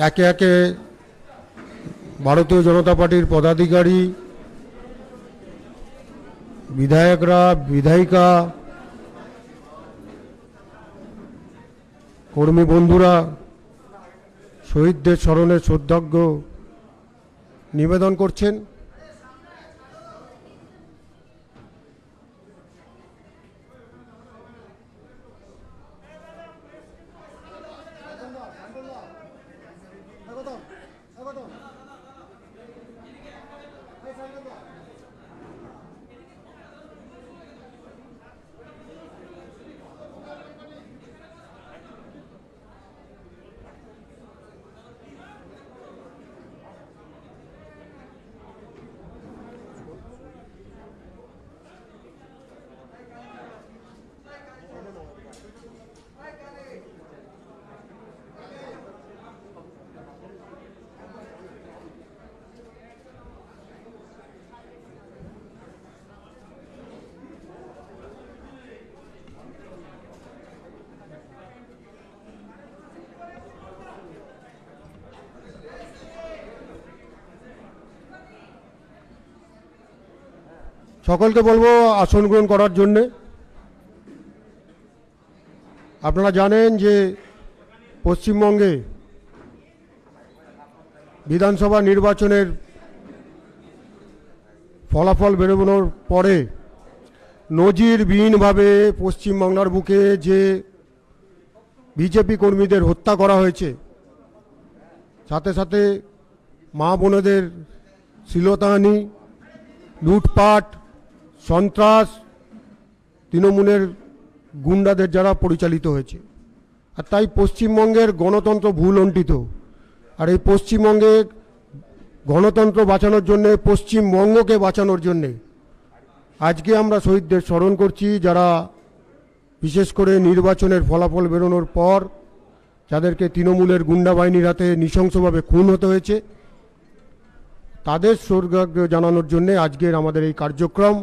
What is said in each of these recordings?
একে একে ভারতীয় জনতা পার্টির পদাধিকারী, বিধায়করা, বিধায়িকা, কর্মী বন্ধুরা শহীদদের স্মরণে শ্রদ্ধার্ঘ্য নিবেদন করছেন। সকলকে বলবো আসন গ্রহণ করার জন্যে। আপনারা জানেন যে পশ্চিমবঙ্গে বিধানসভা নির্বাচনের ফলাফল বেরোনোর পরে নজিরবিহীনভাবে পশ্চিমবাংলার বুকে যে বিজেপি কর্মীদের হত্যা করা হয়েছে, সাথে সাথে মা বোনেদের শ্লীলতাহানি, লুটপাট, সন্ত্রাস তৃণমূলের গুন্ডাদের যারা পরিচালিত হয়েছে। আর তাই পশ্চিমবঙ্গের গণতন্ত্র ভুলণ্ঠিত। আর এই পশ্চিমবঙ্গের গণতন্ত্র বাঁচানোর জন্যে, পশ্চিমবঙ্গকে বাঁচানোর জন্যে আজকে আমরা শহীদদের স্মরণ করছি, যারা বিশেষ করে নির্বাচনের ফলাফল বেরোনোর পর যাদেরকে তৃণমূলের গুন্ডা বাহিনীর হাতে নৃশংসভাবে খুন হতে হয়েছে, তাদের শ্রদ্ধার্ঘ্য জানানোর জন্যে আজকের আমাদের এই কার্যক্রম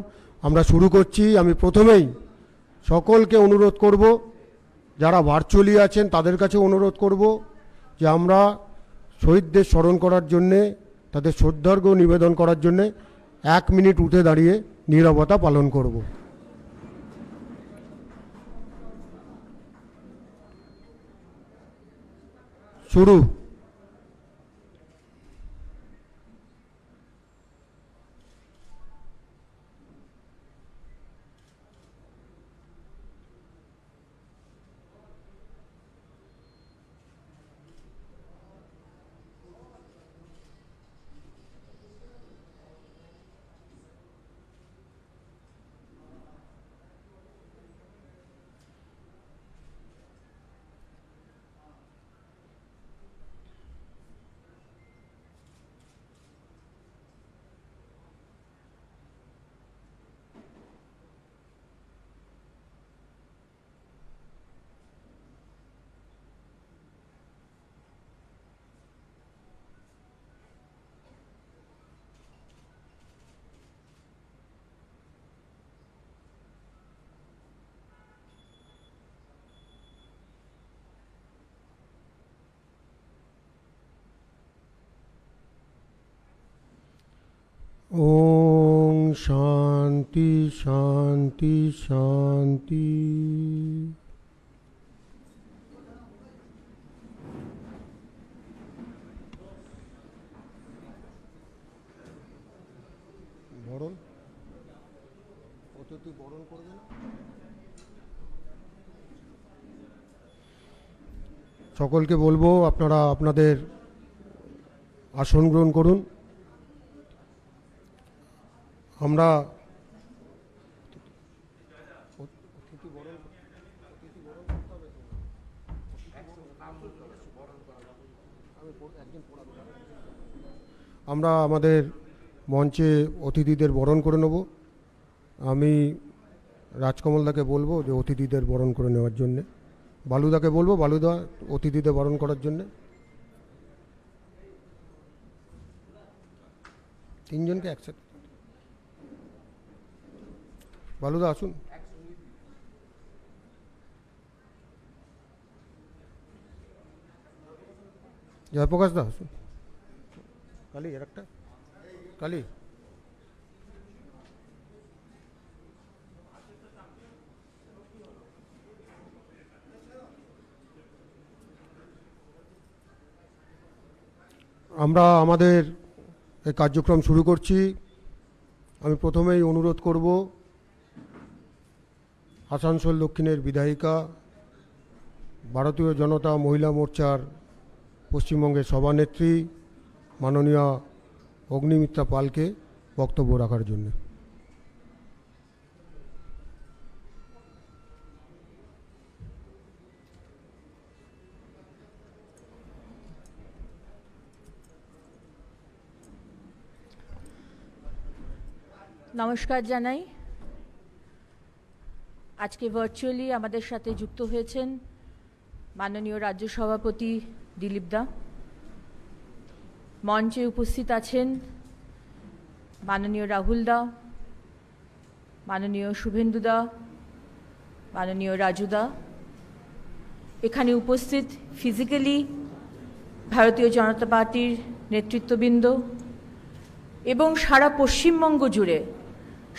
আমরা শুরু করছি। আমি প্রথমেই সকলকে অনুরোধ করব, যারা ভার্চুয়ালি আছেন তাদের কাছে অনুরোধ করব যে আমরা শহীদদের স্মরণ করার জন্যে, তাদের শ্রদ্ধার্ঘ্য নিবেদন করার জন্যে 1 মিনিট উঠে দাঁড়িয়ে নীরবতা পালন করব। শুরু। ওং শান্তি শান্তি শান্তি। বরণ অতিথি বরণ করবে না। সকলকে বলবো আপনারা আপনাদের আসন গ্রহণ করুন। আমরা আমাদের মঞ্চে অতিথিদের বরণ করে নেব। আমি রাজকমলদাকে বলবো যে অতিথিদের বরণ করে নেওয়ার জন্যে, বালুদাকে বলবো বালুদা অতিথিদের বরণ করার জন্যে। তিনজনকে একসাথে। বালুদা আসুন। জয়প্রকাশ দাস কালী আর একটা কালী আমরা আমাদের এই কার্যক্রম শুরু করছি। আমি প্রথমেই অনুরোধ করব আসানসোল দক্ষিণের বিধায়িকা, ভারতীয় জনতা মহিলা মোর্চার পশ্চিমবঙ্গের সভানেত্রী মাননীয়া অগ্নিমিত্রা পালকে বক্তব্য রাখার জন্য। নমস্কার জানাই। আজকে ভার্চুয়ালি আমাদের সাথে যুক্ত হয়েছেন মাননীয় রাজ্য সভাপতি দিলীপ দা, মঞ্চে উপস্থিত আছেন মাননীয় রাহুল দা, মাননীয় শুভেন্দু দা, মাননীয় রাজু দা, এখানে উপস্থিত ফিজিক্যালি ভারতীয় জনতা পার্টির নেতৃত্ববৃন্দ এবং সারা পশ্চিমবঙ্গ জুড়ে,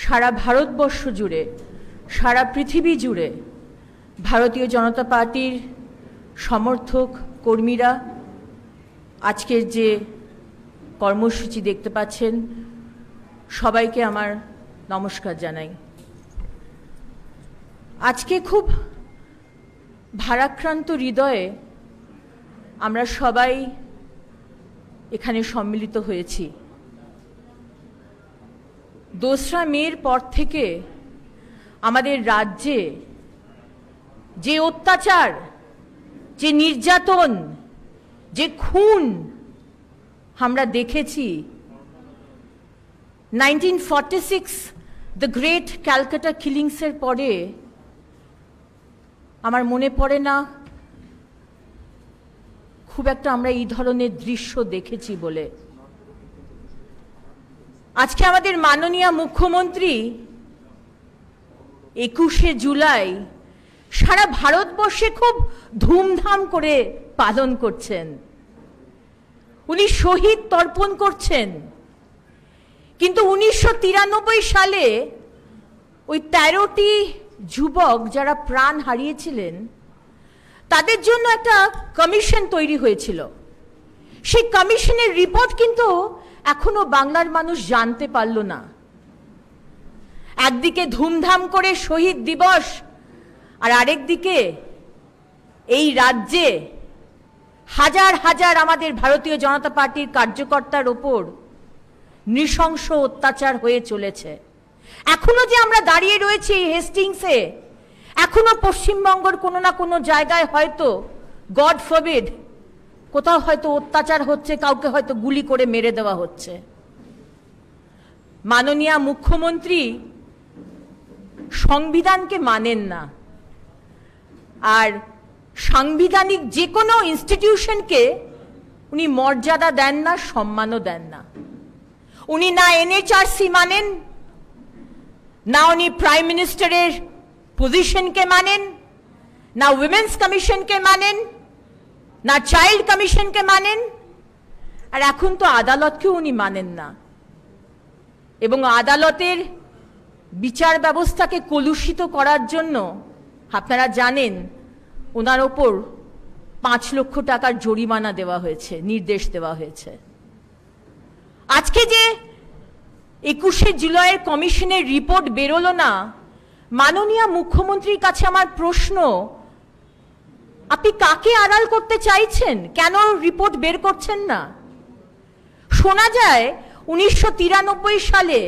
সারা ভারতবর্ষ জুড়ে, সারা পৃথিবী জুড়ে ভারতীয় জনতা পার্টির সমর্থক কর্মীরা আজকের যে কর্মসূচি দেখতে পাচ্ছেন, সবাইকে আমার নমস্কার জানাই। আজকে খুব ভারাক্রান্ত হৃদয়ে আমরা সবাই এখানে সম্মিলিত হয়েছি। 2রা মের পর থেকে আমাদের রাজ্যে যে অত্যাচার, যে নির্যাতন, যে খুন আমরা দেখেছি, 1946 দ্য গ্রেট ক্যালকাটা কিলিংসের পরে আমার মনে পড়ে না খুব একটা আমরা এই ধরনের দৃশ্য দেখেছি বলে। আজকে আমাদের মাননীয় মুখ্যমন্ত্রী 21শে জুলাই সারা ভারতবর্ষে খুব ধুমধাম করে পালন করছেন। উনি শহীদ তর্পণ করছেন, কিন্তু 1993 সালে ওই 13টি যুবক যারা প্রাণ হারিয়েছিলেন তাদের জন্য একটা কমিশন তৈরি হয়েছিল। সেই কমিশনের রিপোর্ট কিন্তু এখনো বাংলার মানুষ জানতে পারল না। একদিকে ধুমধাম করে শহীদ দিবস, আর আরেকদিকে এই রাজ্যে হাজার হাজার আমাদের ভারতীয় জনতা পার্টির কার্যকর্তার ওপর নৃশংস অত্যাচার হয়ে চলেছে। এখনো যে আমরা দাঁড়িয়ে রয়েছি হেস্টিংসে, এখনো পশ্চিমবঙ্গের কোনো না কোনো জায়গায় হয়তো গড ফরবিড কোথাও হয়তো অত্যাচার হচ্ছে, কাউকে হয়তো গুলি করে মেরে দেওয়া হচ্ছে। মাননীয় মুখ্যমন্ত্রী সংবিধানকে মানেন না, আর সাংবিধানিক যে কোনো ইনস্টিটিউশনকে উনি মর্যাদা দেন না, সম্মানও দেন না। উনি না এনএচআরসি মানেন, না উনি প্রাইম মিনিস্টারের পজিশনকে মানেন, না উইমেন্স কমিশনকে মানেন, না চাইল্ড কমিশনকে মানেন, আর এখন তো আদালতকেও উনি মানেন না। এবং আদালতের বিচার ব্যবস্থাকে কলুষিত করার জন্য আপনারা জানেন ওনার ওপর 5 লক্ষ টাকার জরিমানা দেওয়া হয়েছে, নির্দেশ দেওয়া হয়েছে। আজকে যে 21শে জুলাইয়ের কমিশনের রিপোর্ট বেরোলো না, মাননীয় মুখ্যমন্ত্রীর কাছে আমার প্রশ্ন, আপনি কাকে আড়াল করতে চাইছেন? কেন রিপোর্ট বের করছেন না? শোনা যায় 1993 সালে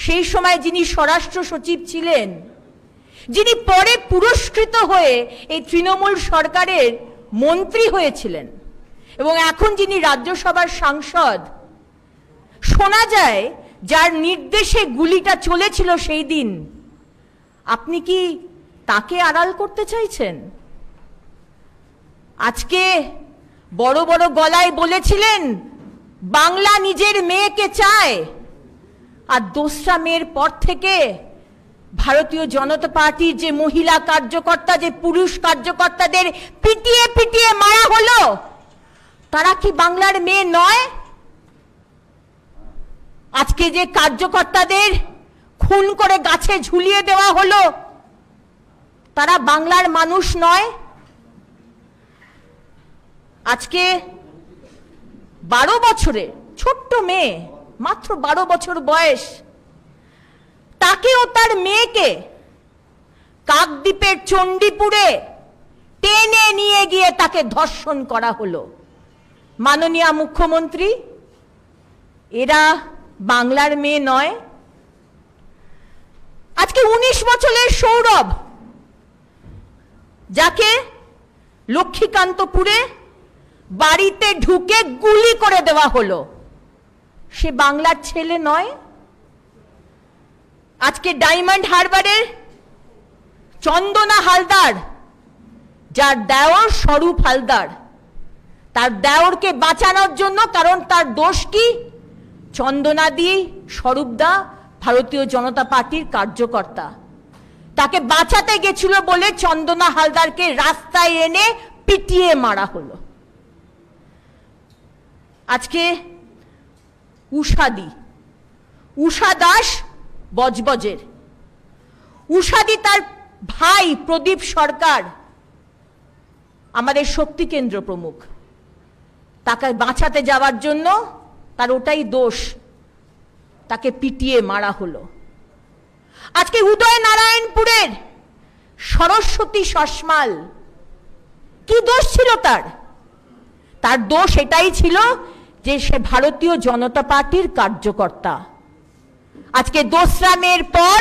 সেই সময় যিনি স্বরাষ্ট্র সচিব ছিলেন, যিনি পরে পুরস্কৃত হয়ে এই তৃণমূল সরকারের মন্ত্রী হয়েছিলেন এবং এখন যিনি রাজ্যসভার সাংসদ, শোনা যায় যার নির্দেশে গুলিটা চলেছিল সেই দিন, আপনি কি তাকে আড়াল করতে চাইছেন? আজকে বড় বড় গলায় বলেছিলেন বাংলা নিজের মেয়েকে চায়, আর 2রা মের পর থেকে ভারতীয় জনতা পার্টির যে মহিলা কার্যকর্তা, যে পুরুষ কার্যকর্তাদের পিটিয়ে পিটিয়ে মারা হলো, তারা কি বাংলার মেয়ে নয়? আজকে যে কার্যকর্তাদের খুন করে গাছে ঝুলিয়ে দেওয়া হলো, তারা বাংলার মানুষ নয়? আজকে 12 বছরের ছোট্ট মেয়ে, মাত্র 12 বছর বয়স, তাকে ও তার মেয়েকে কাকদ্বীপের চণ্ডীপুরে টেনে নিয়ে গিয়ে তাকে ধর্ষণ করা হলো। মাননীয় মুখ্যমন্ত্রী, এরা বাংলার মেয়ে নয়? আজকে 19 বছরের সৌরভ, যাকে লক্ষ্মীকান্তপুরে বাড়িতে ঢুকে গুলি করে দেওয়া হলো, সে বাংলার ছেলে নয়? আজকে ডায়মন্ড হারবারের চন্দনা হালদার, যার দেওর স্বরূপ হালদার, তার দেওরকে বাঁচানোর জন্য, কারণ তার দোষ কি, চন্দনাদি স্বরূপদা ভারতীয় জনতা পার্টির কার্যকর্তা, তাকে বাঁচাতে গেছিল বলে চন্দনা হালদারকে রাস্তায় এনে পিটিয়ে মারা হলো। আজকে উষা দাস বজবজের, উষাদি তার ভাই প্রদীপ সরকার আমাদের শক্তি কেন্দ্র প্রমুখ, তাকে বাঁচাতে যাওয়ার জন্য তার ওটাই দোষ, তাকে পিটিয়ে মারা হলো। আজকে উদয় নারায়ণপুরের সরস্বতী সসমাল, কি দোষ ছিল তার? তার দোষ এটাই ছিল যে সে ভারতীয় জনতা পার্টির কার্যকর্তা। আজকে দোসরা মের পর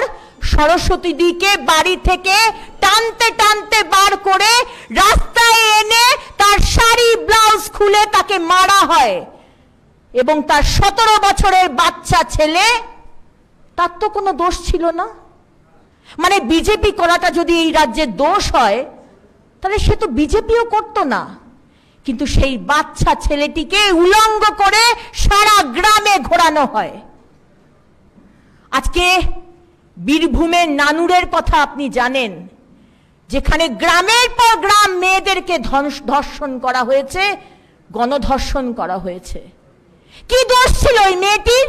সরস্বতী দিকে বাড়ি থেকে টানতে টানতে বার করে রাস্তায় এনে তার শাড়ি ব্লাউজ খুলে তাকে মারা হয়, এবং তার 17 বছরের বাচ্চা ছেলে, তার তো কোনো দোষ ছিল না। মানে বিজেপি করাটা যদি এই রাজ্যের দোষ হয়, তাহলে সে তো বিজেপিও করতো না। কিন্তু সেই বাচ্চা ছেলেটিকে উলঙ্গ করে সারা গ্রামে ঘোরানো হয়। আজকে বীরভূমের নানুরের কথা আপনি জানেন, যেখানে গ্রামের পর গ্রাম মেয়েদেরকে ধর্ষণ করা হয়েছে, গণধর্ষণ করা হয়েছে। কি দোষ ছিল ওই মেয়েটির,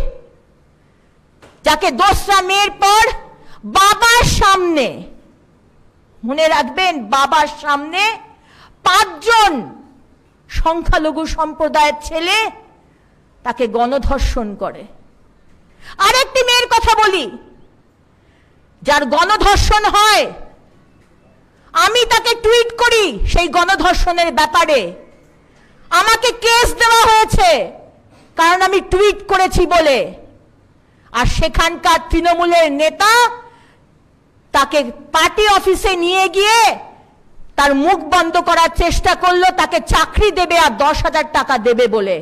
যাকে দোসরা মেয়ের পর বাবার সামনে, মনে রাখবেন, বাবার সামনে 5 জন সংখ্যালঘু সম্প্রদায়ের ছেলে তাকে গণধর্ষণ করে। আরেকটি মেয়ের কথা বলি, যার গণধর্ষণ হয়, আমি তাকে টুইট করি সেই গণধর্ষণের ব্যাপারে, আমাকে কেস দেওয়া হয়েছে কারণ আমি টুইট করেছি বলে। আর সেখানকার তৃণমূলের নেতা তাকে পার্টি অফিসে নিয়ে গিয়ে তার মুখ বন্ধ করার চেষ্টা করলো, তাকে চাকরি দেবে আর 10,000 টাকা দেবে বলে।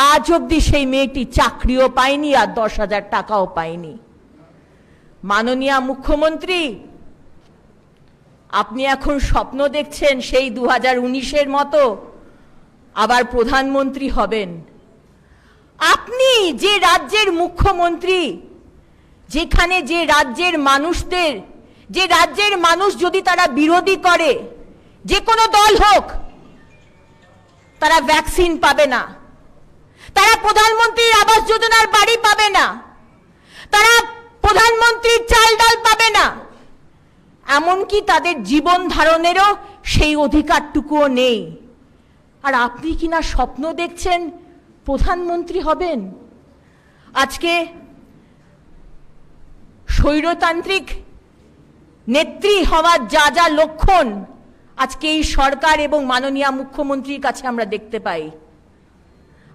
আজ অব্দি সেই মেয়েটি চাকরিও পায়নি আর 10,000 টাকাও পায়নি। মাননীয় মুখ্যমন্ত্রী, আপনি এখন স্বপ্ন দেখছেন সেই 2019-এর মতো আবার প্রধানমন্ত্রী হবেন। আপনি যে রাজ্যের মুখ্যমন্ত্রী, যেখানে যে রাজ্যের মানুষদের, যে রাজ্যের মানুষ যদি তারা বিরোধী করে, যে কোনো দল হোক, তারা ভ্যাকসিন পাবে না, তারা প্রধানমন্ত্রীর আবাস যোজনার বাড়ি পাবে না, তারা প্রধানমন্ত্রীর চাল ডাল পাবে না, এমনকি তাদের জীবন ধারণেরও সেই অধিকারটুকুও নেই। আর আপনি কিনা স্বপ্ন দেখছেন প্রধানমন্ত্রী হবেন। আজকে স্বৈরতান্ত্রিক নেত্রী হওয়ার যা যা লক্ষণ আজকে এই সরকার এবং মাননীয় মুখ্যমন্ত্রীর কাছে আমরা দেখতে পাই।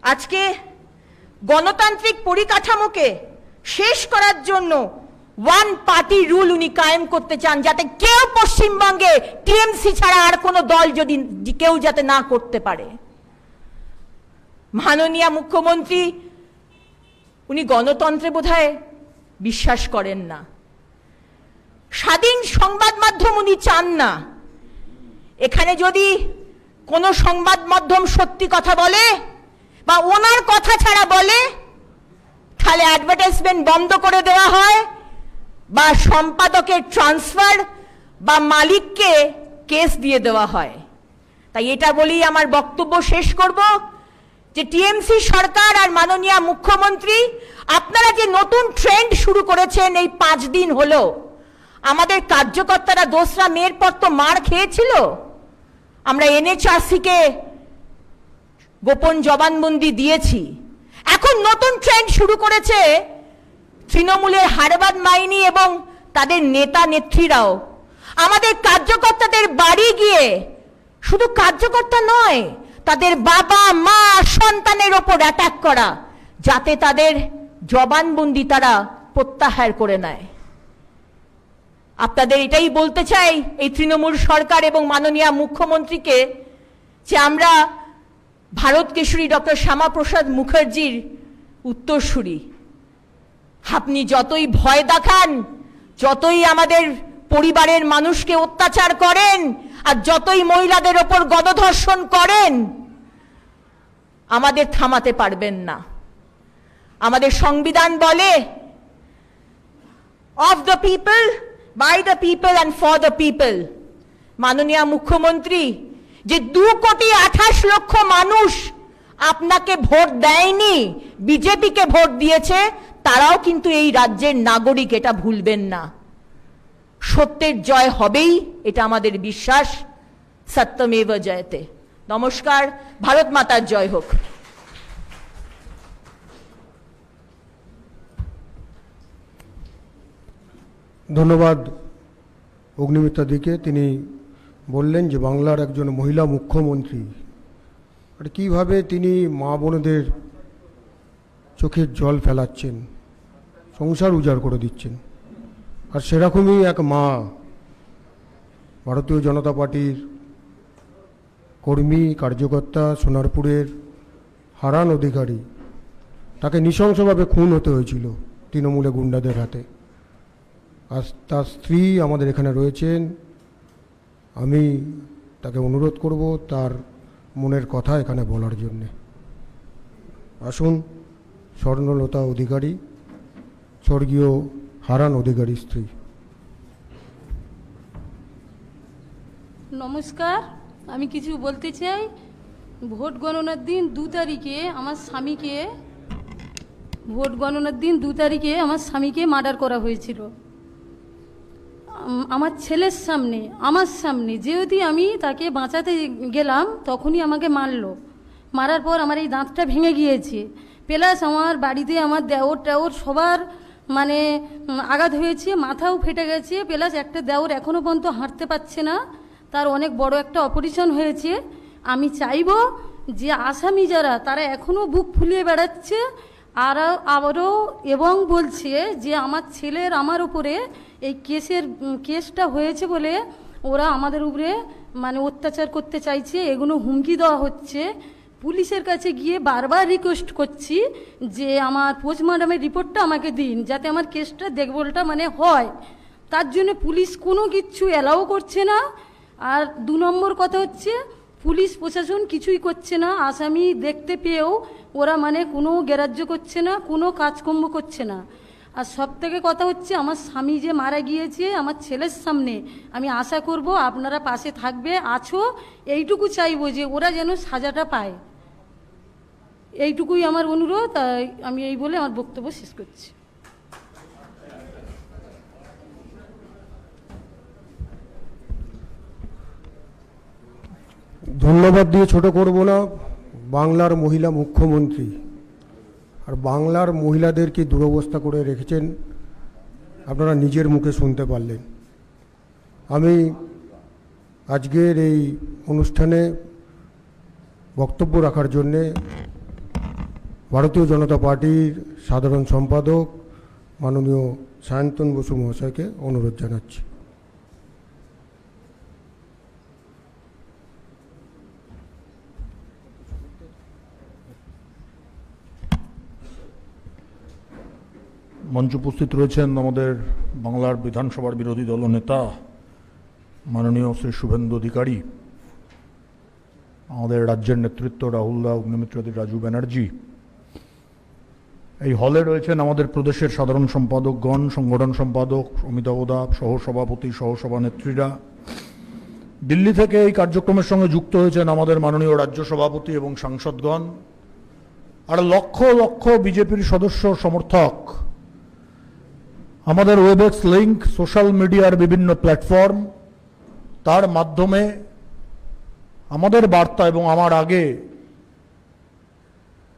আজকে গণতান্ত্রিক পরিকাঠামোকে শেষ করার জন্য ওয়ান পার্টি রুল উনি কায়েম করতে চান, যাতে কেউ পশ্চিমবঙ্গে টিএমসি ছাড়া আর কোনো দল যদি কেউ যাতে না করতে পারে। মাননীয় মুখ্যমন্ত্রী উনি গণতন্ত্রে বোধহয় বিশ্বাস করেন না, স্বাধীন সংবাদ মাধ্যম উনি চান না। এখানে যদি কোনো সংবাদ মাধ্যম সত্যি কথা বলে বা ওনার কথা ছাড়া বলে, তাহলে অ্যাডভার্টাইজমেন্ট বন্ধ করে দেওয়া হয় বা সম্পাদকের ট্রান্সফার বা মালিককে কেস দিয়ে দেওয়া হয়। তাই এটা বলেই আমার বক্তব্য শেষ করব যে টিএমসি সরকার আর মাননীয় মুখ্যমন্ত্রী আপনারা যে নতুন ট্রেন্ড শুরু করেছেন এই 5 দিন হলো, আমাদের কার্যকর্তারা দোসরা মের পর তো মার খেয়েছিল। আমরা এনএচআরসি কে গোপন জবানবন্দি দিয়েছি। এখন নতুন ট্রেন্ড শুরু করেছে তৃণমূলের হারবাদ মাইনি এবং তাদের নেতা নেত্রীরাও আমাদের কার্যকর্তাদের বাড়ি গিয়ে, শুধু কার্যকর্তা নয়, তাদের বাবা মা সন্তানের ওপর অ্যাটাক করা, যাতে তাদের জবানবন্দি তারা প্রত্যাহার করে নেয়। আপনাদের এটাই বলতে চাই এই তৃণমূল সরকার এবং মাননীয় মুখ্যমন্ত্রীকে, যে আমরা ভারত কেশরী ডক্টর শ্যামাপ্রসাদ মুখার্জির উত্তরসূরি। আপনি যতই ভয় দেখান, যতই আমাদের পরিবারের মানুষকে অত্যাচার করেন, আর যতই মহিলাদের ওপর গণধর্ষণ করেন, আমাদের থামাতে পারবেন না। আমাদের সংবিধান বলে, of the people, by the people and for the people. মাননীয় মুখ্যমন্ত্রী, যে 2,28,00,000 মানুষ আপনাকে ভোট দেয়নি, বিজেপিকে ভোট দিয়েছে, তারাও কিন্তু এই রাজ্যের নাগরিক, এটা ভুলবেন না। সত্যের জয় হবেই, এটা আমাদের বিশ্বাস। সত্যমেব জয়তে। নমস্কার, ভারত মাতার জয় হোক। ধন্যবাদ অগ্নিমিত্রাদিকে। তিনি বললেন যে বাংলার একজন মহিলা মুখ্যমন্ত্রী, আর কীভাবে তিনি মা বোনেদের চোখের জল ফেলাচ্ছেন, সংসার উজাড় করে দিচ্ছেন। আর সেরকমই এক মা, ভারতীয় জনতা পার্টির কর্মী কার্যকর্তা, সোনারপুরের হারান অধিকারী, তাকে নৃশংসভাবে খুন হতে হয়েছিল তৃণমূলে গুন্ডাদের হাতে। আর তার স্ত্রী আমাদের এখানে রয়েছেন। আমি তাকে অনুরোধ করব তার মনের কথা এখানে বলার জন্যে। আসুন, স্বর্ণলতা অধিকারী, স্বর্গীয় হারান অধিকারী স্ত্রী। নমস্কার, আমি কিছু বলতে চাই। ভোট গণনার দিন 2 তারিখে আমার স্বামীকে আমার স্বামীকে মার্ডার করা হয়েছিল আমার ছেলের সামনে, আমার সামনে। যেহেতু আমি তাকে বাঁচাতে গেলাম, তখনই আমাকে মারলো। মারার পর আমার এই দাঁতটা ভেঙে গিয়েছে, প্লাস আমার বাড়িতে আমার দেওর সবার মানে আঘাত হয়েছে, মাথাও ফেটে গেছে, প্লাস একটা দেওর এখনও পর্যন্ত হাঁটতে পারছে না, তার অনেক বড় একটা অপারেশন হয়েছে। আমি চাইব যে আসামি যারা, তারা এখনও বুক ফুলিয়ে বেড়াচ্ছে আবারও, এবং বলছে যে আমার ছেলের আমার উপরে এই কেসটা হয়েছে বলে ওরা আমাদের উপরে মানে অত্যাচার করতে চাইছে, এগুলো হুমকি দেওয়া হচ্ছে। পুলিশের কাছে গিয়ে বারবার রিকোয়েস্ট করছি যে আমার পোস্টমর্টমের রিপোর্টটা আমাকে দিন, যাতে আমার কেসটা দেখভালটা মানে হয়। তার জন্য পুলিশ কোনো কিচ্ছু অ্যালাউ করছে না। আর 2 নম্বর কথা হচ্ছে, পুলিশ প্রশাসন কিছুই করছে না। আসামি দেখতে পেয়েও ওরা মানে কোনো গ্রাহ্য করছে না, কোনো কাজকর্ম করছে না। আর সব থেকে কথা হচ্ছে, আমার স্বামী যে মারা গিয়েছে আমার ছেলের সামনে, আমি আশা করব আপনারা পাশে থাকবে, আছো। এইটুকু চাইবো যে ওরা যেন সাজাটা পায়, এইটুকুই আমার অনুরোধ। আমি এই বলে আমার বক্তব্য শেষ করছি। ধন্যবাদ দিয়ে ছোট করব না। বাংলার মহিলা মুখ্যমন্ত্রী, আর বাংলার মহিলাদের কি দুরবস্থা করে রেখেছেন আপনারা নিজের মুখে শুনতে পারলেন। আমি আজকের এই অনুষ্ঠানে বক্তব্য রাখার জন্যে ভারতীয় জনতা পার্টির সাধারণ সম্পাদক মাননীয় সায়ন্তন বসু মহাশয়কে অনুরোধ জানাচ্ছি। মঞ্চে উপস্থিত রয়েছেন আমাদের বাংলার বিধানসভার বিরোধী দলনেতা মাননীয় শ্রী শুভেন্দু অধিকারী, আমাদের রাজ্যের নেতৃত্ব রাহুল দা, অগ্নিমিত্রাদি রাজু ব্যানার্জি। এই হলে রয়েছেন আমাদের প্রদেশের সাধারণ সম্পাদকগণ, সংগঠন সম্পাদক, অমিতাভ দা, সহসভাপতি, সহসভানেত্রীরা। দিল্লি থেকে এই কার্যক্রমের সঙ্গে যুক্ত হয়েছেন আমাদের মাননীয় রাজ্য সভাপতি এবং সাংসদগণ। আর লক্ষ লক্ষ বিজেপির সদস্য সমর্থক আমাদের ওয়েবএক্স লিংক, সোশ্যাল মিডিয়ার বিভিন্ন প্ল্যাটফর্ম, তার মাধ্যমে আমাদের বার্তা এবং আমার আগে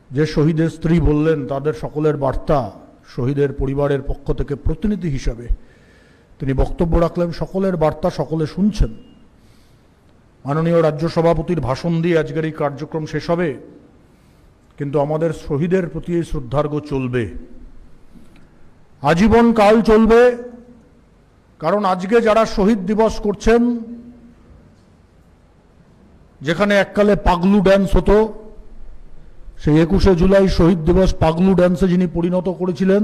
যে শহীদের স্ত্রী বললেন তাদের সকলের বার্তা, শহীদের পরিবারের পক্ষ থেকে প্রতিনিধি হিসাবে তিনি বক্তব্য রাখলেন। সকলের বার্তা সকলে শুনছেন। মাননীয় রাজ্য সভাপতির ভাষণ দিয়ে আজকের এই কার্যক্রম শেষ হবে, কিন্তু আমাদের শহীদের প্রতি এই শ্রদ্ধার্ঘ চলবে, আজীবন কাল চলবে। কারণ আজকে যারা শহীদ দিবস করছেন, যেখানে এককালে পাগলু ড্যান্স হতো, সেই 21শে জুলাই শহীদ দিবস পাগলু ড্যান্সে যিনি পরিণত করেছিলেন,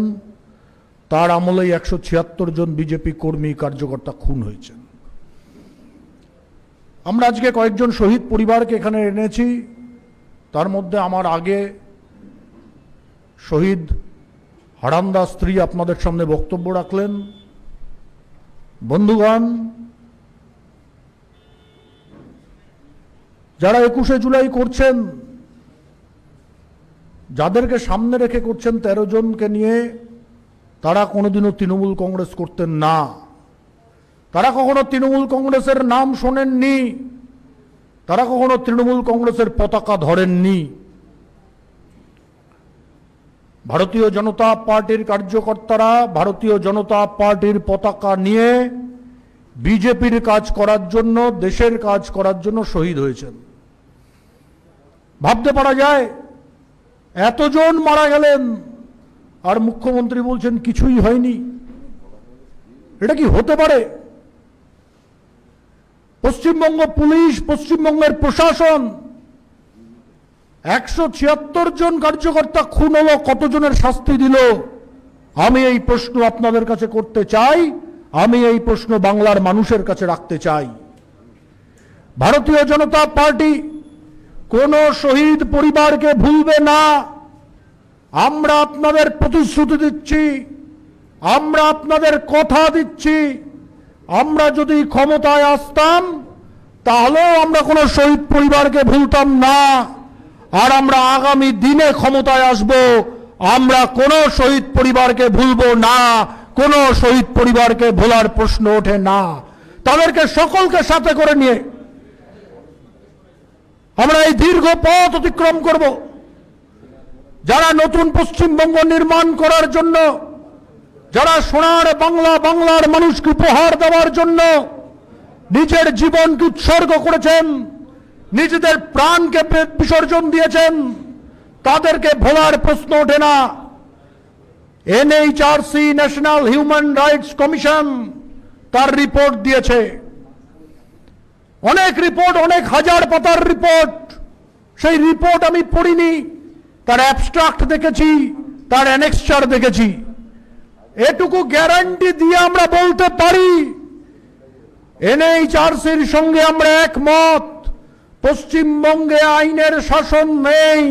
তার আমলেই 176 জন বিজেপি কর্মী কার্যকর্তা খুন হয়েছেন। আমরা আজকে কয়েকজন শহীদ পরিবারকে এখানে এনেছি। তার মধ্যে আমার আগে শহীদ হারান্দা স্ত্রী আপনাদের সামনে বক্তব্য রাখলেন। বন্ধুগণ, যারা 21শে জুলাই করছেন, যাদেরকে সামনে রেখে করছেন 13 জনকে নিয়ে, তারা কোনোদিনও তৃণমূল কংগ্রেস করতেন না। তারা কখনো তৃণমূল কংগ্রেসের নাম শোনেননি, তারা কখনো তৃণমূল কংগ্রেসের পতাকা ধরেননি। ভারতীয় জনতা পার্টির কার্যকর্তারা ভারতীয় জনতা পার্টির পতাকা নিয়ে বিজেপির কাজ করার জন্য, দেশের কাজ করার জন্য শহীদ হয়েছেন। ভাবতে পারা যায় এতজন মারা গেলেন আর মুখ্যমন্ত্রী বলছেন কিছুই হয়নি। এটা কি হতে পারে? পশ্চিমবঙ্গ পুলিশ, পশ্চিমবঙ্গের প্রশাসন, 176 জন কার্যকর্তা খুন হলো, কতজনের শাস্তি দিল? আমি এই প্রশ্ন আপনাদের কাছে করতে চাই, আমি এই প্রশ্ন বাংলার মানুষের কাছে রাখতে চাই। ভারতীয় জনতা পার্টি কোন শহীদ পরিবারকে ভুলবে না। আমরা আপনাদের প্রতিশ্রুতি দিচ্ছি, আমরা আপনাদের কথা দিচ্ছি, আমরা যদি ক্ষমতায় আসতাম তাহলেও আমরা কোনো শহীদ পরিবারকে ভুলতাম না। আর আমরা আগামী দিনে ক্ষমতায় আসব, আমরা কোনো শহীদ পরিবারকে ভুলবো না, কোনো শহীদ পরিবারকে ভোলার প্রশ্ন ওঠে না। তাদেরকে সকলকে সাথে করে নিয়ে আমরা এই দীর্ঘ পথ অতিক্রম করব। যারা নতুন পশ্চিমবঙ্গ নির্মাণ করার জন্য, যারা সোনার বাংলা, বাংলার মানুষকে উপহার দেওয়ার জন্য নিজের জীবনকে উৎসর্গ করেছেন, নিজেদের প্রাণকে বিসর্জন দিয়েছেন, তাদেরকে ভোলার প্রশ্ন ওঠে না। NHRC, national human rights commission তার রিপোর্ট দিয়েছে, অনেক রিপোর্ট, অনেক হাজার পাতার রিপোর্ট। সেই রিপোর্ট আমি পড়িনি, তার অ্যাবস্ট্রাক্ট দেখেছি, তার অ্যানেক্সচার দেখেছি। এটুকু গ্যারান্টি দিয়ে আমরা বলতে পারি এনএইচআরসির সঙ্গে আমরা একমত। পশ্চিমবঙ্গে আইনের শাসন নেই,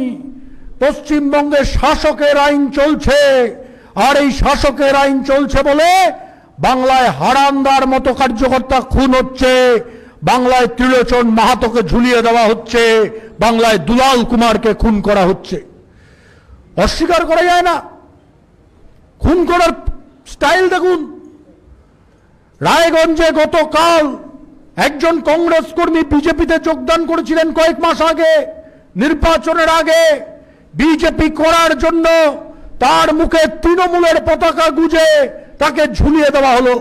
পশ্চিমবঙ্গে শাসকের আইন চলছে। আর এই শাসকের আইন চলছে বলে বাংলায় হারান্দার মতো কার্যকর্তা খুন হচ্ছে, বাংলায় ত্রিলোচন মাহাতোকে ঝুলিয়ে দেওয়া হচ্ছে, বাংলায় দুলাল কুমারকে খুন করা হচ্ছে। অস্বীকার করা যায় না। খুন করার স্টাইল দেখুন। রায়গঞ্জে গতকাল একজন কংগ্রেস কর্মী বিজেপিতে যোগদান করেছিলেন কয়েক মাস আগে, নির্বাচনের আগে। বিজেপি করার জন্য তার মুখে তৃণমূলের পতাকা গুজে তাকে ঝুলিয়ে দেওয়া হলো।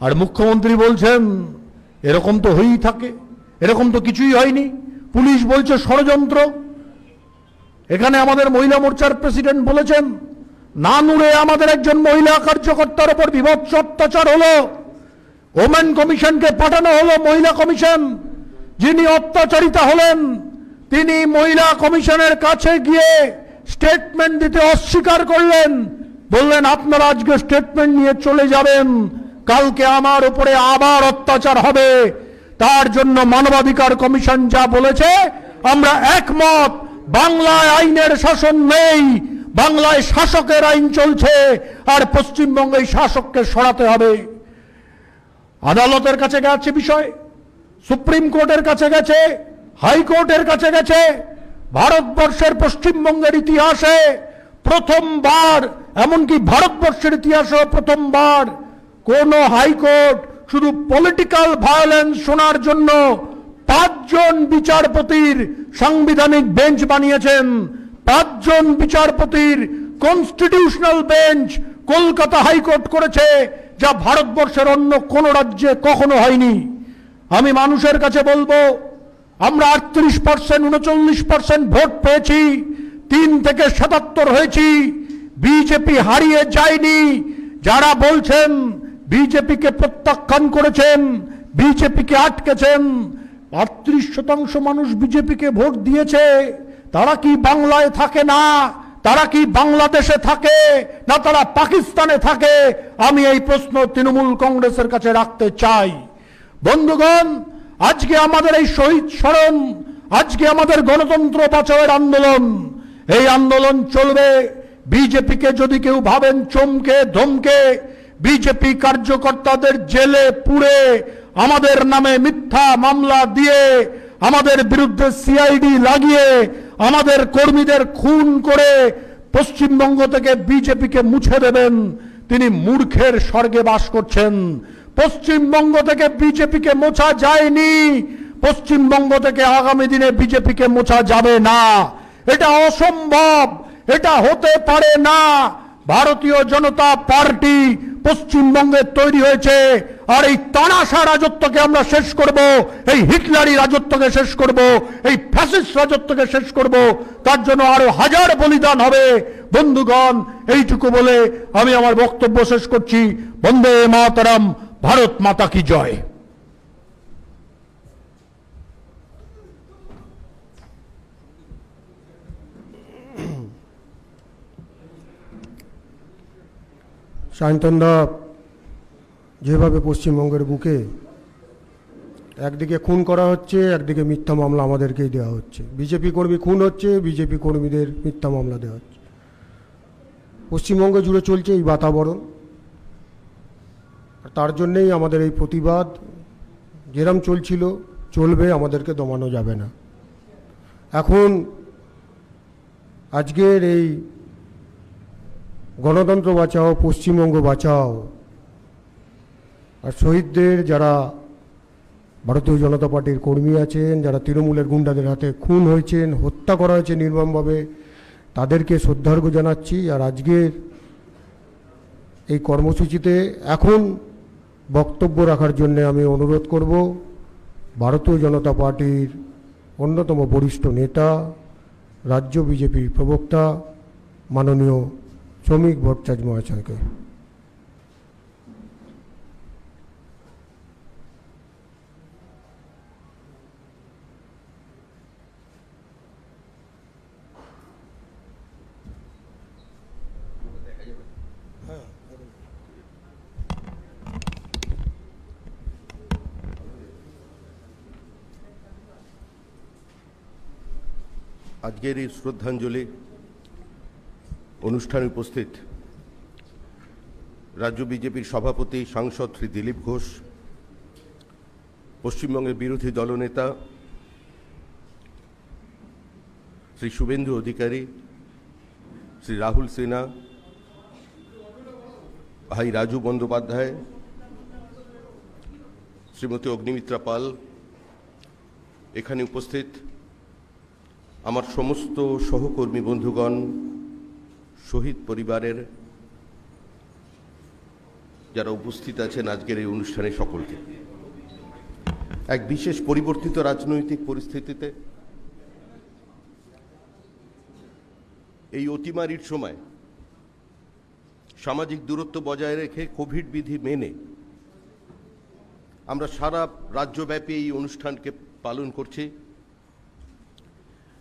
আর মুখ্যমন্ত্রী বলছেন এরকম তো হয়েই থাকে, এরকম তো কিছুই হয়নি। পুলিশ বলছে ষড়যন্ত্র। এখানে আমাদের মহিলা মোর্চার প্রেসিডেন্ট বলেছেন নানুরে আমাদের একজন মহিলা কার্যকর্তার উপর বিভৎস অত্যাচার হলো, ওমেন কমিশনকে পাঠানো হলো। মহিলা কমিশন যিনি অত্যাচারিতা হলেন, তিনি মহিলা কমিশনের কাছে গিয়ে স্টেটমেন্ট দিতে অস্বীকার করলেন। বললেন আপনারা আজকে স্টেটমেন্ট নিয়ে চলে যাবেন, কালকে আমার উপরে আবার অত্যাচার হবে। তার জন্য মানবাধিকার কমিশন যা বলেছে আমরা একমত। বাংলায় আইনের শাসন নেই, বাংলায় শাসকের আইন চলছে, আর পশ্চিমবঙ্গে শাসককে সরাতে হবে। আদালতের কাছে গেছে বিষয়, সুপ্রিম কোর্টের কাছে গেছে, হাইকোর্টের কাছে গেছে। ভারতবর্ষের পশ্চিমবঙ্গের ইতিহাসে প্রথমবার, এমনকি ভারতবর্ষের ইতিহাসেও প্রথমবার, কোন হাইকোর্ট শুধু পলিটিক্যাল ভায়োলেন্স শোনার জন্য 5 জন বিচারপতির সাংবিধানিক বেঞ্চ বানিয়েছেন। 5 জন বিচারপতির কনস্টিটিউশনাল বেঞ্চ কলকাতা হাইকোর্ট করেছে, যা ভারতবর্ষের অন্য কোন রাজ্যে কখনো হয়নি। আমি মানুষের কাছে বলবো, আমরা 38%, 39% ভোট পেয়েছি, 3 থেকে 77 হয়েছি। বিজেপি হারিয়ে যায়নি। যারা বলছেন বিজেপিকে প্রত্যাখ্যান করেছেন, বিজেপিকে আটকেছেন, 38% মানুষ বিজেপিকে ভোট দিয়েছে। তারা কি বাংলায় থাকে না? তারা কি বাংলাদেশে থাকে না তারা পাকিস্তানে থাকে? আমি এই প্রশ্ন তৃণমূল কংগ্রেসের কাছে রাখতে চাই। বন্ধুগণ, আজকে আমাদের এই শহীদ স্মরণ, আজকে আমাদের গণতন্ত্র বাঁচাওয়ের আন্দোলন, এই আন্দোলন চলবে। বিজেপিকে যদি কেউ ভাবেন চমকে ধমকে বিজেপি কার্যকর্তাদের জেলে পুরে আমাদের নামে মিথ্যা মামলা দিয়ে, আমাদের বিরুদ্ধে সিআইডি লাগিয়ে, আমাদের কর্মীদের খুন করে পশ্চিমবঙ্গ থেকে বিজেপিকে মুছে দেবেন, তিনি মূর্খের স্বর্গে বাস করছেন। পশ্চিমবঙ্গ থেকে বিজেপিকে মোছা যায়নি, পশ্চিমবঙ্গ থেকে আগামী দিনে বিজেপিকে মোছা যাবে না। এটা অসম্ভব, এটা হতে পারে না। ভারতীয় জনতা পার্টি পশ্চিমবঙ্গে তৈরি হয়েছে, আর এই তানাশা রাজত্বকে আমরা শেষ করব, এই হিটলারি রাজত্বকে শেষ করব, এই ফ্যাসিস্ট রাজত্বকে শেষ করব। তার জন্য আরো হাজার বলিদান হবে। বন্ধুগণ, এইটুকু বলে আমি আমার বক্তব্য শেষ করছি। বন্দে মাতরম, ভারত মাতা কি জয়। সায়ন্তনদা, যেভাবে পশ্চিমবঙ্গের বুকে একদিকে খুন করা হচ্ছে, একদিকে মিথ্যা মামলা আমাদেরকেই দেওয়া হচ্ছে। বিজেপি কর্মী খুন হচ্ছে, বিজেপি কর্মীদের মিথ্যা মামলা দেওয়া হচ্ছে। পশ্চিমবঙ্গ জুড়ে চলছে এই বাতাবরণ। তার জন্যেই আমাদের এই প্রতিবাদ। যেরম চলছিল চলবে, আমাদেরকে দমানো যাবে না। এখন আজকের এই গণতন্ত্র বাঁচাও, পশ্চিমবঙ্গ বাঁচাও, আর শহীদদের যারা ভারতীয় জনতা পার্টির কর্মী আছেন, যারা তৃণমূলের গুন্ডাদের হাতে খুন হয়েছেন, হত্যা করা হয়েছে নির্মমভাবে, তাদেরকে শ্রদ্ধার্ঘ্য জানাচ্ছি। আর আজকের এই কর্মসূচিতে এখন বক্তব্য রাখার জন্য আমি অনুরোধ করব ভারতীয় জনতা পার্টির অন্যতম বরিষ্ঠ নেতা, রাজ্য বিজেপির প্রবক্তা মাননীয় শ্রমিক ভট্টাচার্য মহাশয়কে। আজকের এই শ্রদ্ধাঞ্জলি অনুষ্ঠানে উপস্থিত রাজ্য বিজেপির সভাপতি সাংসদ শ্রী দিলীপ ঘোষ, পশ্চিমবঙ্গের বিরোধী দলনেতা শ্রী শুভেন্দু অধিকারী, শ্রী রাহুল সিনহা, ভাই রাজু বন্দ্যোপাধ্যায়, শ্রীমতী অগ্নিমিত্রা পাল, এখানে উপস্থিত আমার সমস্ত সহকর্মী বন্ধুগণ, শহীদ পরিবারের যারা উপস্থিত আছেন আজকের এই অনুষ্ঠানে, সকলকে এক বিশেষ পরিবর্তিত রাজনৈতিক পরিস্থিতিতে এই অতিমারির সময় সামাজিক দূরত্ব বজায় রেখে কোভিড বিধি মেনে আমরা সারা রাজ্যব্যাপী এই অনুষ্ঠানকে পালন করছি।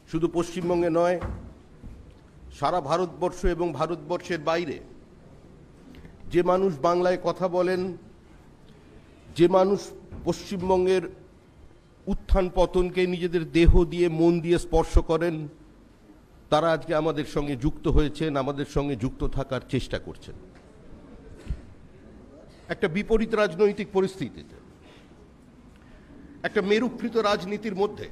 শুধু পশ্চিমবঙ্গে নয়, সারা ভারতবর্ষ এবং ভারতবর্ষের বাইরে যে মানুষ বাংলায় কথা বলেন, যে মানুষ পশ্চিমবঙ্গের উত্থান পতনকে নিজেদের দেহ দিয়ে, মন দিয়ে স্পর্শ করেন, তারা আজকে আমাদের সঙ্গে যুক্ত হয়েছেন, আমাদের সঙ্গে যুক্ত থাকার চেষ্টা করছেন। একটা বিপরীত রাজনৈতিক পরিস্থিতিতে, একটা মেরুকৃত রাজনীতির মধ্যে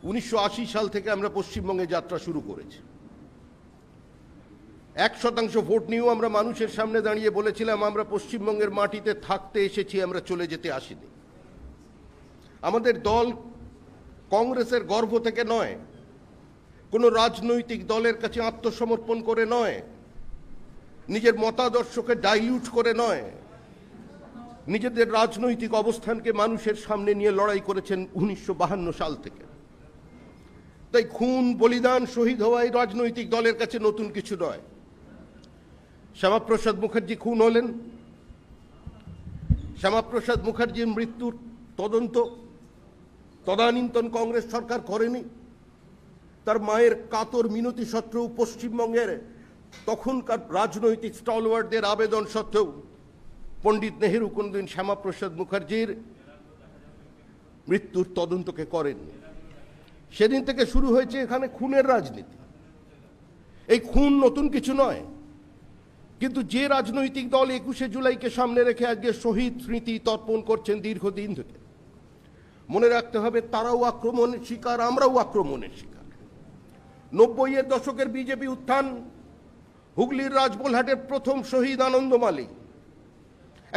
1980 সাল থেকে আমরা পশ্চিমবঙ্গে যাত্রা শুরু করেছি। 1% ভোট নিয়েও আমরা মানুষের সামনে দাঁড়িয়ে বলেছিলাম আমরা পশ্চিমবঙ্গের মাটিতে থাকতে এসেছি, আমরা চলে যেতে আসিনি। আমাদের দল কংগ্রেসের গর্ব থেকে নয়, কোনো রাজনৈতিক দলের কাছে আত্মসমর্পণ করে নয়, নিজের মতাদর্শকে ডাইলিউট করে নয়, নিজেদের রাজনৈতিক অবস্থানকে মানুষের সামনে নিয়ে লড়াই করেছেন 1952 সাল থেকে। তাই খুন, বলিদান, শহীদ হওয়া এই রাজনৈতিক দলের কাছে নতুন কিছু নয়। শ্যামাপ্রসাদ মুখার্জি খুন হলেন, শ্যামাপ্রসাদ মুখার্জির মৃত্যুর তদন্ত তদানীন্তন কংগ্রেস সরকার করেনি। তার মায়ের কাতর মিনতি সত্ত্বেও, পশ্চিমবঙ্গের তখনকার রাজনৈতিক স্টলওয়ার্ডদের আবেদন সত্ত্বেও পণ্ডিত নেহেরু কোনদিন শ্যামাপ্রসাদ মুখার্জির মৃত্যুর তদন্তকে করেননি। সেদিন থেকে শুরু হয়েছে এখানে খুনের রাজনীতি। এই খুন নতুন কিছু নয়, কিন্তু যে রাজনৈতিক দল 21শে জুলাইকে সামনে রেখে আজকে শহীদ স্মৃতি তর্পণ করছেন দীর্ঘদিন থেকে, মনে রাখতে হবে তারাও আক্রমণের শিকার, আমরাও আক্রমণের শিকার। 90-এর দশকের বিজেপি উত্থান, হুগলির রাজবোলহাটের প্রথম শহীদ আনন্দ মালিক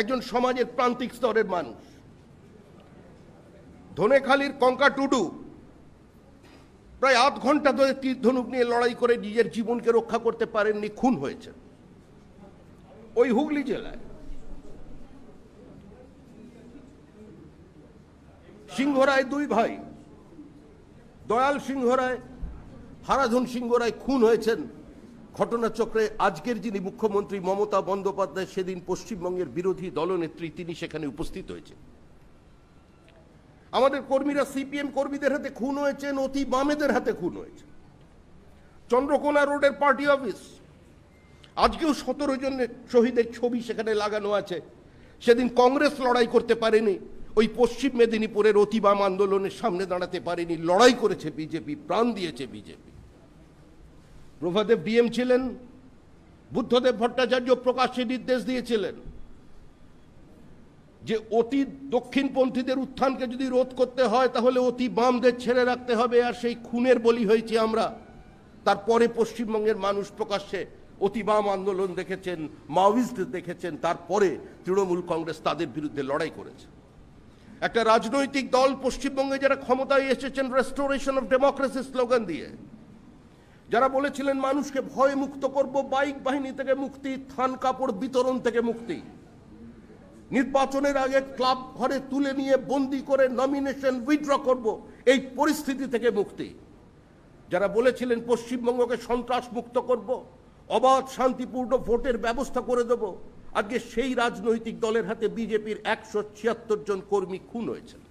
একজন সমাজের প্রান্তিক স্তরের মানুষ। ধনেখালির কঙ্কা টুডু প্রায় আধ ঘন্টা ধরে তীর ধনুক নিয়ে লড়াই করে নিজের জীবনকে রক্ষা করতে পারেননি, খুন হয়েছে ওই হুগলি জেলায়। সিংহরায় দুই ভাই, দয়াল সিংহরায়, হারাধন সিংহরায় খুন হয়েছেন ঘটনাচক্রে। আজকের যিনি মুখ্যমন্ত্রী মমতা বন্দ্যোপাধ্যায়, সেদিন পশ্চিমবঙ্গের বিরোধী দলনেত্রী, তিনি সেখানে উপস্থিত হয়েছেন। আমাদের কর্মীরা সিপিএম কর্মীদের হাতে খুন হয়েছেন, অতি বামেদের হাতে খুন হয়েছে। চন্দ্রকোনা রোডের পার্টি অফিস, আজকেও 17 জন শহীদের ছবি সেখানে লাগানো আছে। সেদিন কংগ্রেস লড়াই করতে পারেনি, ওই পশ্চিম মেদিনীপুরের অতি বাম আন্দোলনের সামনে দাঁড়াতে পারেনি, লড়াই করেছে বিজেপি, প্রাণ দিয়েছে বিজেপি। প্রভাদেব ডিএম ছিলেন, বুদ্ধদেব ভট্টাচার্য প্রকাশ্যে নির্দেশ দিয়েছিলেন যে অতি দক্ষিণপন্থীদের উত্থানকে যদি রোধ করতে হয় তাহলে অতি বামদের ছেড়ে রাখতে হবে, আর সেই খুনের বলি হয়েছে আমরা। তারপরে পশ্চিমবঙ্গের মানুষ প্রকাশ্যে অতি বাম আন্দোলন দেখেছেন, মাওয়িস্ট দেখেছেন, তারপরে তৃণমূল কংগ্রেস তাদের বিরুদ্ধে লড়াই করেছে। একটা রাজনৈতিক দল পশ্চিমবঙ্গে যারা ক্ষমতায় এসেছেন রেস্টোরেশন অফ ডেমোক্রেসি স্লোগান দিয়ে, যারা বলেছিলেন মানুষকে ভয় মুক্ত করব, বাইক বাহিনী থেকে মুক্তি, থান কাপড় বিতরণ থেকে মুক্তি, নির্বাচনের আগে ক্লাব ঘরে তুলে নিয়ে বন্দি করে নমিনেশন উইথড্র করব, এই পরিস্থিতি থেকে মুক্তি, যারা বলেছিলেন পশ্চিমবঙ্গকে সন্ত্রাস মুক্ত করব, অবাধ শান্তিপূর্ণ ভোটের ব্যবস্থা করে দেব, আজকে সেই রাজনৈতিক দলের হাতে বিজেপির 176 জন কর্মী খুন হয়েছেন।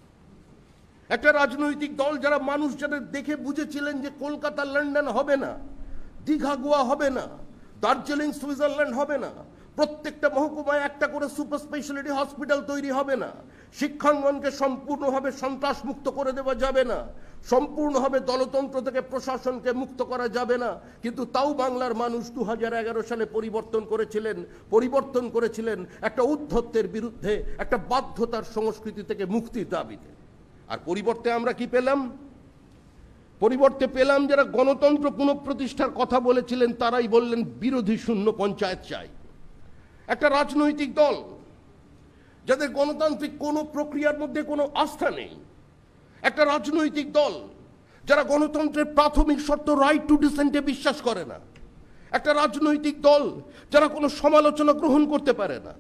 একটা রাজনৈতিক দল যারা মানুষ যাদের দেখে বুঝেছিলেন যে কলকাতা লন্ডন হবে না, দীঘা গোয়া হবে না, দার্জিলিং সুইজারল্যান্ড হবে না, প্রত্যেকটা মহকুমায় একটা করে সুপার স্পেশালিটি হসপিটাল তৈরি হবে না, শিক্ষাঙ্গনকে সম্পূর্ণভাবে সন্ত্রাস মুক্ত করে দেওয়া যাবে না, সম্পূর্ণভাবে দলতন্ত্র থেকে প্রশাসনকে মুক্ত করা যাবে না, কিন্তু তাও বাংলার মানুষ 2011 সালে পরিবর্তন করেছিলেন একটা উদ্ধত্তের বিরুদ্ধে, একটা বাধ্যতার সংস্কৃতি থেকে মুক্তির দাবিতে। আর পরিবর্তে আমরা কি পেলাম? পরিবর্তে পেলাম যারা গণতন্ত্র পুনঃপ্রতিষ্ঠার কথা বলেছিলেন তারাই বললেন বিরোধী শূন্য পঞ্চায়েত চাই। একটা রাজনৈতিক দল যাদের গণতান্ত্রিক কোনো প্রক্রিয়ার মধ্যে কোনো আস্থা নেই, একটা রাজনৈতিক দল যারা গণতন্ত্রের প্রাথমিক শর্ত রাইট টু ডিসেন্টে বিশ্বাস করে না, একটা রাজনৈতিক দল যারা কোনো সমালোচনা গ্রহণ করতে পারে না,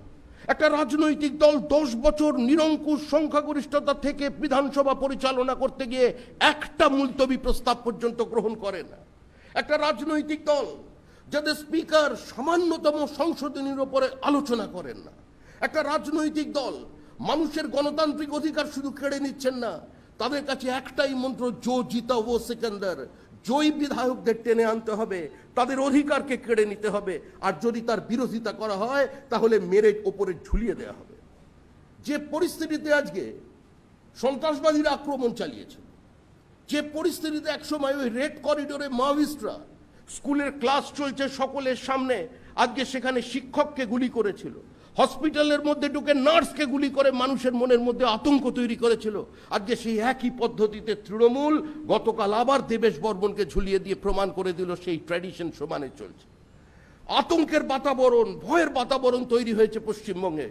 একটা রাজনৈতিক দল 10 বছর নিরঙ্কুশ সংখ্যাগরিষ্ঠতা থেকে বিধানসভা পরিচালনা করতে গিয়ে একটা মুলতবি প্রস্তাব পর্যন্ত গ্রহণ করে না, একটা রাজনৈতিক দল যাদের স্পিকার সামান্যতম সংশোধনীর উপরে আলোচনা করেন না, একটা রাজনৈতিক দল মানুষের গণতান্ত্রিক অধিকার শুধু কেড়ে নিচ্ছেন না, তাদের কাছে একটাই মন্ত্র, জো জিতা ও সিকান্দার, জয়ী বিধায়কদের টেনে আনতে হবে, তাদের অধিকারকে কেড়ে নিতে হবে, আর যদি তার বিরোধিতা করা হয় তাহলে মেরে ওপরে ঝুলিয়ে দেওয়া হবে। যে পরিস্থিতিতে আজকে সন্ত্রাসবাদীরা আক্রমণ চালিয়েছে, যে পরিস্থিতিতে একসময় ওই রেড করিডোরে মাওয়িস্টরা স্কুলের ক্লাস চলছে সকলের সামনে, আজকে সেখানে শিক্ষককে গুলি করেছিল, হসপিটালের মধ্যে ঢুকে নার্সকে গুলি করে মানুষের মনের মধ্যে আতঙ্ক তৈরি করেছিল। আজকে সেই একই পদ্ধতিতে তৃণমূল গতকাল আবার দেবেশ বর্মনকে ঝুলিয়ে দিয়ে প্রমাণ করে দিল সেই ট্র্যাডিশন সমানে চলছে। আতঙ্কের বাতাবরণ, ভয়ের বাতাবরণ তৈরি হয়েছে পশ্চিমবঙ্গে,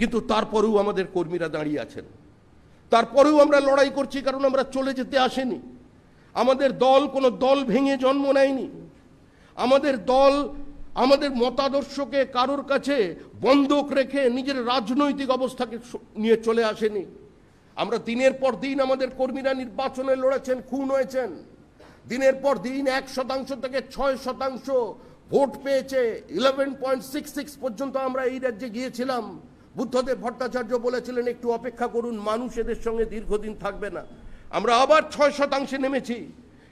কিন্তু তারপরেও আমাদের কর্মীরা দাঁড়িয়ে আছেন, তারপরেও আমরা লড়াই করছি, কারণ আমরা চলে যেতে আসেনি। আমাদের দল কোনো দল ভেঙে জন্ম নেয়নি। আমাদের দল আমাদের মতাদর্শকে কারোর কাছে বন্ধক রেখে নিজের রাজনৈতিক অবস্থাকে নিয়ে চলে আসেনি। আমরা দিনের পর দিন আমাদের কর্মীরা নির্বাচনে লড়েছেন, খুন হয়েছেন। দিনের পর দিন 1% থেকে 6% ভোট পেয়েছে। 11.66 পর্যন্ত আমরা এই রাজ্যে গিয়েছিলাম। বুদ্ধদেব ভট্টাচার্য বলেছিলেন একটু অপেক্ষা করুন, মানুষ এদের সঙ্গে দীর্ঘদিন থাকবে না। আমরা আবার 6% নেমেছি,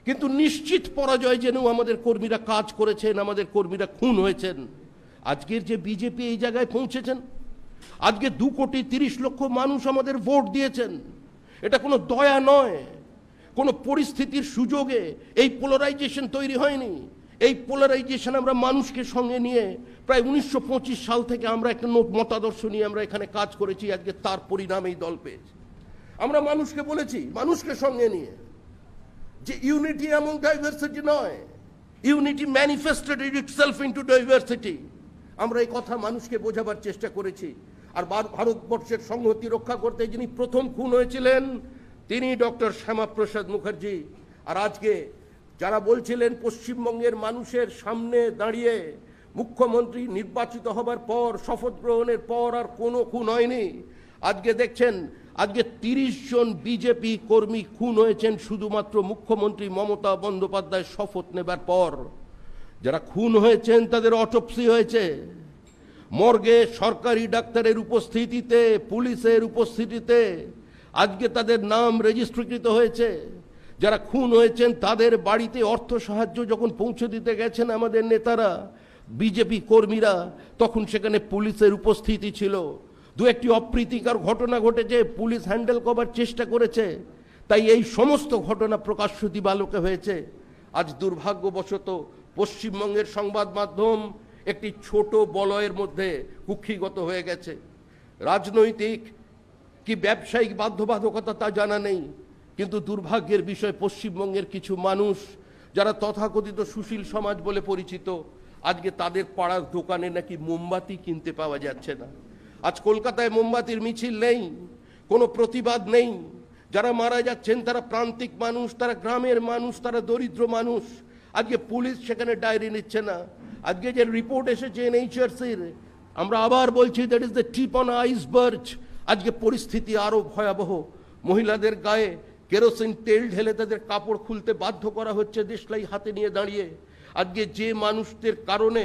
কিন্তু নিশ্চিত পরাজয় জেনেও আমাদের কর্মীরা কাজ করেছেন, আমাদের কর্মীরা খুন হয়েছেন। আজকের যে বিজেপি এই জায়গায় পৌঁছেছেন, আজকে 2,30,00,000 মানুষ আমাদের ভোট দিয়েছেন। এটা কোনো দয়া নয়, কোনো পরিস্থিতির সুযোগে এই পোলারাইজেশন তৈরি হয়নি। এই পোলারাইজেশন আমরা মানুষকে সঙ্গে নিয়ে প্রায় 1925 সাল থেকে আমরা একটা মতাদর্শ নিয়ে আমরা এখানে কাজ করেছি। আজকে তার পরিণাম এই দল পেয়েছে। আমরা মানুষকে বলেছি, মানুষকে সঙ্গে নিয়ে, যে ইউনিটি অ্যামং ডাইভার্সিটি নয়, unity manifested itself into diversity. আমরা এই কথা মানুষকে বোঝাবার চেষ্টা করেছি। আর ভারতবর্ষের সংহতি রক্ষা করতে যিনি প্রথম খুন হয়েছিলেন তিনি ডক্টর শ্যামাপ্রসাদ মুখার্জি। আর আজকে যারা বলছিলেন পশ্চিমবঙ্গের মানুষের সামনে দাঁড়িয়ে মুখ্যমন্ত্রী নির্বাচিত হবার পর, শপথ গ্রহণের পর আর কোনো খুন হয়নি, আজকে দেখছেন আজকে 30 জন বিজেপি কর্মী খুন হয়েছেন শুধুমাত্র মুখ্যমন্ত্রী মমতা বন্দ্যোপাধ্যায় শপথ নেবার পর। যারা খুন হয়েছেন তাদের অটোপসি হয়েছে, মর্গে সরকারি ডাক্তারের উপস্থিতিতে, পুলিশের উপস্থিতিতে আজকে তাদের নাম রেজিস্ট্রিকৃত হয়েছে। যারা খুন হয়েছেন তাদের বাড়িতে অর্থ সাহায্য যখন পৌঁছে দিতে গেছেন আমাদের নেতারা, বিজেপি কর্মীরা, তখন সেখানে পুলিশের উপস্থিতি ছিল। দু একটি অপ্রীতিকর ঘটনা ঘটেছে, পুলিশ হ্যান্ডেল করবার চেষ্টা করেছে, তাই এই সমস্ত ঘটনা প্রকাশ্য দিবালোকে হয়েছে। আজ দুর্ভাগ্যবশত পশ্চিমবঙ্গের সংবাদ মাধ্যম একটি ছোট বলয়ের মধ্যে কুক্ষিগত হয়ে গেছে। রাজনৈতিক কি ব্যবসায়িক বাধ্যবাধকতা তা জানা নেই, কিন্তু দুর্ভাগ্যের বিষয় পশ্চিমবঙ্গের কিছু মানুষ যারা তথাকথিত সুশীল সমাজ বলে পরিচিত, আজকে তাদের পাড়ার দোকানে নাকি মোমবাতি কিনতে পাওয়া যাচ্ছে না। আজ কলকাতায় মোমবাতির মিছিল নেই, কোনো প্রতিবাদ নেই। যারা মারা যাচ্ছেন তারা প্রান্তিক মানুষ, তারা গ্রামের মানুষ, তারা দরিদ্র মানুষ। আজকে পুলিশ সেখানে ডায়েরি নিচ্ছে না। আজকে যে রিপোর্ট এসেছে এনএইচআরসির, আমরা আবার বলছি that is the tip on iceberg. আজকে পরিস্থিতি আরো ভয়াবহ। মহিলাদের গায়ে কেরোসিন তেল ঢেলে তাদের কাপড় খুলতে বাধ্য করা হচ্ছে দেশলাই হাতে নিয়ে দাঁড়িয়ে। আজকে যে মানুষদের কারণে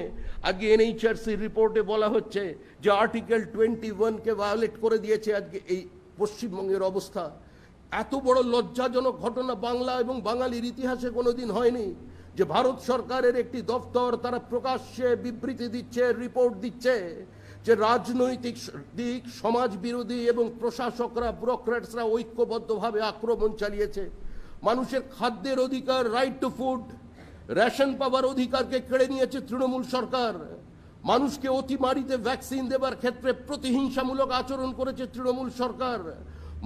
আজকে এনএইচআরসির রিপোর্টে বলা হচ্ছে যে আর্টিকেল 21-কে ভায়োলেট করে দিয়েছে আজকে এই পশ্চিমবঙ্গের অবস্থা। এত বড় লজ্জাজনক ঘটনা বাংলা এবং বাঙালির ইতিহাসে কোনোদিন হয়নি যে ভারত সরকারের একটি দপ্তর তারা প্রকাশ্যে বিবৃতি দিচ্ছে, রিপোর্ট দিচ্ছে যে রাজনৈতিক দিক, সমাজ বিরোধী এবং প্রশাসকরা, ব্যুরোক্র্যাটসরা ঐক্যবদ্ধভাবে আক্রমণ চালিয়েছে। মানুষের খাদ্যের অধিকার, রাইট টু ফুড, রেশন পাওয়ার অধিকারকে কেড়ে নিয়েছে তৃণমূল সরকার। মানুষকে অতিমারিতে ভ্যাকসিন দেবার ক্ষেত্রে প্রতিহিংসামূলক আচরণ করেছে তৃণমূল সরকার।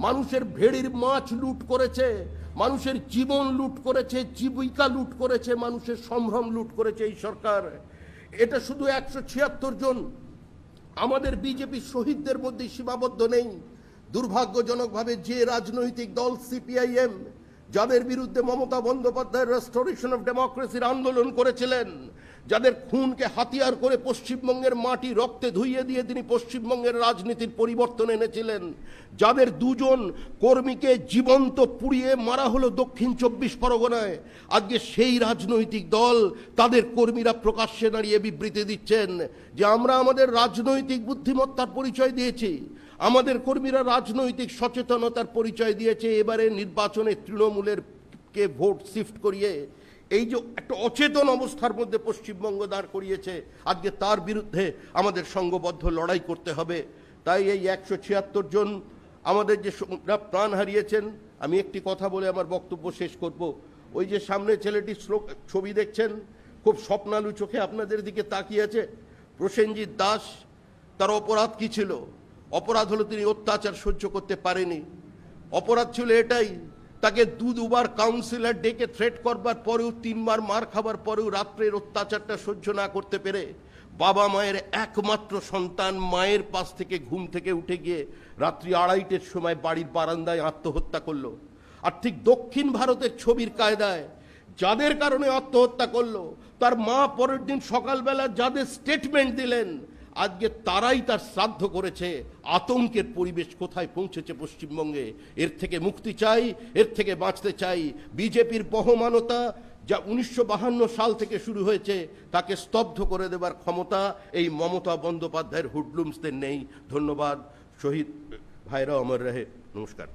মানুষের ভেড়ির মাছ লুট করেছে, মানুষের জীবন লুট করেছে, জীবিকা লুট করেছে, মানুষের সম্ভ্রম লুট করেছে এই সরকার। এটা শুধু 176 জন আমাদের বিজেপি শহীদদের মধ্যে সীমাবদ্ধ নেই। দুর্ভাগ্যজনকভাবে যে রাজনৈতিক দল সিপিআইএম, যাদের বিরুদ্ধে মমতা বন্দ্যোপাধ্যায় রেস্টোরেশন অফ ডেমোক্রেসির আন্দোলন করেছিলেন, যাদের খুনকে হাতিয়ার করে পশ্চিমবঙ্গের মাটি রক্তে ধুইয়ে দিয়ে তিনি পশ্চিমবঙ্গের রাজনীতির পরিবর্তন এনেছিলেন, যাদের 2 জন কর্মীকে জীবন্ত পুড়িয়ে মারা হলো দক্ষিণ 24 পরগনায়, আজকে সেই রাজনৈতিক দল তাদের কর্মীরা প্রকাশ্যে দাঁড়িয়ে বিবৃতি দিচ্ছেন যে আমরা আমাদের রাজনৈতিক বুদ্ধিমত্তার পরিচয় দিয়েছি, আমাদের কর্মীরা রাজনৈতিক সচেতনতার পরিচয় দিয়েছে। এবারে নির্বাচনে তৃণমূলের কে ভোট শিফট করিয়ে এই যে একটা অচেতন অবস্থার মধ্যে পশ্চিমবঙ্গ দাঁড় করিয়েছে, আজকে তার বিরুদ্ধে আমাদের সংঘবদ্ধ লড়াই করতে হবে। তাই এই 176 জন আমাদের যে প্রাণ হারিয়েছেন, আমি একটি কথা বলে আমার বক্তব্য শেষ করব। ওই যে সামনে ছেলেটি ছবি দেখছেন, খুব স্বপ্নালু চোখে আপনাদের দিকে তাকিয়ে আছে, প্রসেনজিৎ দাস। তার অপরাধ কি ছিল? অপরাধ হলো তিনি অত্যাচার সহ্য করতে পারেনি। অপরাধ ছিল এটাই, তাকে দুবার কাউন্সিলর ডেকে থ্রেট করবার পরেও, 3 বার মার খাবার পরেও রাত্রের অত্যাচারটা সহ্য না করতে পেরে বাবা মায়ের একমাত্র সন্তান মায়ের পাশ থেকে ঘুম থেকে উঠে গিয়ে রাত্রি 2:30টার সময় বাড়ির বারান্দায় আত্মহত্যা করলো। আর ঠিক দক্ষিণ ভারতের ছবির কায়দায় যাদের কারণে আত্মহত্যা করলো, তার মা পরের দিন সকালবেলা যাদের স্টেটমেন্ট দিলেন, আজকে তারাই তার শ্রাদ্ধ করেছে। আতঙ্কের পরিবেশ কোথায় পৌঁছেছে পশ্চিমবঙ্গে! এর থেকে মুক্তি চাই, এর থেকে বাঁচতে চাই। বিজেপির বহমানতা যা 1952 সাল থেকে শুরু হয়েছে, তাকে স্তব্ধ করে দেবার ক্ষমতা এই মমতা বন্দ্যোপাধ্যায়ের হুডলুমসদের নেই। ধন্যবাদ। শহীদ ভাইরা অমর রহে। নমস্কার।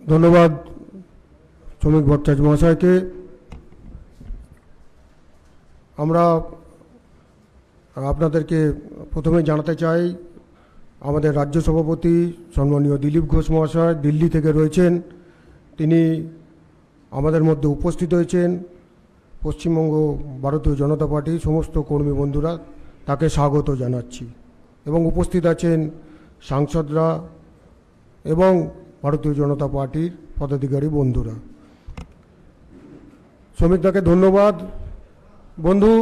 ধন্যবাদ শ্রমিক ভট্টাচার্য মহাশয়কে। আমরা আপনাদেরকে প্রথমে জানাতে চাই, আমাদের রাজ্য সভাপতি সম্মানীয় দিলীপ ঘোষ মহাশয় দিল্লি থেকে রয়েছেন, তিনি আমাদের মধ্যে উপস্থিত হয়েছেন। পশ্চিমবঙ্গ ভারতীয় জনতা পার্টির সমস্ত কর্মী বন্ধুরা, তাকে স্বাগত জানাচ্ছি। এবং উপস্থিত আছেন সাংসদরা এবং ভারতীয় জনতা পার্টির পদাধিকারী বন্ধুরা। শ্রমিকদাকে ধন্যবাদ। বন্ধু,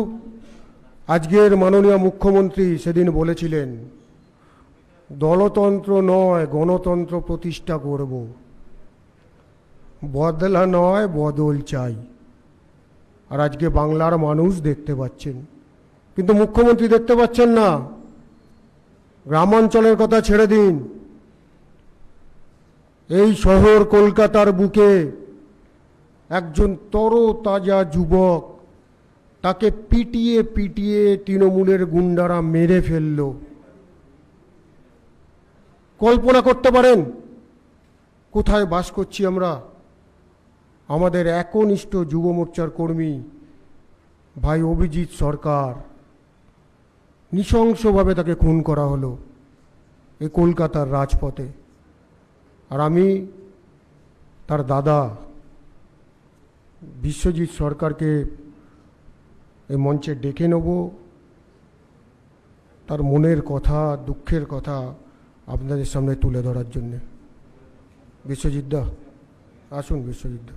আজকের মাননীয় মুখ্যমন্ত্রী সেদিন বলেছিলেন, দলতন্ত্র নয় গণতন্ত্র প্রতিষ্ঠা করব, বদলা নয় বদল চাই। আর আজকে বাংলার মানুষ দেখতে পাচ্ছেন, কিন্তু মুখ্যমন্ত্রী দেখতে পাচ্ছেন না। গ্রামাঞ্চলের কথা ছেড়ে দিন, এই শহর কলকাতার বুকে একজন তরতাজা যুবক, তাকে পিটিয়ে পিটিয়ে তৃণমূলের গুন্ডারা মেরে ফেলল। কল্পনা করতে পারেন কোথায় বাস করছি আমরা? আমাদের একনিষ্ঠ যুব মোর্চার কর্মী ভাই অভিজিৎ সরকার, নৃশংসভাবে তাকে খুন করা হলো এই কলকাতার রাজপথে। আর আমি তার দাদা বিশ্বজিৎ সরকারকে এই মঞ্চে ডেকে নেব, তার মনের কথা, দুঃখের কথা আপনাদের সামনে তুলে ধরার জন্যে। বিশ্বজিৎ দা, আসুন। বিশ্বজিৎ দা,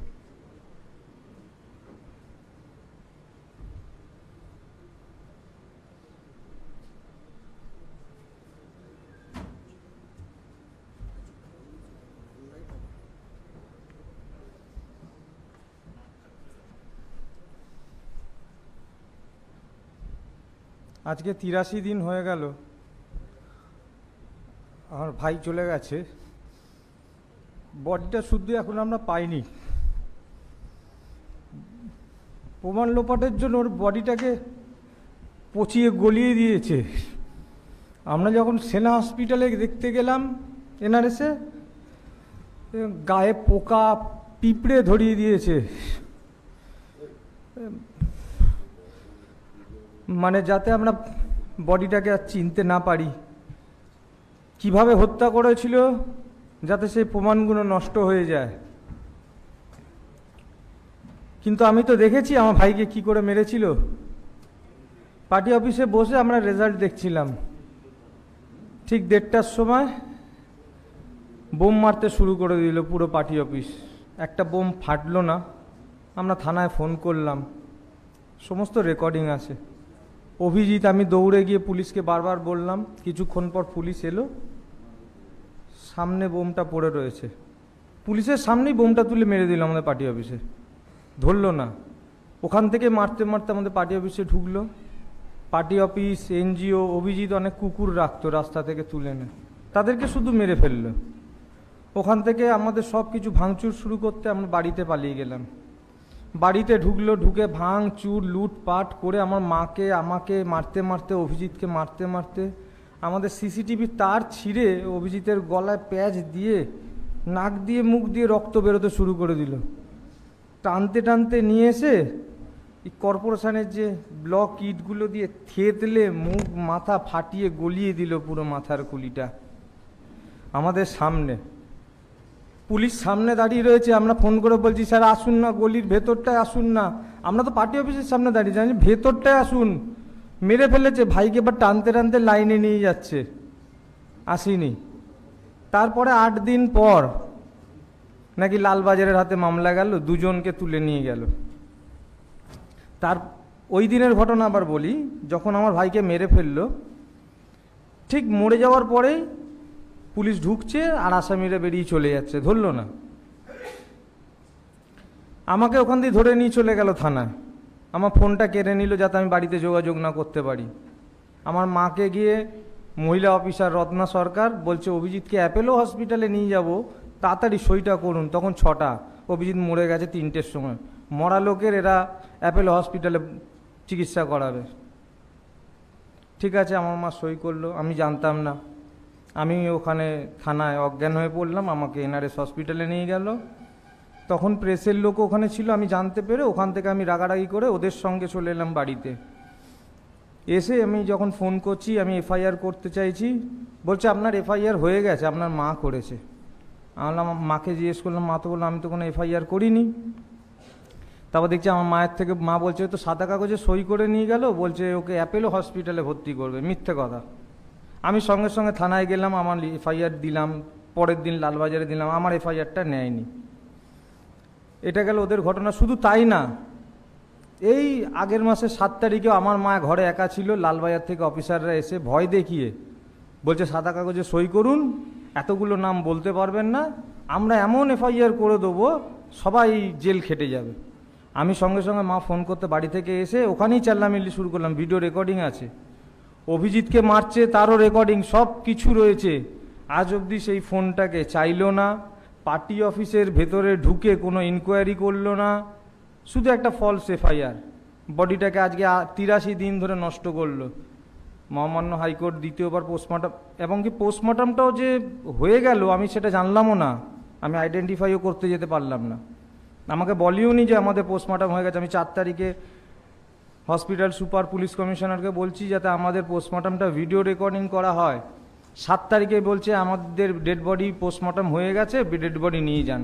আজকে 83 দিন হয়ে গেল আমার ভাই চলে গেছে। বডিটা শুদ্ধ এখন আমরা পাইনি। প্রমাণ লোপাটের জন্য ওর বডিটাকে পচিয়ে গলিয়ে দিয়েছে। আমরা যখন সেনা হসপিটালে দেখতে গেলাম এনআরএসে, গায়ে পোকা পিঁপড়ে ধরিয়ে দিয়েছে, মানে যাতে আমরা বডিটাকে আর চিনতে না পারি। কিভাবে হত্যা করেছিল যাতে সেই প্রমাণগুলো নষ্ট হয়ে যায়। কিন্তু আমি তো দেখেছি আমার ভাইকে কি করে মেরেছিল। পার্টি অফিসে বসে আমরা রেজাল্ট দেখছিলাম, ঠিক 1:30টার সময় বোম মারতে শুরু করে দিল পুরো পার্টি অফিস। একটা বোম ফাটলো না। আমরা থানায় ফোন করলাম, সমস্ত রেকর্ডিং আছে। অভিজিৎ, আমি দৌড়ে গিয়ে পুলিশকে বারবার বললাম। কিছুক্ষণ পর পুলিশ এলো, সামনে বোমটা পড়ে রয়েছে। পুলিশের সামনেই বোমটা তুলে মেরে দিল আমাদের পার্টি অফিসে, ধরলো না। ওখান থেকে মারতে মারতে আমাদের পার্টি অফিসে ঢুকলো। পার্টি অফিস, এনজিও, অভিজিৎ অনেক কুকুর রাখতো রাস্তা থেকে তুলে এনে, তাদেরকে শুধু মেরে ফেললো। ওখান থেকে আমাদের সব কিছু ভাঙচুর শুরু করতে আমরা বাড়িতে পালিয়ে গেলাম। বাড়িতে ঢুকলো, ঢুকে ভাঙচুর লুটপাট করে আমার মাকে আমাকে মারতে মারতে, অভিজিৎকে মারতে মারতে আমাদের সিসিটিভির তার ছিঁড়ে অভিজিতের গলায় প্যাঁচ দিয়ে নাক দিয়ে মুখ দিয়ে রক্ত বেরোতে শুরু করে দিল। টানতে টানতে নিয়ে এসে এই কর্পোরেশনের যে ব্লক ইটগুলো দিয়ে থেতলে মুখ মাথা ফাটিয়ে গলিয়ে দিল পুরো মাথার কুলিটা আমাদের সামনে। পুলিশ সামনে দাঁড়িয়ে রয়েছে, আমরা ফোন করে বলছি স্যার আসুন না, গলির ভেতরটায় আসুন না। আমরা তো পার্টি অফিসের সামনে দাঁড়িয়ে জানি, ভেতরটায় আসুন। মেরে ফেলেছে, ভাইকে এবার টানতে টানতে লাইনে নিয়ে যাচ্ছে, আসিনি। তারপরে 8 দিন পর নাকি লালবাজারের হাতে মামলা গেল, দুজনকে তুলে নিয়ে গেল। তার ওই দিনের ঘটনা আবার বলি, যখন আমার ভাইকে মেরে ফেললো, ঠিক মরে যাওয়ার পরেই পুলিশ ঢুকছে আর আসামিরা বেরিয়ে চলে যাচ্ছে, ধরলো না। আমাকে ওখান দিয়ে ধরে নিয়ে চলে গেল থানায়, আমার ফোনটা কেড়ে নিল যাতে আমি বাড়িতে যোগাযোগ না করতে পারি। আমার মাকে গিয়ে মহিলা অফিসার রত্না সরকার বলছে অভিজিৎকে অ্যাপেলো হসপিটালে নিয়ে যাব, তাড়াতাড়ি সইটা করুন। তখন 6টা, অভিজিৎ মরে গেছে 3টের সময়। মরা লোকের এরা অ্যাপেলো হসপিটালে চিকিৎসা করাবে। ঠিক আছে, আমার মা সই করলো, আমি জানতাম না। আমি ওখানে থানায় অজ্ঞান হয়ে পড়লাম, আমাকে এনআরএস হসপিটালে নিয়ে গেল। তখন প্রেসের লোক ওখানে ছিল, আমি জানতে পেরে ওখান থেকে আমি রাগারাগি করে ওদের সঙ্গে চলে এলাম বাড়িতে। এসে আমি যখন ফোন করছি, আমি এফআইআর করতে চাইছি, বলছে আপনার এফআইআর হয়ে গেছে, আপনার মা করেছে। আমি মাকে জিজ্ঞেস করলাম, মা তো বললাম আমি তো কোনো এফআইআর করিনি। তারপর দেখছি আমার মায়ের থেকে মা বলছে তো সাদা কাগজে সই করে নিয়ে গেল, বলছে ওকে অ্যাপেলো হসপিটালে ভর্তি করবে। মিথ্যে কথা। আমি সঙ্গে সঙ্গে থানায় গেলাম, আমার এফআইআর দিলাম, পরের দিন লালবাজারে দিলাম, আমার এফআইআরটা নেয়নি। এটা গেল ওদের ঘটনা। শুধু তাই না, এই আগের মাসের 7 তারিখেও আমার মা ঘরে একা ছিল, লালবাজার থেকে অফিসাররা এসে ভয় দেখিয়ে বলছে সাদা কাগজে সই করুন, এতগুলো নাম বলতে পারবেন না, আমরা এমন এফআইআর করে দেবো সবাই জেল খেটে যাবে। আমি সঙ্গে সঙ্গে মা ফোন করতে বাড়ি থেকে এসে ওখানেই চেল্লামিল্লি শুরু করলাম, ভিডিও রেকর্ডিং আছে, অভিজিৎকে মারছে তারও রেকর্ডিং, সব কিছু রয়েছে। আজ অবধি সেই ফোনটাকে চাইলো না, পার্টি অফিসের ভেতরে ঢুকে কোনো ইনকোয়ারি করলো না, শুধু একটা ফলস এফআইআর। বডিটাকে আজকে 83 দিন ধরে নষ্ট করলো। মহামান্য হাইকোর্ট দ্বিতীয়বার পোস্টমর্টম, এবং কি পোস্টমর্টমটাও যে হয়ে গেল আমি সেটা জানলামও না, আমি আইডেন্টিফাইও করতে যেতে পারলাম না। আমাকে বলিও নি যে আমাদের পোস্টমর্টম হয়ে গেছে। আমি 4 তারিখে হসপিটাল সুপার পুলিশ কমিশনারকে বলছি যাতে আমাদের পোস্টমর্টমটা ভিডিও রেকর্ডিং করা হয়। 7 তারিখে বলছে আমাদের ডেড বডি পোস্টমর্টম হয়ে গেছে, ডেড বডি নিয়ে যান।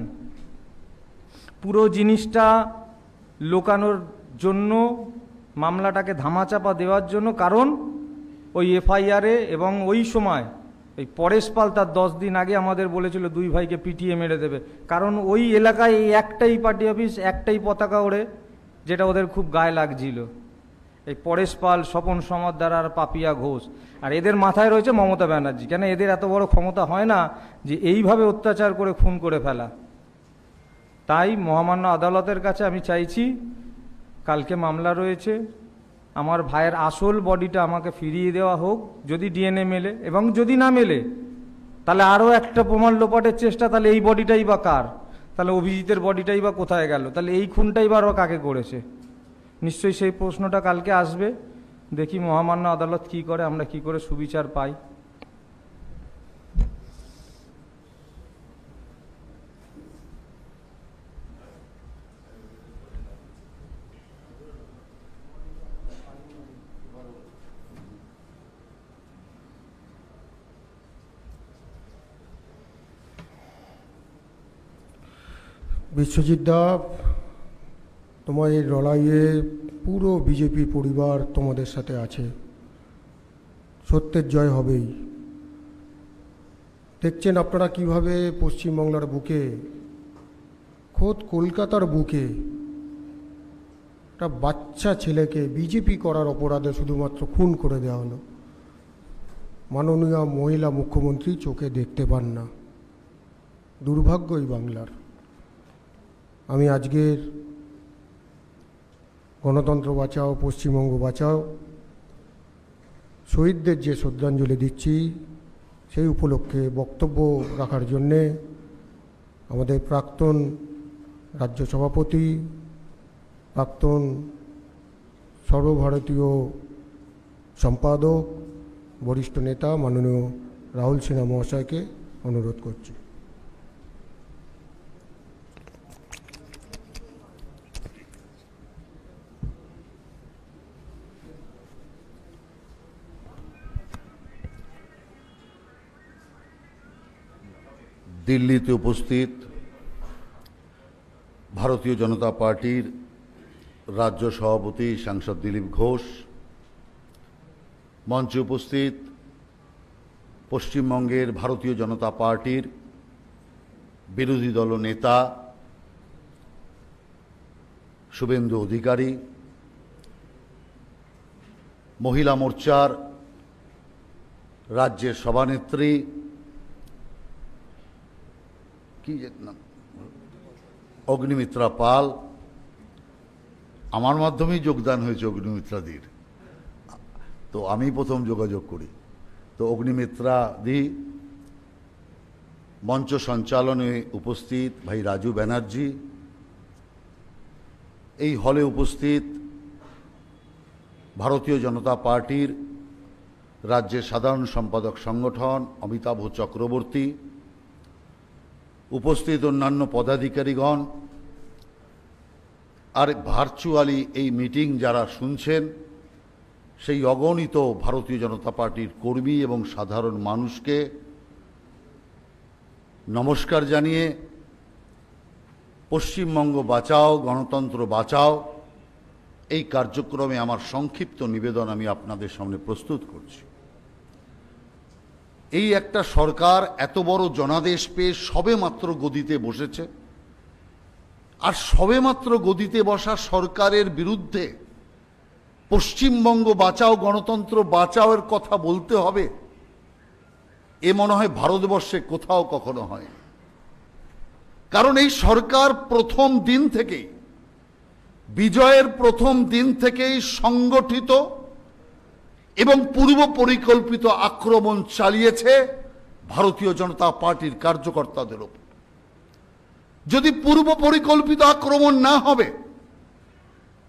পুরো জিনিসটা লোকানোর জন্য, মামলাটাকে ধামাচাপা দেওয়ার জন্য। কারণ ওই এফআইআরে এবং ওই সময় ওই পরেশ পাল তার 10 দিন আগে আমাদের বলেছিল 2 ভাইকে পিটিয়ে মেরে দেবে। কারণ ওই এলাকায় এই একটাই পার্টি অফিস, একটাই পতাকা ওড়ে, যেটা ওদের খুব গায়ে লাগছিল। এই পরেশ পাল, স্বপন সমাদ্দার আর পাপিয়া ঘোষ, আর এদের মাথায় রয়েছে মমতা ব্যানার্জি। কেন এদের এত বড় ক্ষমতা হয় না যে এইভাবে অত্যাচার করে খুন করে ফেলা। তাই মহামান্য আদালতের কাছে আমি চাইছি, কালকে মামলা রয়েছে, আমার ভাইয়ের আসল বডিটা আমাকে ফিরিয়ে দেওয়া হোক, যদি ডিএনএ মেলে, এবং যদি না মেলে তাহলে আরও একটা প্রমাণ লোপাটের চেষ্টা। তাহলে এই বডিটাই বা কার? তাহলে অভিজিতের বডিটাই বা কোথায় গেল? তাহলে এই খুনটাই বা আরও কাকে করেছে? নিশ্চয়ই সেই প্রশ্নটা কালকে আসবে। দেখি মহামান্য আদালত কি করে, আমরা কি করে সুবিচার পাই। বিশ্বজিৎ দা, তোমার এই লড়াইয়ে পুরো বিজেপি পরিবার তোমাদের সাথে আছে। সত্যের জয় হবেই। দেখছেন আপনারা কিভাবে পশ্চিমবাংলার বুকে, খোদ কলকাতার বুকে একটা বাচ্চা ছেলেকে বিজেপি করার অপরাধে শুধুমাত্র খুন করে দেওয়া হলো। মাননীয় মহিলা মুখ্যমন্ত্রী চোখে দেখতে পান না। দুর্ভাগ্য এই বাংলার। আমি আজকের গণতন্ত্র বাঁচাও পশ্চিমবঙ্গ বাঁচাও শহীদদের যে শ্রদ্ধাঞ্জলি দিচ্ছি, সেই উপলক্ষে বক্তব্য রাখার জন্যে আমাদের প্রাক্তন রাজ্য সভাপতি, প্রাক্তন সর্বভারতীয় সম্পাদক, বরিষ্ঠ নেতা মাননীয় রাহুল সিনহা মহাশয়কে অনুরোধ করছি। দিল্লিতে উপস্থিত ভারতীয় জনতা পার্টির রাজ্য সভাপতি সাংসদ দিলীপ ঘোষ, মঞ্চে উপস্থিত পশ্চিমবঙ্গের ভারতীয় জনতা পার্টির বিরোধী দল নেতা শুভেন্দু অধিকারী, মহিলা মোর্চার রাজ্যের সভানেত্রী অগ্নিমিত্রা পাল, আমার মাধ্যমেই যোগদান হয়েছে অগ্নিমিত্রাদির, তো আমি প্রথম যোগাযোগ করি। তো অগ্নিমিত্রা দি, মঞ্চ সঞ্চালনে উপস্থিত ভাই রাজু ব্যানার্জি, এই হলে উপস্থিত ভারতীয় জনতা পার্টির রাজ্যের সাধারণ সম্পাদক সংগঠন অমিতাভ চক্রবর্তী, উপস্থিত অন্যান্য পদাধিকারীগণ, আর ভার্চুয়ালি এই মিটিং যারা শুনছেন সেই অগণিত ভারতীয় জনতা পার্টির কর্মী এবং সাধারণ মানুষকে নমস্কার জানিয়ে পশ্চিমবঙ্গ বাঁচাও, গণতন্ত্র বাঁচাও এই কার্যক্রমে আমার সংক্ষিপ্ত নিবেদন আমি আপনাদের সামনে প্রস্তুত করছি। এই একটা সরকার এত বড় জনাদেশ পেয়ে সবেমাত্র গদিতে বসেছে, আর সবেমাত্র গদিতে বসা সরকারের বিরুদ্ধে পশ্চিমবঙ্গ বাঁচাও, গণতন্ত্র বাঁচাওয়ের কথা বলতে হবে, এ মনে হয় ভারতবর্ষে কোথাও কখনো হয়। কারণ এই সরকার প্রথম দিন থেকেই, বিজয়ের প্রথম দিন থেকেই সংগঠিত এবং পূর্ব পরিকল্পিত আক্রমণ চালিয়েছে ভারতীয় জনতা পার্টির কার্যকর্তাদের উপর। যদি পূর্ব পরিকল্পিত আক্রমণ না হবে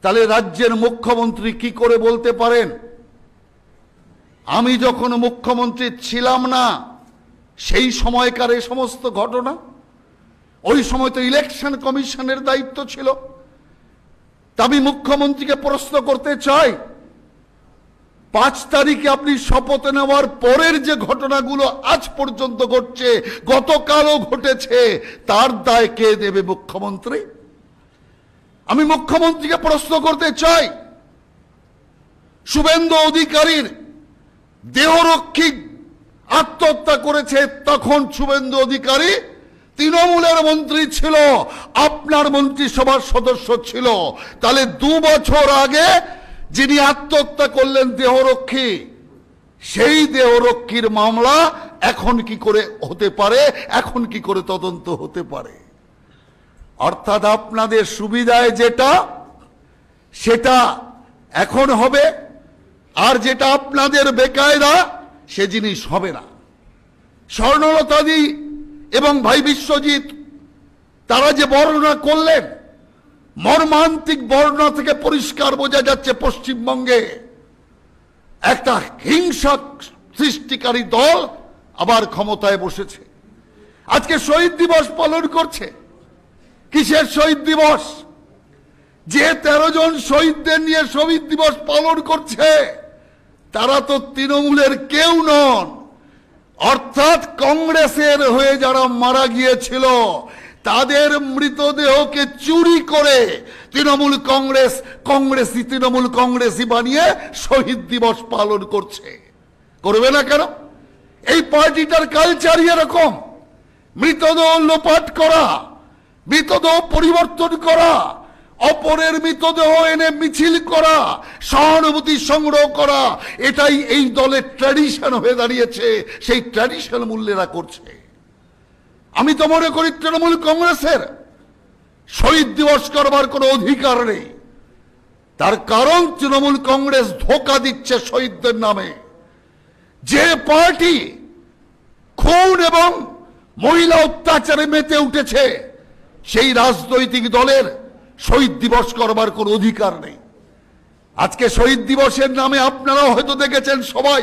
তাহলে রাজ্যের মুখ্যমন্ত্রী কি করে বলতে পারেন আমি যখন মুখ্যমন্ত্রী ছিলাম না সেই সময়কার এই সমস্ত ঘটনা? ওই সময় তো ইলেকশন কমিশনের দায়িত্ব ছিল। তা আমি মুখ্যমন্ত্রীকে প্রশ্ন করতে চাই, 5 তারিখে আপনি শপথ নেওয়ার পরের যে ঘটনাগুলো আজ পর্যন্ত ঘটছে, গতকালও ঘটেছে, তার দায় কে দেবে? মুখ্যমন্ত্রী। আমি মুখ্যমন্ত্রীকে প্রশ্ন করতে চাই, শুভেন্দু অধিকারীর দেহরক্ষী আত্মহত্যা করেছে, তখন শুভেন্দু অধিকারী তৃণমূলের মন্ত্রী ছিল, আপনার মন্ত্রিসভার সদস্য ছিল। তাহলে 2 বছর আগে যিনি আত্মহত্যা করলেন দেহরক্ষী, সেই দেহরক্ষীর মামলা এখন কি করে হতে পারে, এখন কি করে তদন্ত হতে পারে? অর্থাৎ আপনাদের সুবিধায় যেটা সেটা এখন হবে, আর যেটা আপনাদের বেকায়দা সে জিনিস হবে না। স্বর্ণলতাদি এবং ভাই বিশ্বজিৎ তারা যে বর্ণনা করলেন, মর্মান্তিক বর্ণনা থেকে পরিষ্কার বোঝা যাচ্ছে পশ্চিমবঙ্গে একটা হিংসা সৃষ্টিকারী দল আবার ক্ষমতায় বসেছে। আজকে শহীদ দিবস পালন করছে। কিসের শহীদ দিবস? যে 13 জন শহীদদের নিয়ে শহীদ দিবস পালন করছে তারা তো তৃণমূলের কেউ নন। অর্থাৎ কংগ্রেসের হয়ে যারা মারা গিয়েছিল তাদের মৃতদেহকে চুরি করে তৃণমূল কংগ্রেসি বানিয়ে শহীদ দিবস পালন করছে। করবে না কেন? এই পার্টিটার কালচারই এরকম, মৃতদেহ লোপাট করা, মৃতদেহ পরিবর্তন করা, অপরের মৃতদেহ এনে মিছিল করা, সহানুভূতি সংগ্রহ করা, এটাই এই দলের ট্র্যাডিশন হয়ে দাঁড়িয়েছে। সেই ট্র্যাডিশন মূল্যেরা করছে। আমি তো মনে করি তৃণমূল কংগ্রেসের শহীদ দিবস করবার কোনো অধিকার নেই। তার কারণ তৃণমূল কংগ্রেস ধোঁকা দিচ্ছে শহীদদের নামে। যে পার্টি খুন এবং মহিলা অত্যাচারে মেতে উঠেছে সেই রাজনৈতিক দলের শহীদ দিবস করবার কোনো অধিকার নেই। আজকে শহীদ দিবসের নামে আপনারাও হয়তো দেখেছেন, সবাই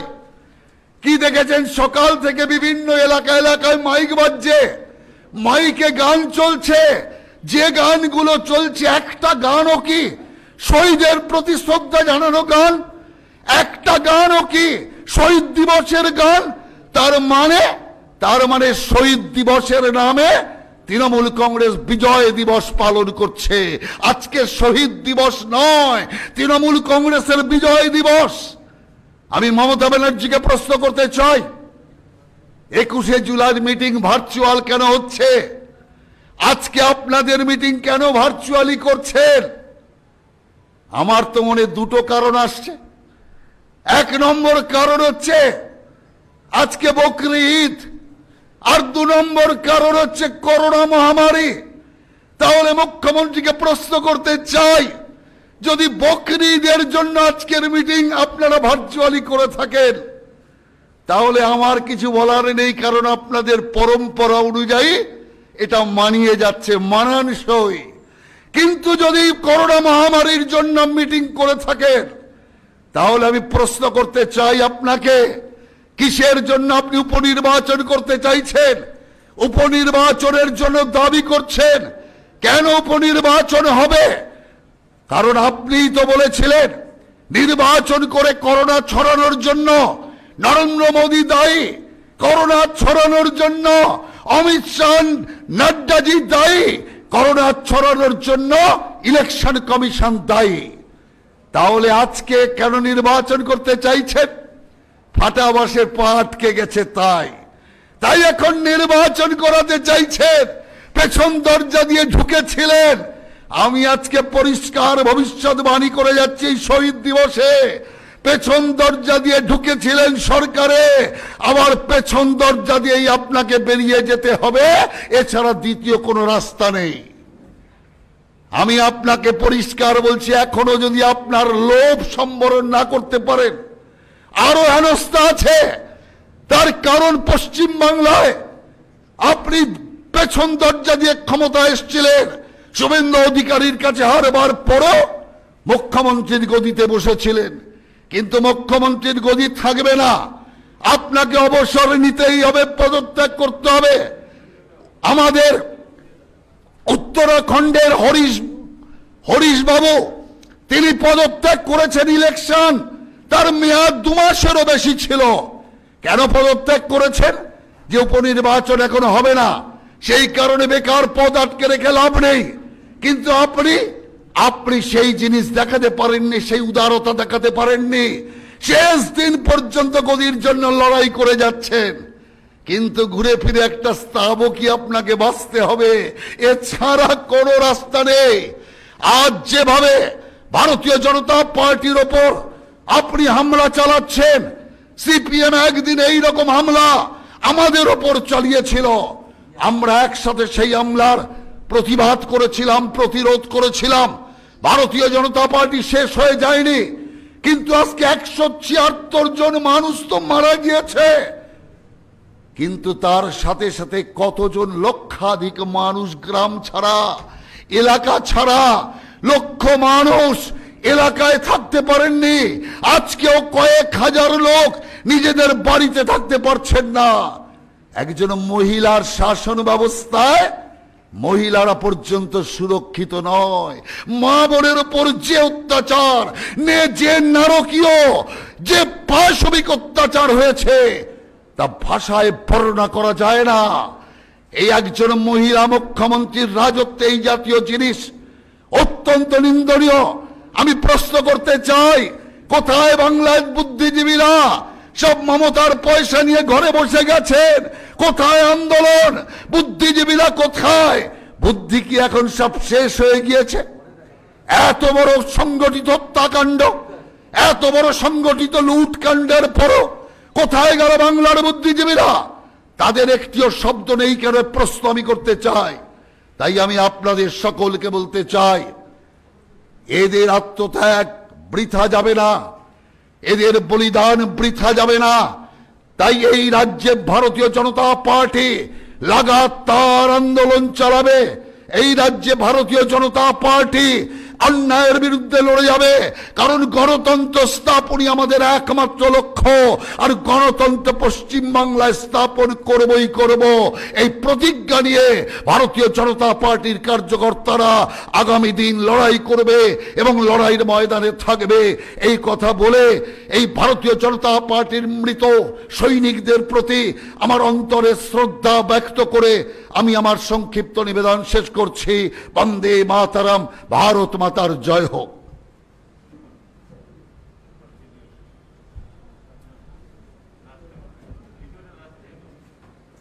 কি দেখেছেন, সকাল থেকে বিভিন্ন এলাকায় মাইক বাজছে, মাইকে গান চলছে। যে গানগুলো চলছে একটা গানও কি শহীদের প্রতি শ্রদ্ধা জানানো গান? একটা গানও কি শহীদ দিবসের গান? তার মানে শহীদ দিবসের নামে তৃণমূল কংগ্রেস বিজয় দিবস পালন করছে। আজকে শহীদ দিবস নয়, তৃণমূল কংগ্রেসের বিজয় দিবস। আমি মমতা ব্যানার্জিকে প্রশ্ন করতে চাই, 21শে জুলাইয়ের মিটিং ভার্চুয়াল কেন হচ্ছে? আজকে আপনাদের মিটিং কেন ভার্চুয়ালি করছেন? আমার তো মনে দুটো কারণ আসছে। এক নম্বর কারণ হচ্ছে আজকে বকরি ঈদ, আর 2 নম্বর কারণ হচ্ছে করোনা মহামারী। তাহলে মুখ্যমন্ত্রীকে প্রশ্ন করতে চাই, যদি বকরি ঈদের জন্য আজকের মিটিং আপনারা ভার্চুয়ালি করে থাকেন, তাহলে আমার কিছু বলার নেই, কারণ আপনাদের পরম্পরা অনুযায়ী এটা মানিয়ে যাচ্ছে, মানানসই। কিন্তু যদি করোনা মহামারীর জন্য মিটিং করে থাকেন, তাহলে আমি প্রশ্ন করতে চাই আপনাকে, কিসের জন্য আপনি উপনির্বাচন করতে চাইছেন? উপনির্বাচনের জন্য দাবি করছেন, কেন উপনির্বাচন হবে? কারণ আপনিই তো বলেছিলেন নির্বাচন করে করোনা ছড়ানোর জন্য নরেন্দ্র মোদী দায়ী, করোনা ছড়ানোর জন্য অমিত শাহ নাড্ডাজি দায়ী, করোনা ছড়ানোর জন্য ইলেকশন কমিশন দায়ী। তাহলে আজকে কেন নির্বাচন করতে চাইছেন? ফাটা বাঁশের পা আটকে গেছে, তাই এখন নির্বাচন করাতে চাইছেন। পেছন দরজা দিয়ে ঢুকেছিলেন। আমি আজকে পরিষ্কার ভবিষ্যৎবাণী করে যাচ্ছি, শহীদ দিবসে পেছন দরজা দিয়ে ঢুকেছিলেন সরকারে, আবার পেছন দরজা দিয়েই আপনাকে বেরিয়ে যেতে হবে, এছাড়া দ্বিতীয় কোনো রাস্তা নেই। আমি আপনাকে পরিষ্কার বলছি, এখনো যদি আপনার লোভ সম্বরণ না করতে পারেন, আরো হেনস্থা আছে। তার কারণ পশ্চিম বাংলায় আপনি পেছন দরজা দিয়ে ক্ষমতা এসেছিলেন, শুভেন্দু অধিকারীর কাছে হারবার পরও মুখ্যমন্ত্রীর গদিতে বসেছিলেন, কিন্তু মুখ্যমন্ত্রীর গদি থাকবে না, আপনাকে অবসর নিতেই হবে, পদত্যাগ করতে হবে। আমাদের উত্তরাখণ্ডের হরিশ বাবু, তিনি পদত্যাগ করেছেন, ইলেকশন তার মেয়াদ 2 মাসেরও বেশি ছিল। কেন পদত্যাগ করেছেন? যে উপনির্বাচন এখনো হবে না, সেই কারণে বেকার পদ আটকে রেখে লাভ নেই। কিন্তু আপনি সেই জিনিস দেখাতে পারেননি, সেই উদারতা দেখাতে পারেননি। শেষ দিন পর্যন্ত গদির জন্য লড়াই করে যাচ্ছেন, কিন্তু ঘুরে ফিরে একটা স্থাবকই আপনাকে বাঁচতে হবে, এছাড়া কোনো রাস্তা নেই। আজ যেভাবে ভারতীয় জনতা পার্টির ওপর আপনি হামলা চালাচ্ছেন, সিপিএম একদিন এইরকম হামলা আমাদের ওপর চালিয়েছিল, আমরা একসাথে সেই হামলার প্রতিবাদ করেছিলাম, প্রতিরোধ করেছিলাম। ভারতীয় জনতা পার্টি শেষ হয়ে যায়নি, কিন্তু আজকে 176 জন মানুষ তো মারা গিয়েছে, কিন্তু তার সাথে সাথে কতজন লক্ষাধিক মানুষ গ্রাম ছাড়া, এলাকা ছাড়া, লক্ষ মানুষ এলাকায় থাকতে পারেননি। আজকেও কয়েক হাজার লোক নিজেদের বাড়িতে থাকতে পারছেন না। একজন মহিলার শাসন ব্যবস্থায় মহিলারা পর্যন্ত সুরক্ষিত নয়। মা বোনের উপর যে অত্যাচার, যে নারকীয়, যে পাশবিক অত্যাচার হয়েছে, তা ভাষায় বর্ণনা করা যায় না। এই একজন মহিলা মুখ্যমন্ত্রীর রাজত্বে এই জাতীয় জিনিস অত্যন্ত নিন্দনীয়। আমি প্রশ্ন করতে চাই, কোথায় বাংলার বুদ্ধিজীবীরা? সব মমতার পয়সা নিয়ে ঘরে বসে গেছেন। কোথায় আন্দোলন? বুদ্ধিজীবীরা কোথায়? বুদ্ধি কি এখন সব শেষ হয়ে গিয়েছে? এত বড় সংগঠিত হত্যাকাণ্ড, এত বড় সংগঠিত লুটকাণ্ডের পরও কোথায় গেল বাংলার বুদ্ধিজীবীরা? তাদের একটিও শব্দ নেই কেন? প্রশ্ন আমি করতে চাই। তাই আমি আপনাদের সকলকে বলতে চাই, এদের আত্মত্যাগ বৃথা যাবে না, এদের বলিদান বৃথা যাবে না। তাই এই রাজ্যে ভারতীয় জনতা পার্টি লাগাতার আন্দোলন চালাবে। এই রাজ্যে ভারতীয় জনতা পার্টি অন্যায়ের বিরুদ্ধে লড়ে যাবে, কারণ গণতন্ত্র স্থাপনই আমাদের একমাত্র লক্ষ্য। আর গণতন্ত্র পশ্চিমবাংলায় স্থাপন করবই করব, এই প্রতিজ্ঞা নিয়ে ভারতীয় জনতা পার্টির কার্যকর্তারা আগামী দিন লড়াই করবে এবং লড়াইয়ের ময়দানে থাকবে। এই কথা বলে এই ভারতীয় জনতা পার্টির মৃত সৈনিকদের প্রতি আমার অন্তরে শ্রদ্ধা ব্যক্ত করে আমি আমার সংক্ষিপ্ত নিবেদন শেষ করছি। বন্দে মাতারাম, ভারত মাতার জয় হোক।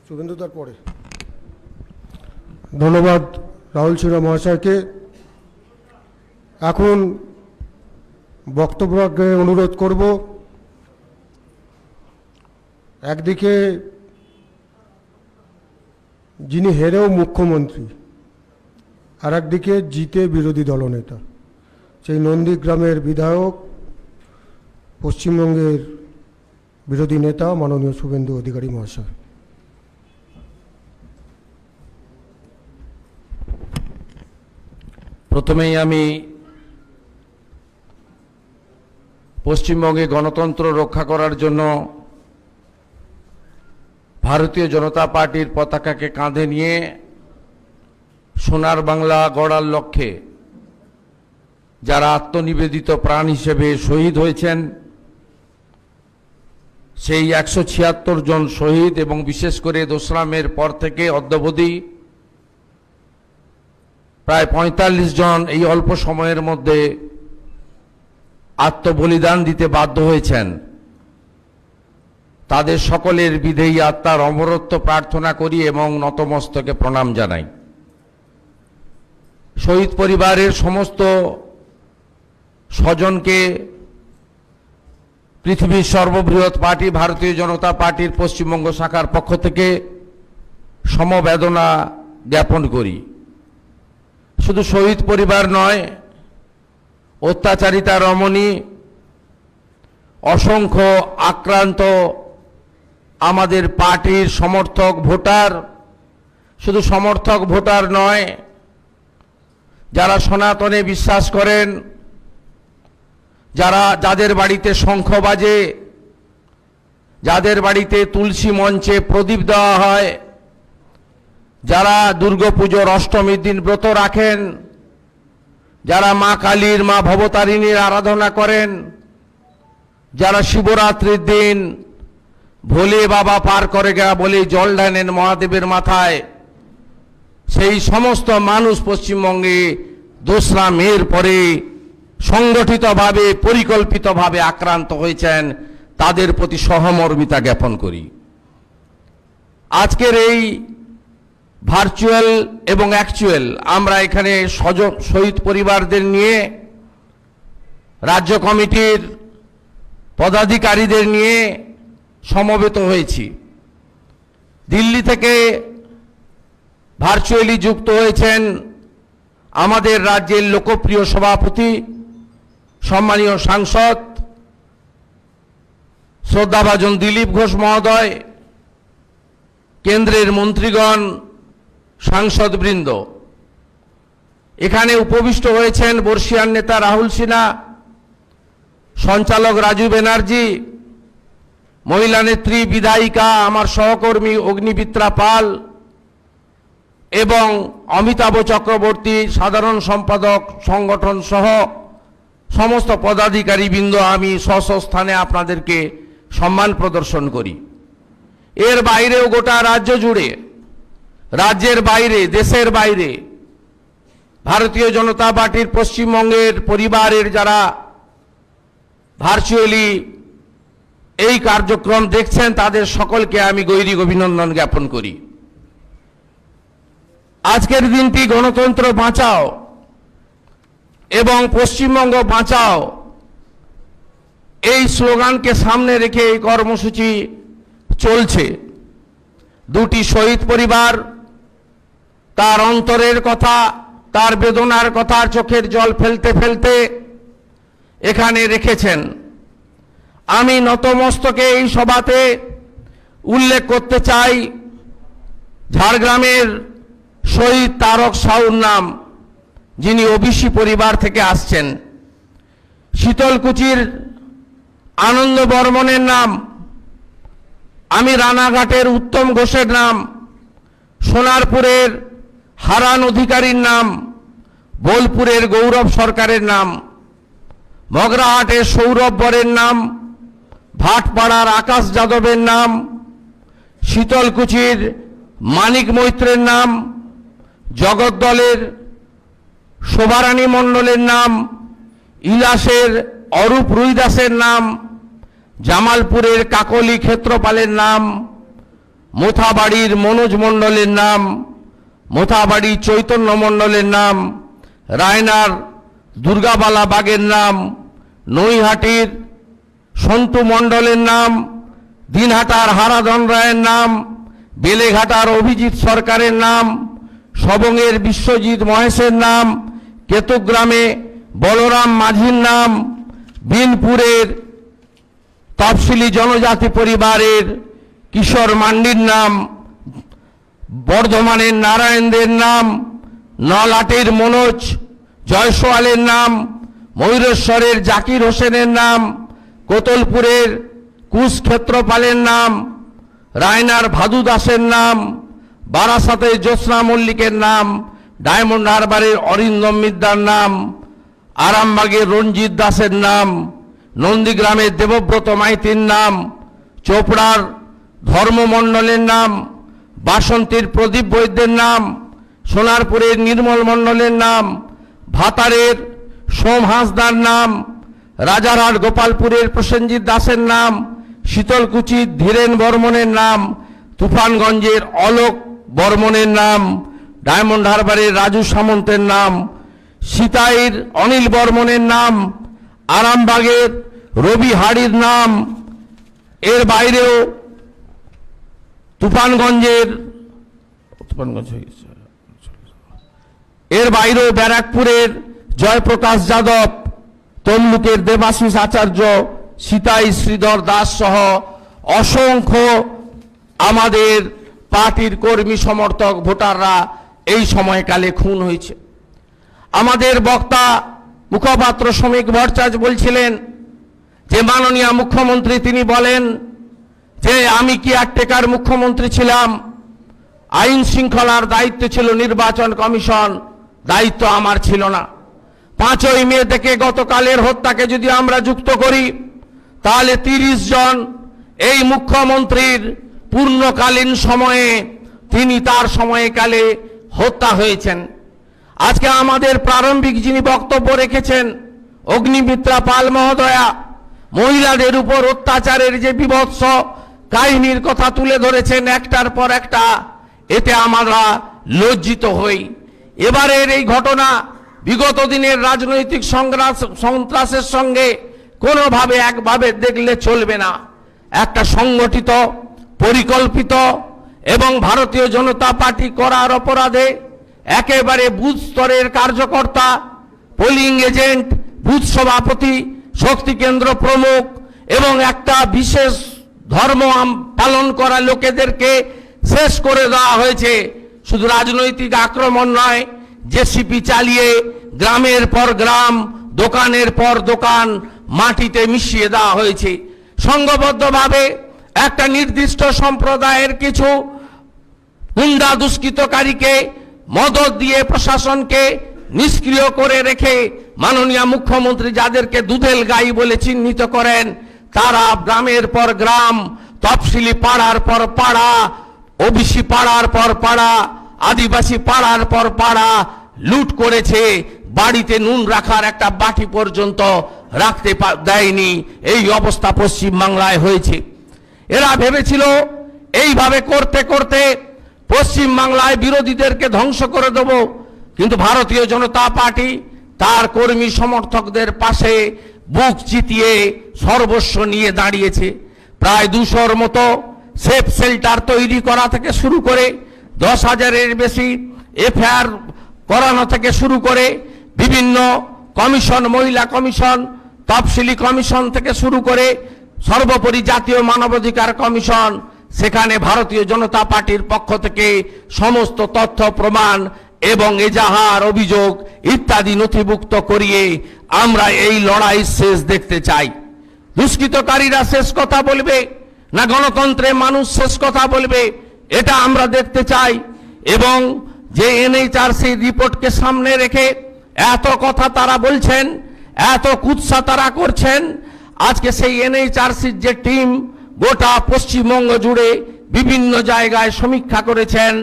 শুভেন্দু তারপরে। ধন্যবাদ রাহুল সিনহা মহাশয়কে। এখন বক্তব্য রাখতে অনুরোধ করব। একদিকে যিনি হেরেও মুখ্যমন্ত্রী, আর একদিকে জিতে বিরোধী দলনেতা, সেই নন্দীগ্রামের বিধায়ক, পশ্চিমবঙ্গের বিরোধী নেতা মাননীয় শুভেন্দু অধিকারী মহাশয়। প্রথমেই আমি পশ্চিমবঙ্গে গণতন্ত্র রক্ষা করার জন্য ভারতীয় জনতা পার্টির পতাকাকে কাঁধে নিয়ে সোনার বাংলা গড়ার লক্ষ্যে যারা আত্মনিবেদিত প্রাণ হিসেবে শহীদ হয়েছেন, সেই 176 জন শহীদ এবং বিশেষ করে 2রা মের পর থেকে অদ্যাবধি প্রায় 45 জন এই অল্প সময়ের মধ্যে আত্মবলিদান দিতে বাধ্য হয়েছেন, তাদের সকলের বিধেয়ী আত্মার অমরত্ব প্রার্থনা করি এবং নতমস্তকে প্রণাম জানাই। শহীদ পরিবারের সমস্ত স্বজনকে পৃথিবীর সর্ববৃহৎ পার্টি ভারতীয় জনতা পার্টির পশ্চিমবঙ্গ শাখার পক্ষ থেকে সমবেদনা জ্ঞাপন করি। শুধু শহীদ পরিবার নয়, অত্যাচারিতা রমণী, অসংখ্য আক্রান্ত আমাদের পার্টির সমর্থক ভোটার, শুধু সমর্থক ভোটার নয়, যারা সনাতনে বিশ্বাস করেন, যাদের বাড়িতে শঙ্খ বাজে, যাদের বাড়িতে তুলসী মঞ্চে প্রদীপ দেওয়া হয়, যারা দুর্গাপুজোর অষ্টমীর দিন ব্রত রাখেন, যারা মা কালীর, মা ভবতারিণীর আরাধনা করেন, যারা শিবরাত্রির দিন ভোলে বাবা পার করে গেয়া বলে জল ঢালেন মহাদেবের মাথায়, সেই সমস্ত মানুষ পশ্চিমবঙ্গে 2রা মের পরে সংগঠিতভাবে পরিকল্পিতভাবে আক্রান্ত হয়েছেন, তাদের প্রতি সহমর্মিতা জ্ঞাপন করি। আজকের এই ভার্চুয়াল এবং অ্যাকচুয়াল আমরা এখানে শহীদ পরিবারদের নিয়ে, রাজ্য কমিটির পদাধিকারীদের নিয়ে সমবেত হয়েছি। দিল্লি থেকে ভার্চুয়ালি যুক্ত হয়েছেন আমাদের রাজ্যের লোকপ্রিয় সভাপতি, সম্মানীয় সাংসদ শ্রদ্ধাভাজন দিলীপ ঘোষ মহোদয়, কেন্দ্রের মন্ত্রীগণ, সাংসদবৃন্দ। এখানে উপবিষ্ট হয়েছেন বর্ষীয়ান নেতা রাহুল সিনহা, সঞ্চালক রাজু ব্যানার্জি, মহিলা নেত্রী বিধায়িকা আমার সহকর্মী অগ্নিমিত্রা পাল এবং অমিতাভ চক্রবর্তী সাধারণ সম্পাদক সংগঠন সহ সমস্ত পদাধিকারীবৃন্দ। আমি স্ব স্থানে আপনাদেরকে সম্মান প্রদর্শন করি। এর বাইরেও গোটা রাজ্য জুড়ে, রাজ্যের বাইরে, দেশের বাইরে ভারতীয় জনতা পার্টির পশ্চিমবঙ্গের পরিবারের যারা ভার্চুয়ালি এই কার্যক্রম দেখছেন, তাদের সকলকে আমি গৈরিক অভিনন্দন জ্ঞাপন করি। আজকের দিনটি গণতন্ত্র বাঁচাও এবং পশ্চিমবঙ্গ বাঁচাও এই স্লোগানকে সামনে রেখে এই কর্মসূচি চলছে। দুটি শহীদ পরিবার তার অন্তরের কথা, তার বেদনার কথা চোখের জল ফেলতে ফেলতে এখানে রেখেছেন। আমি নতমস্তকে এই সভাতে উল্লেখ করতে চাই ঝাড়গ্রামের শহীদ তারক সাউর নাম। যিনি ওবিসি পরিবার থেকে আসছেন। শীতলকুচির আনন্দ বর্মনের নাম, আমি রানাঘাটের উত্তম ঘোষের নাম, সোনারপুরের হারান অধিকারীর নাম, বোলপুরের গৌরব সরকারের নাম, মগরাহাটের সৌরভ বরের নাম, ভাটপাড়ার আকাশ যাদবের নাম, শীতলকুচির মানিক মৈত্রের নাম, জগদ্দলের শোভারানী মণ্ডলের নাম, ইলাসের অরূপ রুইদাসের নাম, জামালপুরের কাকলি ক্ষেত্রপালের নাম, মোথাবাড়ির মনোজ মণ্ডলের নাম, মোথাবাড়ি চৈতন্য মণ্ডলের নাম, রায়নার দুর্গাবালা বাগের নাম, নৈহাটির সন্তু মণ্ডলের নাম, দিনহাটার হারাধন রায়ের নাম, বেলেঘাটার অভিজিৎ সরকারের নাম, সবংয়ের বিশ্বজিৎ মহেশের নাম, কেতুগ্রামে বলরাম মাঝির নাম, বিনপুরের তফসিলি জনজাতি পরিবারের কিশোর মান্ডির নাম, বর্ধমানের নারায়ণদের নাম, নলাটের মনোজ জয়সওয়ালের নাম, ময়ূরেশ্বরের জাকির হোসেনের নাম, কোতলপুরের কুশ ক্ষেত্রপালের নাম, রায়নার ভাদু দাসের নাম, বারাসাতের জ্যোৎস্না মল্লিকের নাম, ডায়মন্ড হারবারের অরিন্দম মিদ্দার নাম, আরামবাগের রঞ্জিত দাসের নাম, নন্দীগ্রামের দেবব্রত মাইতির নাম, চোপড়ার ধর্মমণ্ডলের নাম, বাসন্তীর প্রদীপ বৈদ্যের নাম, সোনারপুরের নির্মল মণ্ডলের নাম, ভাতারের সোম হাঁসদার নাম, রাজারহাট গোপালপুরের প্রসেনজিৎ দাসের নাম, শীতলকুচির ধীরেন বর্মনের নাম, তুফানগঞ্জের অলোক বর্মনের নাম, ডায়মন্ড হারবারের রাজু সামন্তের নাম, সিতাইর অনিল বর্মনের নাম, আরামবাগের রবি হাড়ির নাম, এর বাইরেও ব্যারাকপুরের জয়প্রকাশ যাদব, তমলুকের দেবাশিস আচার্য, সীতাই শ্রীধর দাস সহ অসংখ্য আমাদের পার্টির কর্মী সমর্থক ভোটাররা এই সময়কালে খুন হয়েছে। আমাদের বক্তা মুখপাত্র শ্রমিক ভট্টাচার্য বলছিলেন যে মাননীয় মুখ্যমন্ত্রী তিনি বলেন যে আমি কি কেয়ারটেকার মুখ্যমন্ত্রী ছিলাম, আইন শৃঙ্খলার দায়িত্ব ছিল নির্বাচন কমিশন, দায়িত্ব আমার ছিল না। 5ই মে থেকে গতকালের হত্যাকে যদি আমরা যুক্ত করি তাহলে 30 জন এই মুখ্যমন্ত্রীর পূর্ণকালীন সময়ে তিনি তার সময়কালে হত্যা হয়েছেন। আজকে আমাদের প্রারম্ভিক যিনি বক্তব্য রেখেছেন অগ্নিমিত্রা পাল মহোদয়া মহিলাদের উপর অত্যাচারের যে বিভৎস কাহিনীর কথা তুলে ধরেছেন একটার পর একটা, এতে আমরা লজ্জিত হই। এবারের এই ঘটনা বিগত দিনের রাজনৈতিক সন্ত্রাসের সঙ্গে কোনোভাবে একভাবে দেখলে চলবে না। একটা সংগঠিত পরিকল্পিত এবং ভারতীয় জনতা পার্টি করার অপরাধে একেবারে বুথ স্তরের কার্যকর্তা, পোলিং এজেন্ট, বুথ সভাপতি, শক্তি কেন্দ্র প্রমুখ এবং একটা বিশেষ ধর্ম পালন করা লোকেদেরকে শেষ করে দেওয়া হয়েছে। শুধু রাজনৈতিক আক্রমণ নয়, জেসিপি চালিয়ে গ্রামের পর গ্রাম, দোকানের পর দোকান মাটিতে মিশিয়ে দেওয়া হয়েছে। সংঘবদ্ধভাবে একটা নির্দিষ্ট সম্প্রদায়ের কিছু গুন্ডা দুষ্কৃতকারীকে মদত দিয়ে প্রশাসনকে নিষ্ক্রিয় করে রেখে মাননীয় মুখ্যমন্ত্রী যাদেরকে দুধেল গাই বলে চিহ্নিত করেন, তারা গ্রামের পর গ্রাম, তফসিলি পাড়ার পর পাড়া, ওবিসি পাড়ার পর পাড়া, আদিবাসী পাড়ার পর পাড়া লুট করেছে। বাড়িতে নুন রাখার একটা বাটি পর্যন্ত রাখতে দেয়নি। এই অবস্থা পশ্চিম বাংলায় হয়েছে। এরা ভেবেছিল এইভাবে করতে করতে পশ্চিম বাংলায় বিরোধীদেরকে ধ্বংস করে দেব, কিন্তু ভারতীয় জনতা পার্টি তার কর্মী সমর্থকদের পাশে বুক চিতিয়ে সর্বস্ব নিয়ে দাঁড়িয়েছে। প্রায় 200-র মতো সেফ শেল্টার তৈরি করা থেকে শুরু করে 10,000-এর বেশি এফআইআর করানো থেকে শুরু করে বিভিন্ন কমিশন, মহিলা কমিশন, তফসিলি কমিশন থেকে শুরু করে সর্বোপরি জাতীয় মানবাধিকার কমিশন, সেখানে ভারতীয় জনতা পার্টির পক্ষ থেকে সমস্ত তথ্য প্রমাণ এবং এজাহার অভিযোগ ইত্যাদি নথিভুক্ত করিয়ে আমরা এই লড়াই শেষ দেখতে চাই। দুষ্কৃতকারীরা শেষ কথা বলবে না গণতন্ত্রে মানুষ শেষ কথা বলবে, এটা আমরা দেখতে চাই। এবং যে এনএইচআরসি রিপোর্টকে সামনে রেখে এত কথা তারা বলছেন, এত কুৎসা তারা করছেন, আজকে সেই এনএইচআরসির যে টিম গোটা পশ্চিমবঙ্গ জুড়ে বিভিন্ন জায়গায় সমীক্ষা করেছেন,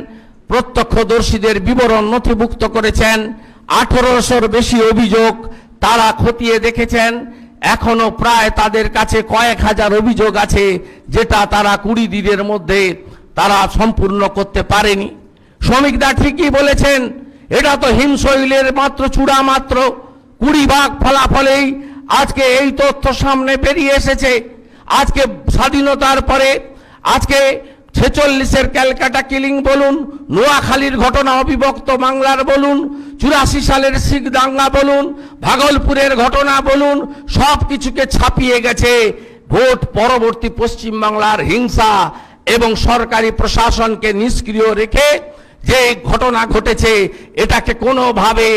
প্রত্যক্ষদর্শীদের বিবরণ নথিভুক্ত করেছেন, 1800-র বেশি অভিযোগ তারা খতিয়ে দেখেছেন। এখনো প্রায় তাদের কাছে কয়েক হাজার অভিযোগ আছে যেটা তারা 20 দিনের মধ্যে তারা সম্পূর্ণ করতে পারেনি। শ্রমিকদা ঠিকই বলেছেন, এটা তো হিমশৈলের মাত্র চূড়া মাত্র। 20 ভাগ ফলাফলেই আজকে এই তথ্য সামনে বেরিয়ে এসেছে। আজকে স্বাধীনতার পরে আজকে 46-এর ক্যালকাটা কিলিং বলুন, নোয়াখালীর ঘটনা অবিভক্ত বাংলার বলুন, 84 সালের শিখ দাঙ্গা বলুন, ভাগলপুরের ঘটনা বলুন, সব কিছুকে ছাপিয়ে গেছে ভোট পরবর্তী পশ্চিমবাংলার হিংসা এবং সরকারি প্রশাসনকে নিষ্ক্রিয় রেখে যে ঘটনা ঘটেছে, এটাকে কোনোভাবে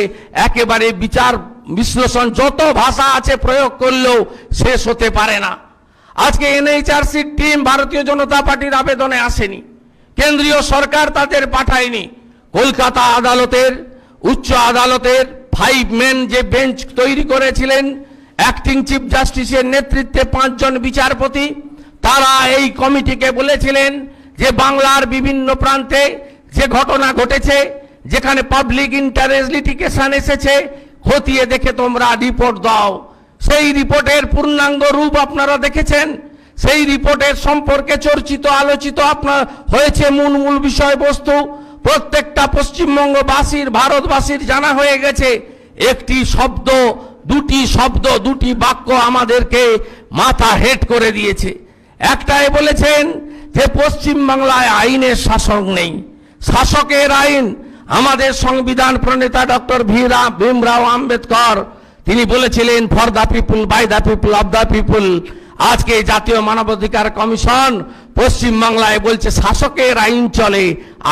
একেবারে বিচার বিশ্লেষণ যত ভাষা আছে প্রয়োগ করলেও শেষ হতে পারে না। আজকে এনএইচআরসির টিম ভারতীয় জনতা পার্টির আবেদনে আসেনি, কেন্দ্রীয় সরকার তাদের পাঠায়নি। কলকাতা আদালতের উচ্চ আদালতের 5 মেন যে বেঞ্চ তৈরি করেছিলেন অ্যাক্টিং চিফ জাস্টিসের নেতৃত্বে 5 জন বিচারপতি, তারা এই কমিটিকে বলেছিলেন যে বাংলার বিভিন্ন প্রান্তে যে ঘটনা ঘটেছে, যেখানে পাবলিক ইন্টারেস্ট লিটিগেশন এসেছে, খতিয়ে দেখে তোমরা রিপোর্ট দাও। সেই রিপোর্টের পূর্ণাঙ্গ রূপ আপনারা দেখেছেন। সেই রিপোর্টের সম্পর্কে চর্চিত আলোচিত আপনার হয়েছে মূল বিষয়বস্তু প্রত্যেকটা পশ্চিমবঙ্গবাসীর ভারতবাসীর জানা হয়ে গেছে। একটি শব্দ, দুটি বাক্য আমাদেরকে মাথা হেট করে দিয়েছে। একটাই বলেছেন যে পশ্চিমবাংলায় আইনের শাসন নেই, শাসকের আইন। আমাদের সংবিধান প্রণেতা ডক্টর ভীমরাও আম্বেদকর তিনি বলেছিলেন for the people, by the people, of the people. আজকে জাতীয় মানবাধিকার কমিশন পশ্চিমবাংলায় বলছে শাসকের আইন চলে,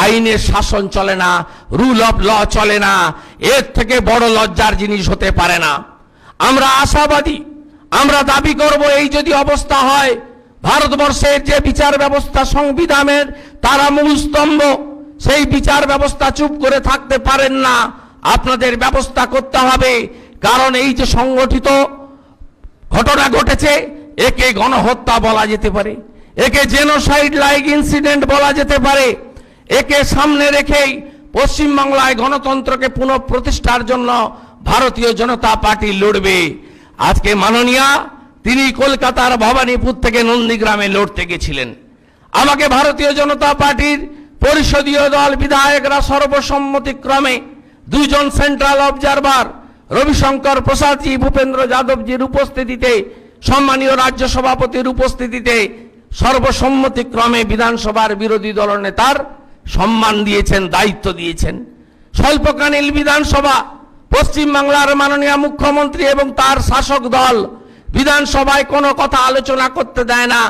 আইনের শাসন চলে না, রুল অফ ল চলে না। এর থেকে বড় লজ্জার জিনিস হতে পারে না। আমরা আশাবাদী, আমরা দাবি করব এই যদি অবস্থা হয়, ভারতবর্ষের যে বিচার ব্যবস্থা সংবিধানের তারা মূল স্তম্ভ, সেই বিচার ব্যবস্থা চুপ করে থাকতে পারেন না, আপনাদের ব্যবস্থা করতে হবে। কারণ এই যে সংগঠিত ঘটনা ঘটেছে, একে গণহত্যা বলা যেতে পারে, একে জেনোসাইড লাইক ইনসিডেন্ট বলা যেতে পারে। একে সামনে রেখেই পশ্চিমবাংলায় গণতন্ত্রকে পুনঃপ্রতিষ্ঠার জন্য ভারতীয় জনতা পার্টি লড়বে। আজকে মাননীয়া তিনি কলকাতার ভবানীপুর থেকে নন্দীগ্রামে লড়তে গেছিলেন। আমাকে ভারতীয় জনতা পার্টির পরিষদীয় দল বিধায়করা সর্বসম্মতিক্রমে 2 জন সেন্ট্রাল অবজারভার রবিশঙ্কর প্রসাদজি, ভূপেন্দ্র যাদবজির উপস্থিতিতে, সম্মানীয় রাজ্য সভাপতির উপস্থিতিতে সর্বসম্মতিক্রমে বিধানসভার বিরোধী দলনেতার সম্মান দিয়েছেন, দায়িত্ব দিয়েছেন। স্বল্পকালীন বিধানসভা, পশ্চিমবাংলার মাননীয় মুখ্যমন্ত্রী এবং তার শাসক দল বিধানসভায় কোনো কথা আলোচনা করতে দেয় না,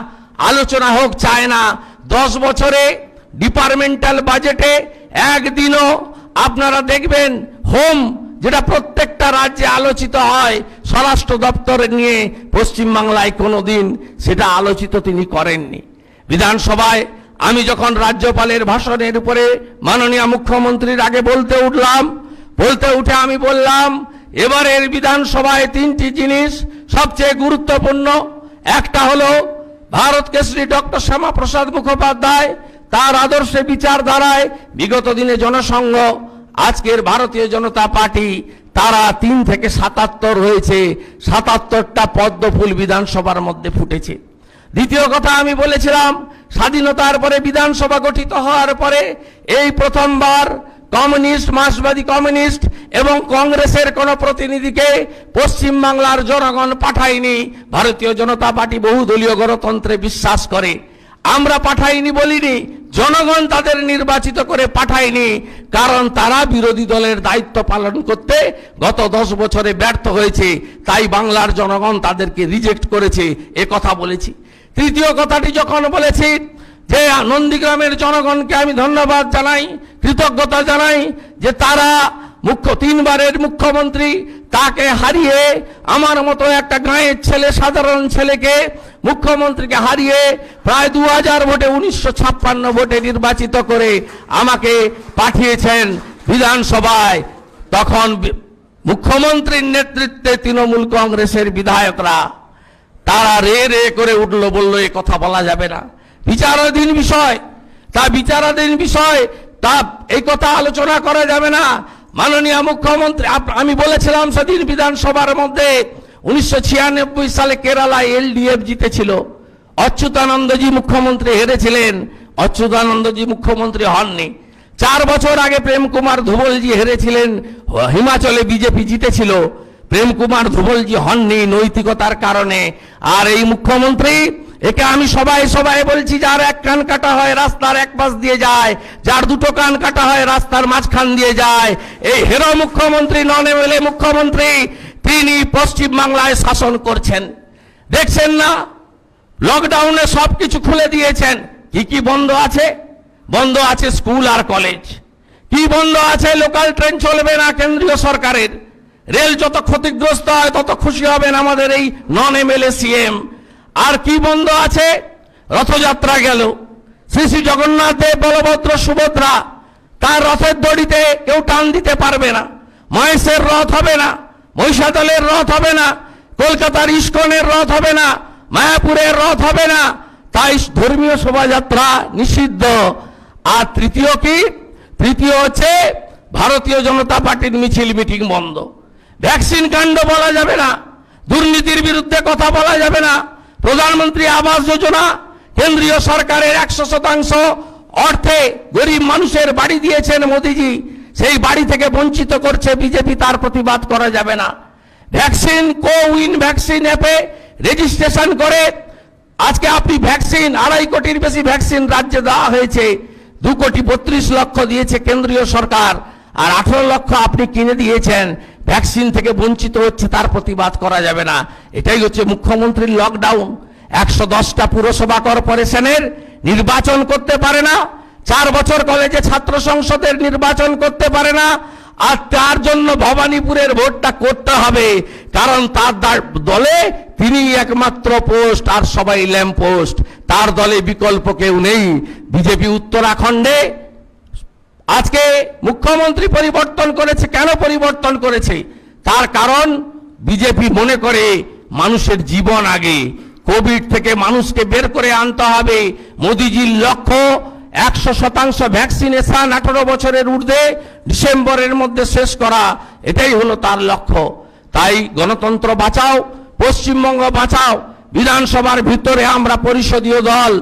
আলোচনা হোক চায় না। 10 বছরে ডিপার্টমেন্টাল বাজেটে একদিনও আপনারা দেখবেন হোম, যেটা প্রত্যেকটা রাজ্যে আলোচিত হয়, স্বরাষ্ট্র দপ্তর নিয়ে পশ্চিমবাংলায় কোনোদিন সেটা আলোচিত তিনি করেননি। বিধানসভায় আমি যখন রাজ্যপালের ভাষণের উপরে মাননীয় মুখ্যমন্ত্রীর আগে বলতে উঠে আমি বললাম, এবারের বিধানসভায় 3টি জিনিস সবচেয়ে গুরুত্বপূর্ণ। একটা হলো ভারত কেশরী ডক্টর শ্যামাপ্রসাদ মুখোপাধ্যায়, তার আদর্শে বিচারধারায় বিগত দিনে জনসংঘ, আজকের ভারতীয় জনতা পার্টি তারা 3 থেকে 77 হয়েছে, 77টা পদ্মফুল বিধানসভার মধ্যে ফুটেছে। দ্বিতীয় কথা আমি বলেছিলাম, স্বাধীনতার পরে বিধানসভা গঠিত হওয়ার পরে এই প্রথমবার কমিউনিস্ট, মার্ক্সবাদী কমিউনিস্ট এবং কংগ্রেসের কোন প্রতিনিধিকে পশ্চিমবাংলার জনগণ পাঠায়নি। ভারতীয় জনতা পার্টি বহুদলীয় গণতন্ত্রে বিশ্বাস করে। আমরা পাঠাইনি বলিনি, জনগণ তাদের নির্বাচিত করে পাঠায়নি, কারণ তারা বিরোধী দলের দায়িত্ব পালন করতে গত 10 বছরে ব্যর্থ হয়েছে, তাই বাংলার জনগণ তাদেরকে রিজেক্ট করেছে, এ কথা বলেছি। তৃতীয় কথাটি যখন বলেছি যে নন্দীগ্রামের জনগণকে আমি ধন্যবাদ জানাই, কৃতজ্ঞতা জানাই যে তারা তিনবারের মুখ্যমন্ত্রী তাকে হারিয়ে, আমার মতো একটা গাঁয়ের ছেলে, সাধারণ ছেলেকে, মুখ্যমন্ত্রীকে হারিয়ে প্রায় 2000 ভোটে 1956 ভোটে নির্বাচিত করে আমাকে পাঠিয়েছেন বিধানসভায়। তখন মুখ্যমন্ত্রীর নেতৃত্বে তৃণমূল কংগ্রেসের বিধায়করা তারা রে রে করে উঠলো, বলল এ কথা বলা যাবে না, বিচারাধীন বিষয়, বিচারাধীন বিষয়, তা এই কথা আলোচনা করা যাবে না। মাননীয় মুখ্যমন্ত্রী, আমি বলেছিলাম সেদিন বিধানসভার মধ্যে 1996 সালে কেরালায় এলডিএফ জিতেছিল, অচ্যুতানন্দজি মুখ্যমন্ত্রী হেরেছিলেন, অচ্যুতানন্দজি মুখ্যমন্ত্রী হননি। 4 বছর আগে প্রেম কুমার ধুবলজি হেরেছিলেন, হিমাচলে বিজেপি জিতেছিল, প্রেম কুমার ধুবলজি হননি নৈতিকতার কারণে। আর এই মুখ্যমন্ত্রী, একে আমি সবাই বলছি, যার এক কান কাটা হয় রাস্তার এক পাশ দিয়ে যায়, যার দুটো কান কাটা হয় রাস্তার মাঝখান দিয়ে যায়, এই হেরো মুখ্যমন্ত্রী, নন এমএলএ মুখ্যমন্ত্রী, তিনি পশ্চিম বাংলায় শাসন করছেন। দেখছেন না, লকডাউনে সবকিছু খুলে দিয়েছেন। কি বন্ধ আছে? বন্ধ আছে স্কুল আর কলেজ। কি বন্ধ আছে? লোকাল ট্রেন চলবে না কেন্দ্রীয় সরকারের। রেল যত ক্ষতিগ্রস্ত হয় তত খুশি হবেন আমাদের এই নন এমএলএ সিএম। আর কি বন্ধ আছে? রথযাত্রা গেল, শ্রী জগন্নাথ দেব, বলভদ্র, সুভদ্রা, তার রথের দড়িতে কেউ টান দিতে পারবে না। মহেশের রথ হবে না, মহিষাদলের রথ হবে না, কলকাতার ইস্কনের রথ হবে না, মায়াপুরের রথ হবে না, তাই ধর্মীয় শোভাযাত্রা নিষিদ্ধ। আর তৃতীয় কি? তৃতীয় হচ্ছে ভারতীয় জনতা পার্টির মিছিল মিটিং বন্ধ। ভ্যাকসিন কাণ্ড বলা যাবে না, দুর্নীতির বিরুদ্ধে কথা বলা যাবে না। প্রধানমন্ত্রী আবাস যোজনা কেন্দ্রীয় সরকারের 100% অর্থে গরিব মানুষের বাড়ি দিয়েছেন মোদিজি, সেই বাড়ি থেকে বঞ্চিত করছে বিজেপি, তার প্রতিবাদ করা যাবে না। ভ্যাকসিন, কোউইন ভ্যাকসিন অ্যাপে রেজিস্ট্রেশন করে আজকে আপনি ভ্যাকসিন, 2.5 কোটির বেশি ভ্যাকসিন রাজ্যে দেওয়া হয়েছে, 2,32,00,000 দিয়েছে কেন্দ্রীয় সরকার, আর 18 লক্ষ আপনি কিনে দিয়েছেন। ভ্যাকসিন থেকে বঞ্চিত হচ্ছে, তার প্রতিবাদ করা যাবে না। এটাই হচ্ছে মুখ্যমন্ত্রীর লকডাউন। 110টা পুরসভা কর্পোরেশনের নির্বাচন করতে পারে না, 4 বছর কলেজে ছাত্র সংসদের নির্বাচন করতে পারে না। আর তার জন্য ভবানীপুরের ভোটটা করতে হবে, কারণ তার দলে তিনি একমাত্র পোস্ট, আর সবাই ল্যাম্প পোস্ট, তার দলে বিকল্প কেউ নেই। বিজেপি উত্তরাখণ্ডে আজকে মুখ্যমন্ত্রী পরিবর্তন করেছে। কেন পরিবর্তন করেছে? তার কারণ বিজেপি মনে করে মানুষের জীবন আগে, কোভিড থেকে মানুষকে বের করে আনতে হবে। মোদিজির লক্ষ্য 100% ভ্যাকসিনেশন 18 বছরের ঊর্ধ্বে ডিসেম্বরের মধ্যে শেষ করা, এটাই হলো তার লক্ষ্য। তাই গণতন্ত্র বাঁচাও, পশ্চিমবঙ্গ বাঁচাও। বিধানসভার ভিতরে আমরা পরিষদীয় দল,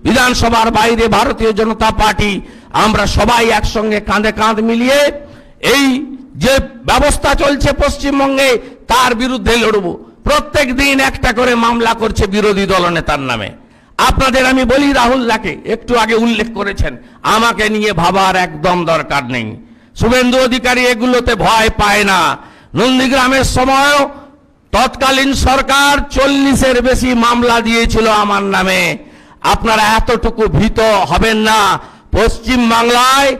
বিধানসভার বাইরে ভারতীয় জনতা পার্টি, আমরা সবাই একসঙ্গে কাঁধে কাঁধ মিলিয়ে এই যে ব্যবস্থা চলছে পশ্চিমবঙ্গে তার বিরুদ্ধে লড়ব। প্রত্যেক দিন একটা করে মামলা করছে বিরোধী দলনেতার নামে। আপনাদের আমি বলি, রাহুলদাকে একটু আগে উল্লেখ করেছেন, আমাকে নিয়ে ভাবার একদম দরকার নেই। শুভেন্দু অধিকারী এগুলোতে ভয় পায় না। নন্দীগ্রামের সময়ও তৎকালীন সরকার 40-এর বেশি মামলা দিয়েছিল আমার নামে। আপনারা এতটুকু ভীত হবেন না। পশ্চিম বাংলায়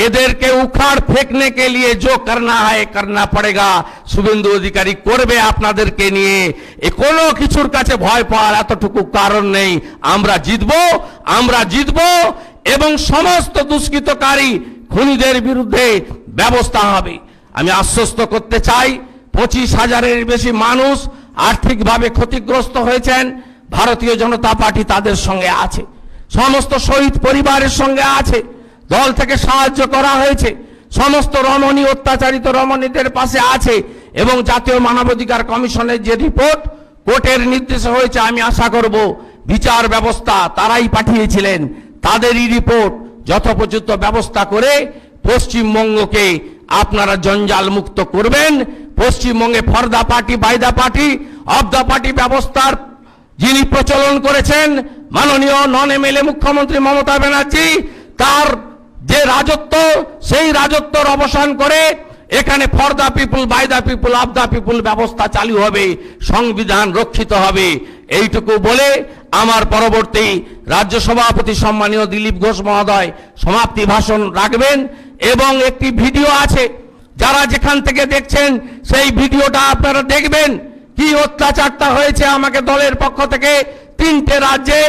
এদেরকে উখাড় ফেকনে কে লিয়ে जो करना है करना पड़ेगा। শুভেন্দু অধিকারী করবে আপনাদেরকে নিয়ে। এ কোনো কিছুর কাছে ভয় পাওয়ার এতটুকু কারণ নেই। আমরা জিতব এবং সমস্ত দুষ্কৃতকারী খুনিদের বিরুদ্ধে ব্যবস্থা হবে। আমি আশ্বস্ত করতে চাই, 25,000-এর বেশি মানুষ আর্থিকভাবে ক্ষতিগ্রস্ত হয়েছেন। ভারতীয় জনতা পার্টি তাদের সঙ্গে আছে, সমস্ত শহীদ পরিবারের সঙ্গে আছে। দল থেকে সাহায্য করা হয়েছে, সমস্ত রমণী, অত্যাচারিত রমণীদের পাশে আছে। এবং জাতীয় মানবাধিকার কমিশনের যে রিপোর্ট কোর্টের নির্দেশে হয়েছে, আমি আশা করব বিচার ব্যবস্থা তারাই পাঠিয়েছিলেন, তাদেরই রিপোর্ট যথোপযুক্ত ব্যবস্থা করে পশ্চিমবঙ্গকে আপনারা জঞ্জাল মুক্ত করবেন। পশ্চিমবঙ্গে for the party, by the party, of the party ব্যবস্থার যিনি প্রচলন করেছেন মাননীয় নন এমএলএ মুখ্যমন্ত্রী মমতা ব্যানার্জি, তার যে রাজত্ব, সেই রাজত্বর অবসান করে এখানে for the people, by the people, of the people ব্যবস্থা চালু হবে, সংবিধান রক্ষিত হবে। এইটুকু বলে আমার পরবর্তী রাজ্য সভাপতি সম্মানীয় দিলীপ ঘোষ মহোদয় সমাপ্তি ভাষণ রাখবেন এবং একটি ভিডিও আছে, যারা যেখান থেকে দেখছেন সেই ভিডিওটা আপনারা দেখবেন কি অত্যাচারটা হয়েছে। আমাকে দলের পক্ষ থেকে 3টে রাজ্যে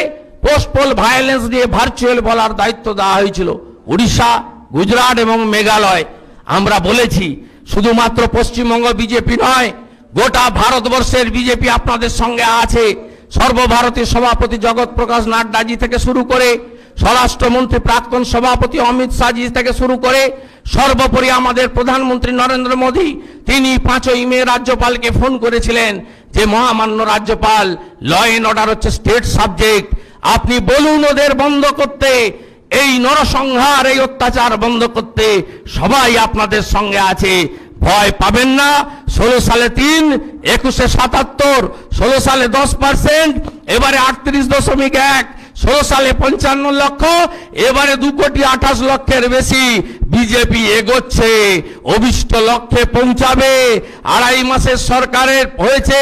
পোস্টপোল ভায়োলেন্স নিয়ে ভার্চুয়াল বলার দায়িত্ব দেওয়া হয়েছিল, উড়িষ্যা, গুজরাট এবং মেঘালয়। আমরা বলেছি শুধুমাত্র পশ্চিমবঙ্গ বিজেপি নয়, গোটা ভারতবর্ষের বিজেপি আপনাদের সঙ্গে আছে। সর্বভারতীয় সভাপতি জগৎ প্রকাশ নাড্ডাজি থেকে শুরু করে স্বরাষ্ট্রমন্ত্রী প্রাক্তন সভাপতি অমিত শাহজি থেকে শুরু করে সর্বোপরি আমাদের প্রধানমন্ত্রী নরেন্দ্র মোদী, তিনি 5ই মে রাজ্যপালকে ফোন করেছিলেন যে মহামান্য রাজ্যপাল, ল অ্যান্ড অর্ডার হচ্ছে স্টেট সাবজেক্ট, আপনি বলুন ওদের বন্ধ করতে, এই নরসংহার, এই অত্যাচার বন্ধ করতে সবাই আপনাদের সঙ্গে আছে, ভয় পাবেন না। 16 সালে 3, 21-এ 77, 16 সালে 10%, এবারে 38.1, 16 সালে 55 লক্ষ, এবারে 2,28,00,000-এর বেশি। বিজেপি এগোচ্ছে, অভিষ্ট লক্ষ্যে পৌঁছাবে। 2.5 মাসের সরকারের হয়েছে,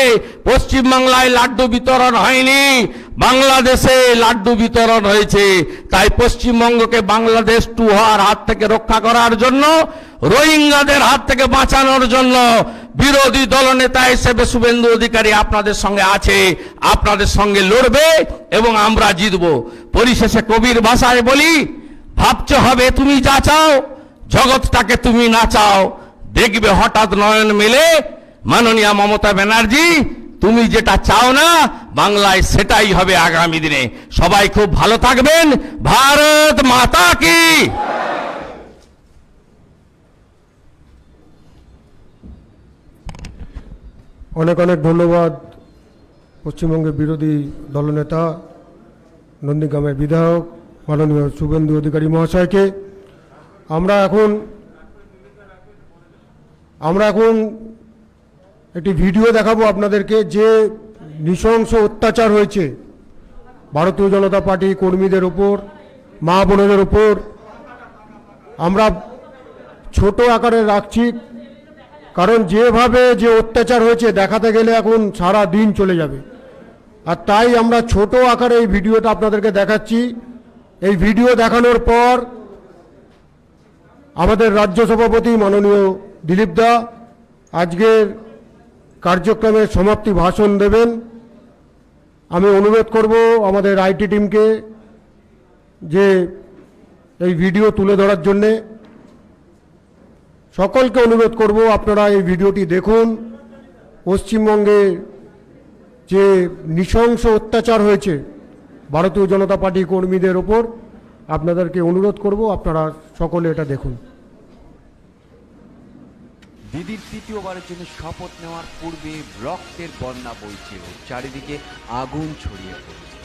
পশ্চিমবাংলায় লাড্ডু বিতরণ হয়নি, বাংলাদেশে লাড্ডু বিতরণ হয়েছে। তাই পশ্চিমবঙ্গকে বাংলাদেশ 2 হওয়ার হাত থেকে রক্ষা করার জন্য, রোহিঙ্গাদের হাত থেকে বাঁচানোর জন্য বিরোধী দলনেতা হিসেবে শুভেন্দু অধিকারী আপনাদের সঙ্গে আছে, আপনাদের সঙ্গে লড়বে এবং আমরা জিতব। পরিশেষে কবির ভাষায় বলি, ভাবতে হবে তুমি যা চাও, জগৎটাকে তুমি নাচাও, দেখবে হঠাৎ নয়ন মেলে। মাননীয়া মমতা ব্যানার্জি, তুমি যেটা চাও না বাংলায় সেটাই হবে আগামী দিনে। সবাই খুব ভালো থাকবেন। ভারত মাতা কি। অনেক অনেক ধন্যবাদ পশ্চিমবঙ্গের বিরোধী দলনেতা, নন্দীগ্রামের বিধায়ক মাননীয় শুভেন্দু অধিকারী মহাশয়কে। আমরা এখন একটি ভিডিও দেখাবো আপনাদেরকে, যে নৃশংস অত্যাচার হয়েছে ভারতীয় জনতা পার্টি কর্মীদের ওপর, মা বোনেদের ওপর। আমরা ছোট আকারে রাখছি, কারণ যেভাবে যে অত্যাচার হয়েছে দেখাতে গেলে এখন সারা দিন চলে যাবে, আর তাই আমরা ছোট আকারে এই ভিডিওটা আপনাদেরকে দেখাচ্ছি। এই ভিডিও দেখানোর পর আমাদের রাজ্য সভাপতি মাননীয় দিলীপ দা আজকের কার্যক্রমের সমাপ্তি ভাষণ দেবেন। আমি অনুরোধ করব আমাদের আইটি টিমকে যে এই ভিডিও তুলে ধরার জন্যে। সকলকে অনুরোধ করব আপনারা এই ভিডিওটি দেখুন। পশ্চিমবঙ্গে যে নৃশংস অত্যাচার হয়েছে ভারতীয় জনতা পার্টি কর্মীদের ওপর, আপনাদেরকে অনুরোধ করব আপনারা সকলে এটা দেখুন। দিদির তৃতীয়বারের জন্য শপথ নেওয়ার পূর্বে রক্তের বন্যা বইছে, চারিদিকে আগুন ছড়িয়ে পড়েছে।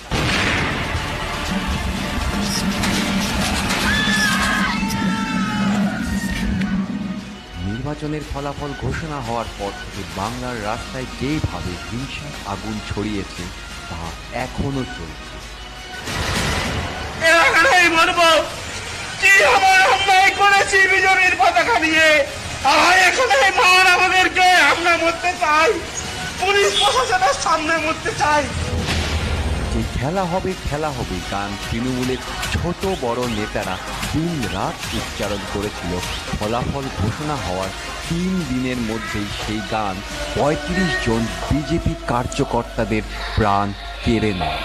নির্বাচনের ফলাফল ঘোষণা হওয়ার পর থেকে বাংলার রাস্তায় যেভাবে হিংসার আগুন ছড়িয়েছে তা এখনো চলছে। বিজেপির পতাকা নিয়ে আমাদেরকে আমরা মরতে চাই, পুলিশ প্রশাসনের সামনে মরতে চাই। যে খেলা হবে গান তৃণমূলের ছোট বড় নেতারা দিন রাত উচ্চারণ করেছিল। ফলাফল ঘোষণা হওয়ার 3 দিনের মধ্যেই সেই গান 35 জন বিজেপি কার্যকর্তাদের প্রাণ কেড়ে নেয়।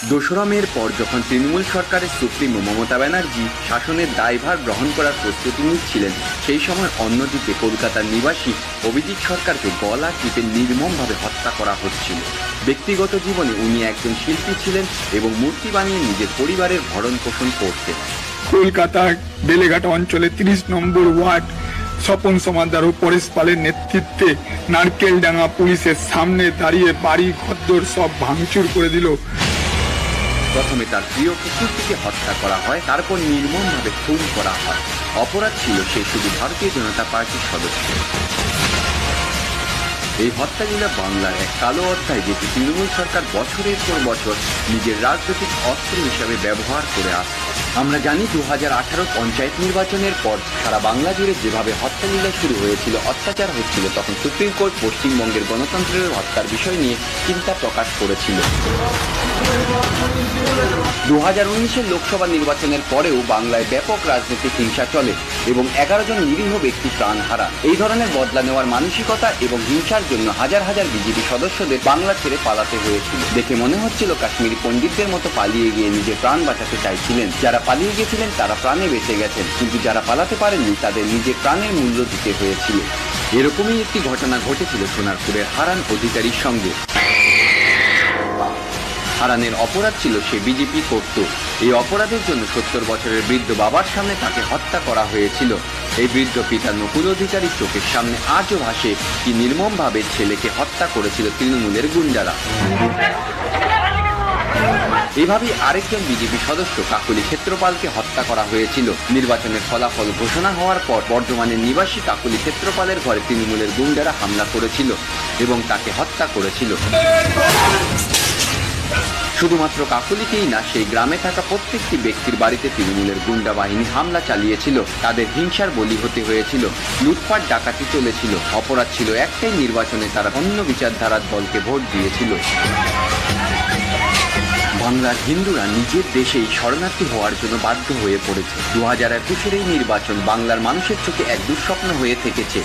2রা মের পর যখন তৃণমূল সরকারের সুপ্রিমো মমতা ব্যানার্জি শাসনের দায়ভার গ্রহণ করার প্রস্তুতি নিচ্ছিলেন, সেই সময় অন্যদিকে কলকাতার নিবাসী অভিজিৎ সরকারকে গলা টিপে নির্মমভাবে হত্যা করা হচ্ছিল। ব্যক্তিগত জীবনে উনি একজন শিল্পী ছিলেন এবং মূর্তি বানিয়ে নিজের পরিবারের ভরণ পোষণ করতেন। কলকাতার বেলেঘাট অঞ্চলে 30 নম্বর ওয়ার্ড স্বপন সমাদার ও পরেশ পালের নেতৃত্বে নারকেলডাঙ্গা পুলিশের সামনে দাঁড়িয়ে বাড়ি ঘরদোর সব ভাঙচুর করে দিল। প্রথমে তার প্রিয় কুকুরটিকে হত্যা করা হয়, তারপর নির্মমভাবে খুন করা হয়। অপরাধ ছিল সে শুধু ভারতীয় জনতা পার্টির সদস্য। এই হত্যালীলা বাংলার এক কালো অধ্যায়, যেটি তৃণমূল সরকার বছরের পর বছর নিজের রাজনৈতিক অস্ত্র হিসাবে ব্যবহার করে আসছে। আমরা জানি 2018 পঞ্চায়েত নির্বাচনের পর সারা বাংলা জুড়ে যেভাবে হত্যালীলা শুরু হয়েছিল, অত্যাচার হচ্ছিল, তখন সুপ্রিম কোর্ট পশ্চিমবঙ্গের গণতন্ত্রের হত্যার বিষয় নিয়ে চিন্তা প্রকাশ করেছিল। 2019-এর লোকসভা নির্বাচনের পরেও বাংলায় ব্যাপক রাজনৈতিক হিংসা চলে এবং 11 জন নিরীহ ব্যক্তি প্রাণ হারান। এই ধরনের বদলা নেওয়ার মানসিকতা এবং হিংসার জন্য হাজার হাজার বিজেপি সদস্যদের বাংলা ছেড়ে পালাতে হয়েছিল। দেখে মনে হচ্ছিল কাশ্মীরি পণ্ডিতদের মতো পালিয়ে গিয়ে নিজের প্রাণ বাঁচাতে চাইছিলেন। যারা পালিয়ে গেছিলেন তারা প্রাণে বেঁচে গেছেন, কিন্তু যারা পালাতে পারেননি তাদের নিজের প্রাণের মূল্য দিতে হয়েছিল। এরকমই একটি ঘটনা ঘটেছিল সোনারপুরের হারান অধিকারীর সঙ্গে। হারানের অপরাধ ছিল সে বিজেপি করত। এই অপরাধের জন্য 70 বছরের বৃদ্ধ বাবার সামনে তাকে হত্যা করা হয়েছিল। এই বৃদ্ধ পিতা নকুল অধিকারীর চোখের সামনে আজও ভাসে কি নির্মমভাবে ছেলেকে হত্যা করেছিল তৃণমূলের গুন্ডারা। এভাবেই আরেকজন বিজেপি সদস্য কাকলি ক্ষেত্রপালকে হত্যা করা হয়েছিল। নির্বাচনের ফলাফল ঘোষণা হওয়ার পর বর্ধমানের নিবাসী কাকলি ক্ষেত্রপালের ঘরে তৃণমূলের গুন্ডারা হামলা করেছিল এবং তাকে হত্যা করেছিল। শুধুমাত্র কাকলিকেই না, সেই গ্রামে থাকা প্রত্যেকটি ব্যক্তির বাড়িতে তৃণমূলের গুন্ডা বাহিনী হামলা চালিয়েছিল। তাদের হিংসার বলি হতে হয়েছিল, লুটপাট ডাকাতি চলেছিল। অপরাধ ছিল একটাই, নির্বাচনে তারা অন্য বিচারধারার দলকে ভোট দিয়েছিল। বাংলার হিন্দুরা নিজের দেশেই শরণার্থী হওয়ার জন্য বাধ্য হয়ে পড়েছে। 2021-এর এই নির্বাচন বাংলার মানুষের চোখে এক দুঃস্বপ্ন হয়ে থেকেছে।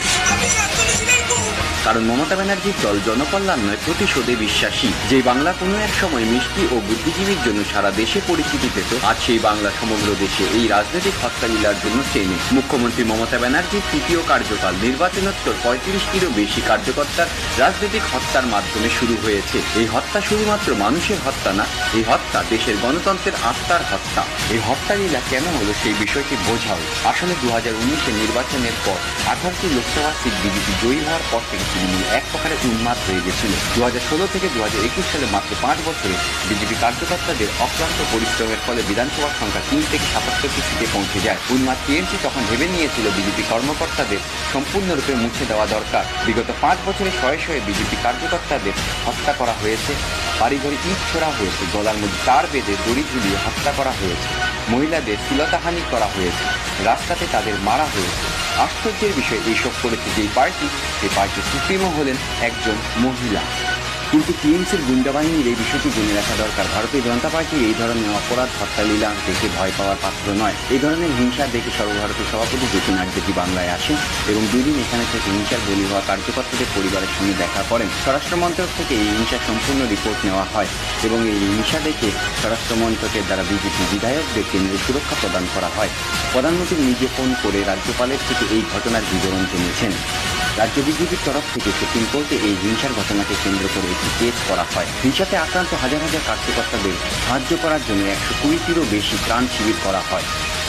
কারণ মমতা ব্যানার্জির দল জনকল্যাণ নয়, প্রতিশোধে বিশ্বাসী। যে বাংলা কোনো এক সময় মিষ্টি ও বুদ্ধিজীবীর জন্য সারা দেশে পরিচিতি পেত, আজ সেই বাংলা সমগ্র দেশে এই রাজনৈতিক হত্যালীলার জন্য চেনে। মুখ্যমন্ত্রী মমতা ব্যানার্জির তৃতীয় কার্যকাল নির্বাচনোত্তর 35টিরও বেশি কার্যকর্তার রাজনৈতিক হত্যার মাধ্যমে শুরু হয়েছে। এই হত্যা শুধুমাত্র মানুষের হত্যা না, এই হত্যা দেশের গণতন্ত্রের আত্মার হত্যা। এই হত্যালীলা কেন হলো সেই বিষয়টি বোঝাও। আসলে 2019-এর নির্বাচনের পর 18টি লোকসভা সিট বিজেপি জয়ী হওয়ার পর থেকে তৃণমূল এক প্রকারে উন্মাদ হয়ে গেছিল। 2016 থেকে 2021 সালে মাত্র 5 বছরে বিজেপি কার্যকর্তাদের অক্লান্ত পরিশ্রমের ফলে বিধানসভার সংখ্যা 3 থেকে 77টি সিটে পৌঁছে যায়। উন্মাদ টিএমসি তখন ভেবে নিয়েছিল বিজেপি কর্মকর্তাদের সম্পূর্ণরূপে মুছে দেওয়া দরকার। বিগত 5 বছরে শয়ে শয়ে বিজেপি কার্যকর্তাদের হত্যা করা হয়েছে, বাড়িঘরে ইট ছোড়া হয়েছে, গলার মধ্যে তার বেঁধে দড়ি ঝুলিয়ে হত্যা করা হয়েছে, মহিলাদের শ্লীলতাহানি করা হয়েছে, রাস্তাতে তাদের মারা হয়েছে। আশ্চর্যের বিষয়, এইসব করেছে যেই পার্টি, সেই পার্টির সুপ্রিমো হলেন একজন মহিলা। কিন্তু টিএমসির গুন্ডা বাহিনীর এই বিষয়টি জেনে রাখা দরকার। ভারতীয় জনতা পার্টি এই ধরনের অপরাধ হত্যালীলা দেখে ভয় পাওয়ার পাত্র নয়। এই ধরনের হিংসা দেখে সর্বভারতীয় সভাপতি জেপি নাড্ডা বাংলায় আসেন এবং 2 দিন এখানে থেকে হিংসার বলি হওয়া কার্যকর্তাদের পরিবারের সঙ্গে দেখা করেন। স্বরাষ্ট্র মন্ত্রক থেকে এই হিংসার সম্পূর্ণ রিপোর্ট নেওয়া হয় এবং এই হিংসা দেখে স্বরাষ্ট্র মন্ত্রকের দ্বারা বিজেপি বিধায়কদের কেন্দ্রে সুরক্ষা প্রদান করা হয়। প্রধানমন্ত্রী নিজে ফোন করে রাজ্যপালের থেকে এই ঘটনার বিবরণ জেনেছেন। রাজ্য বিজেপির তরফ থেকে সুপ্রিম কোর্টে এই হিংসার ঘটনাকে কেন্দ্র করে একটি কেস করা হয়। হিংসাতে আক্রান্ত হাজার হাজার কার্যকর্তাদের সাহায্য করার জন্য 120টিরও বেশি ত্রাণ শিবির করা হয়।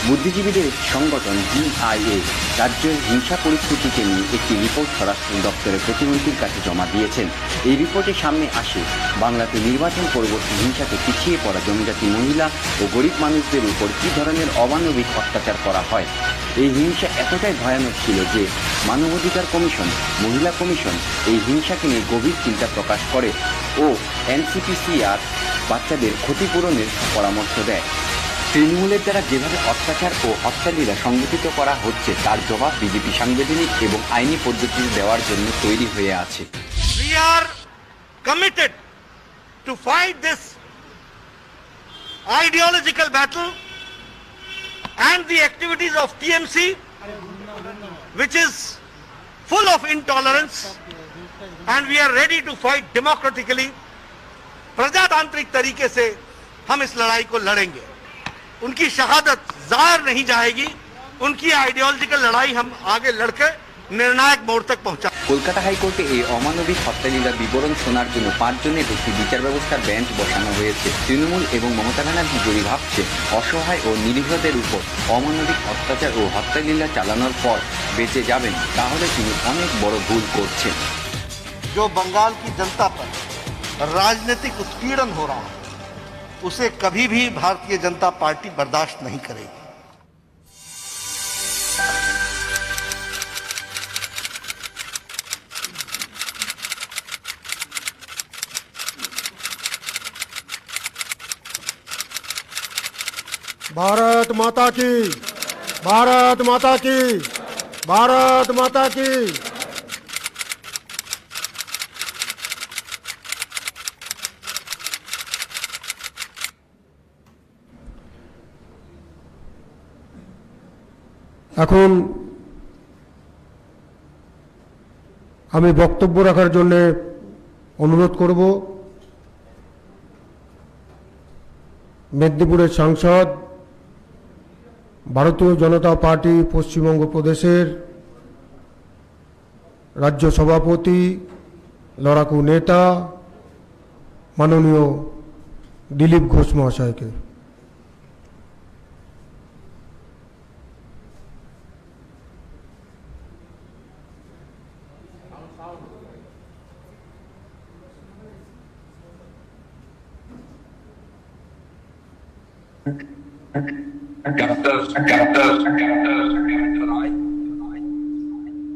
বুদ্ধিজীবীদের একটি সংগঠন GIA রাজ্যের হিংসা পরিস্থিতিকে নিয়ে একটি রিপোর্ট স্বরাষ্ট্র দপ্তরের প্রতিমন্ত্রীর কাছে জমা দিয়েছেন। এই রিপোর্টের সামনে আসে বাংলাতে নির্বাচন পরবর্তী হিংসাতে পিছিয়ে পড়া জনজাতি মহিলা ও গরিব মানুষদের উপর কী ধরনের অমানবিক অত্যাচার করা হয়। এই হিংসা এতটাই ভয়ানক ছিল যে মানবাধিকার কমিশন, মহিলা কমিশন এই হিংসাকে নিয়ে গভীর চিন্তা প্রকাশ করে ও NCPCR বাচ্চাদের ক্ষতিপূরণের পরামর্শ দেয়। তৃণমূলের দ্বারা যেভাবে অত্যাচার ও হত্যালীলা সংগঠিত করা হচ্ছে তার জবাব বিজেপি সাংবিধানিক এবং আইনি পদ্ধতি দেওয়ার জন্য তৈরি হয়ে আছে। We are committed to fight this ideological battle and the activities of TMC, which is full of intolerance, and we are ready to fight democratically. प्रजातांत्रिक तरीके से हम इस लड़ाई को लड़ेंगे। उनकी शहादत ज़ाहिर नहीं जाएगी, उनकी आइडियोलॉजिकल लड़ाई हम आगे लड़के निर्णायक मोड़ तक पहुंचा। কলকাতা হাইকোর্টে এই অমানবিক হত্যালীলার বিবরণ শোনার জন্য 5 জনের একটি বিচার ব্যবস্থার বেঞ্চ বসানো হয়েছে। তৃণমূল এবং মমতা ব্যানার্জি যদি ভাবছে অসহায় ও নিরীহদের উপর অমানবিক অত্যাচার ও হত্যালীলা চালানোর পর বেঁচে যাবেন, তাহলে তিনি অনেক বড় ভুল করছেন। जो बंगाल की जनता पर राजनीतिक उत्पीड़न हो रहा है, उसे कभी भी भारतीय जनता पार्टी बर्दाश्त नहीं करेगी। भारत माता की, भारत माता की, भारत माता की। এখন আমি বক্তব্য রাখার জন্য অনুরোধ করব মেদিনীপুরের সাংসদ, ভারতীয় জনতা পার্টি পশ্চিমবঙ্গ প্রদেশের রাজ্য সভাপতি, লড়াকু নেতা মাননীয় দিলীপ ঘোষ মহাশয়কে।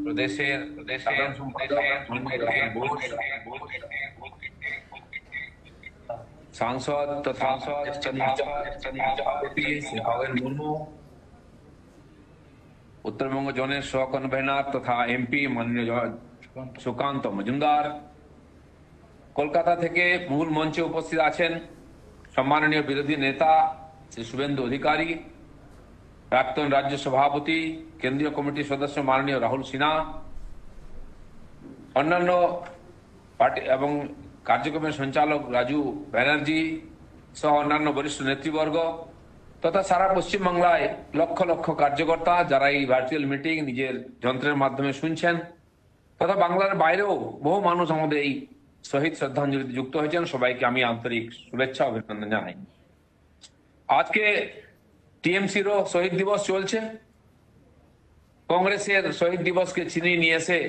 প্রদেশের সাধারণ সম্পাদক সাংসদ তথা সভাপতি শ্রী খগেন মুর্মু, উত্তরবঙ্গ জোনের সহ কনভেনার তথা এমপি মাননীয় সুকান্ত মজুমদার, কলকাতা থেকে মূল মঞ্চে উপস্থিত আছেন সম্মাননীয় বিরোধী নেতা শ্রী শুভেন্দু অধিকারী, প্রাক্তন রাজ্য সভাপতি কেন্দ্রীয় কমিটির সদস্য মাননীয় রাহুল সিনহা, অন্যান্য পার্টি এবং কার্যক্রমের সঞ্চালক রাজু ব্যানার্জি সহ অন্যান্য বরিষ্ঠ নেতৃবর্গ তথা সারা পশ্চিমবাংলায় লক্ষ লক্ষ কার্যকর্তা যারা এই ভার্চুয়াল মিটিং নিজের যন্ত্রের মাধ্যমে শুনছেন, তথা বাংলার বাইরেও বহু মানুষ আমাদের এই শহীদ শ্রদ্ধাঞ্জলিতে যুক্ত হয়েছেন, সবাইকে আমি আন্তরিক শুভেচ্ছা অভিনন্দন জানাই। আজকে টিএমসিরও শহীদ দিবস চলছে। কংগ্রেসের শহীদ দিবসকে ছিনিয়ে নিয়ে এসে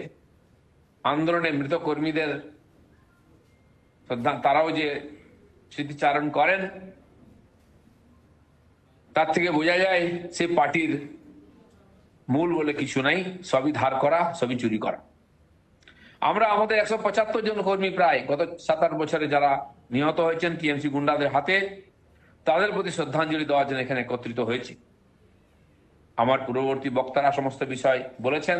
আন্দোলনে মৃত কর্মীদের তারাও যে স্মৃতিচারণ করেন, তার থেকে বোঝা যায় সে পার্টির মূল বলে কিছু নাই, সবই ধার করা, সবই চুরি করা। আমরা আমাদের 175 জন কর্মী প্রায় গত 7-8 বছরে যারা নিহত হয়েছেন টিএমসি গুন্ডাদের হাতে, তাদের প্রতি শ্রদ্ধাঞ্জলি দেওয়ার জন্য এখানে একত্রিত হয়েছি। আমার পূর্ববর্তী বক্তারা সমস্ত বিষয় বলেছেন।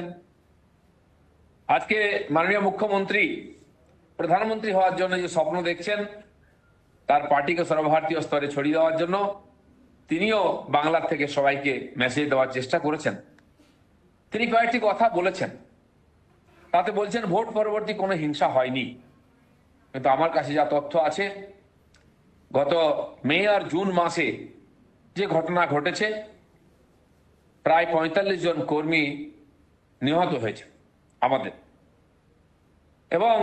আজকে মাননীয় মুখ্যমন্ত্রী প্রধানমন্ত্রী হওয়ার জন্য যে স্বপ্ন দেখছেন, তার পার্টিকে সর্বভারতীয় স্তরে ছড়িয়ে দেওয়ার জন্য তিনিও বাংলার থেকে সবাইকে মেসেজ দেওয়ার চেষ্টা করেছেন। তিনি কয়েকটি কথা বলেছেন, তাতে বলছেন ভোট পরবর্তী কোনো হিংসা হয়নি, কিন্তু আমার কাছে যা তথ্য আছে গত মে আর জুন মাসে যে ঘটনা ঘটেছে, প্রায় 45 জন কর্মী নিহত হয়েছে আমাদের, এবং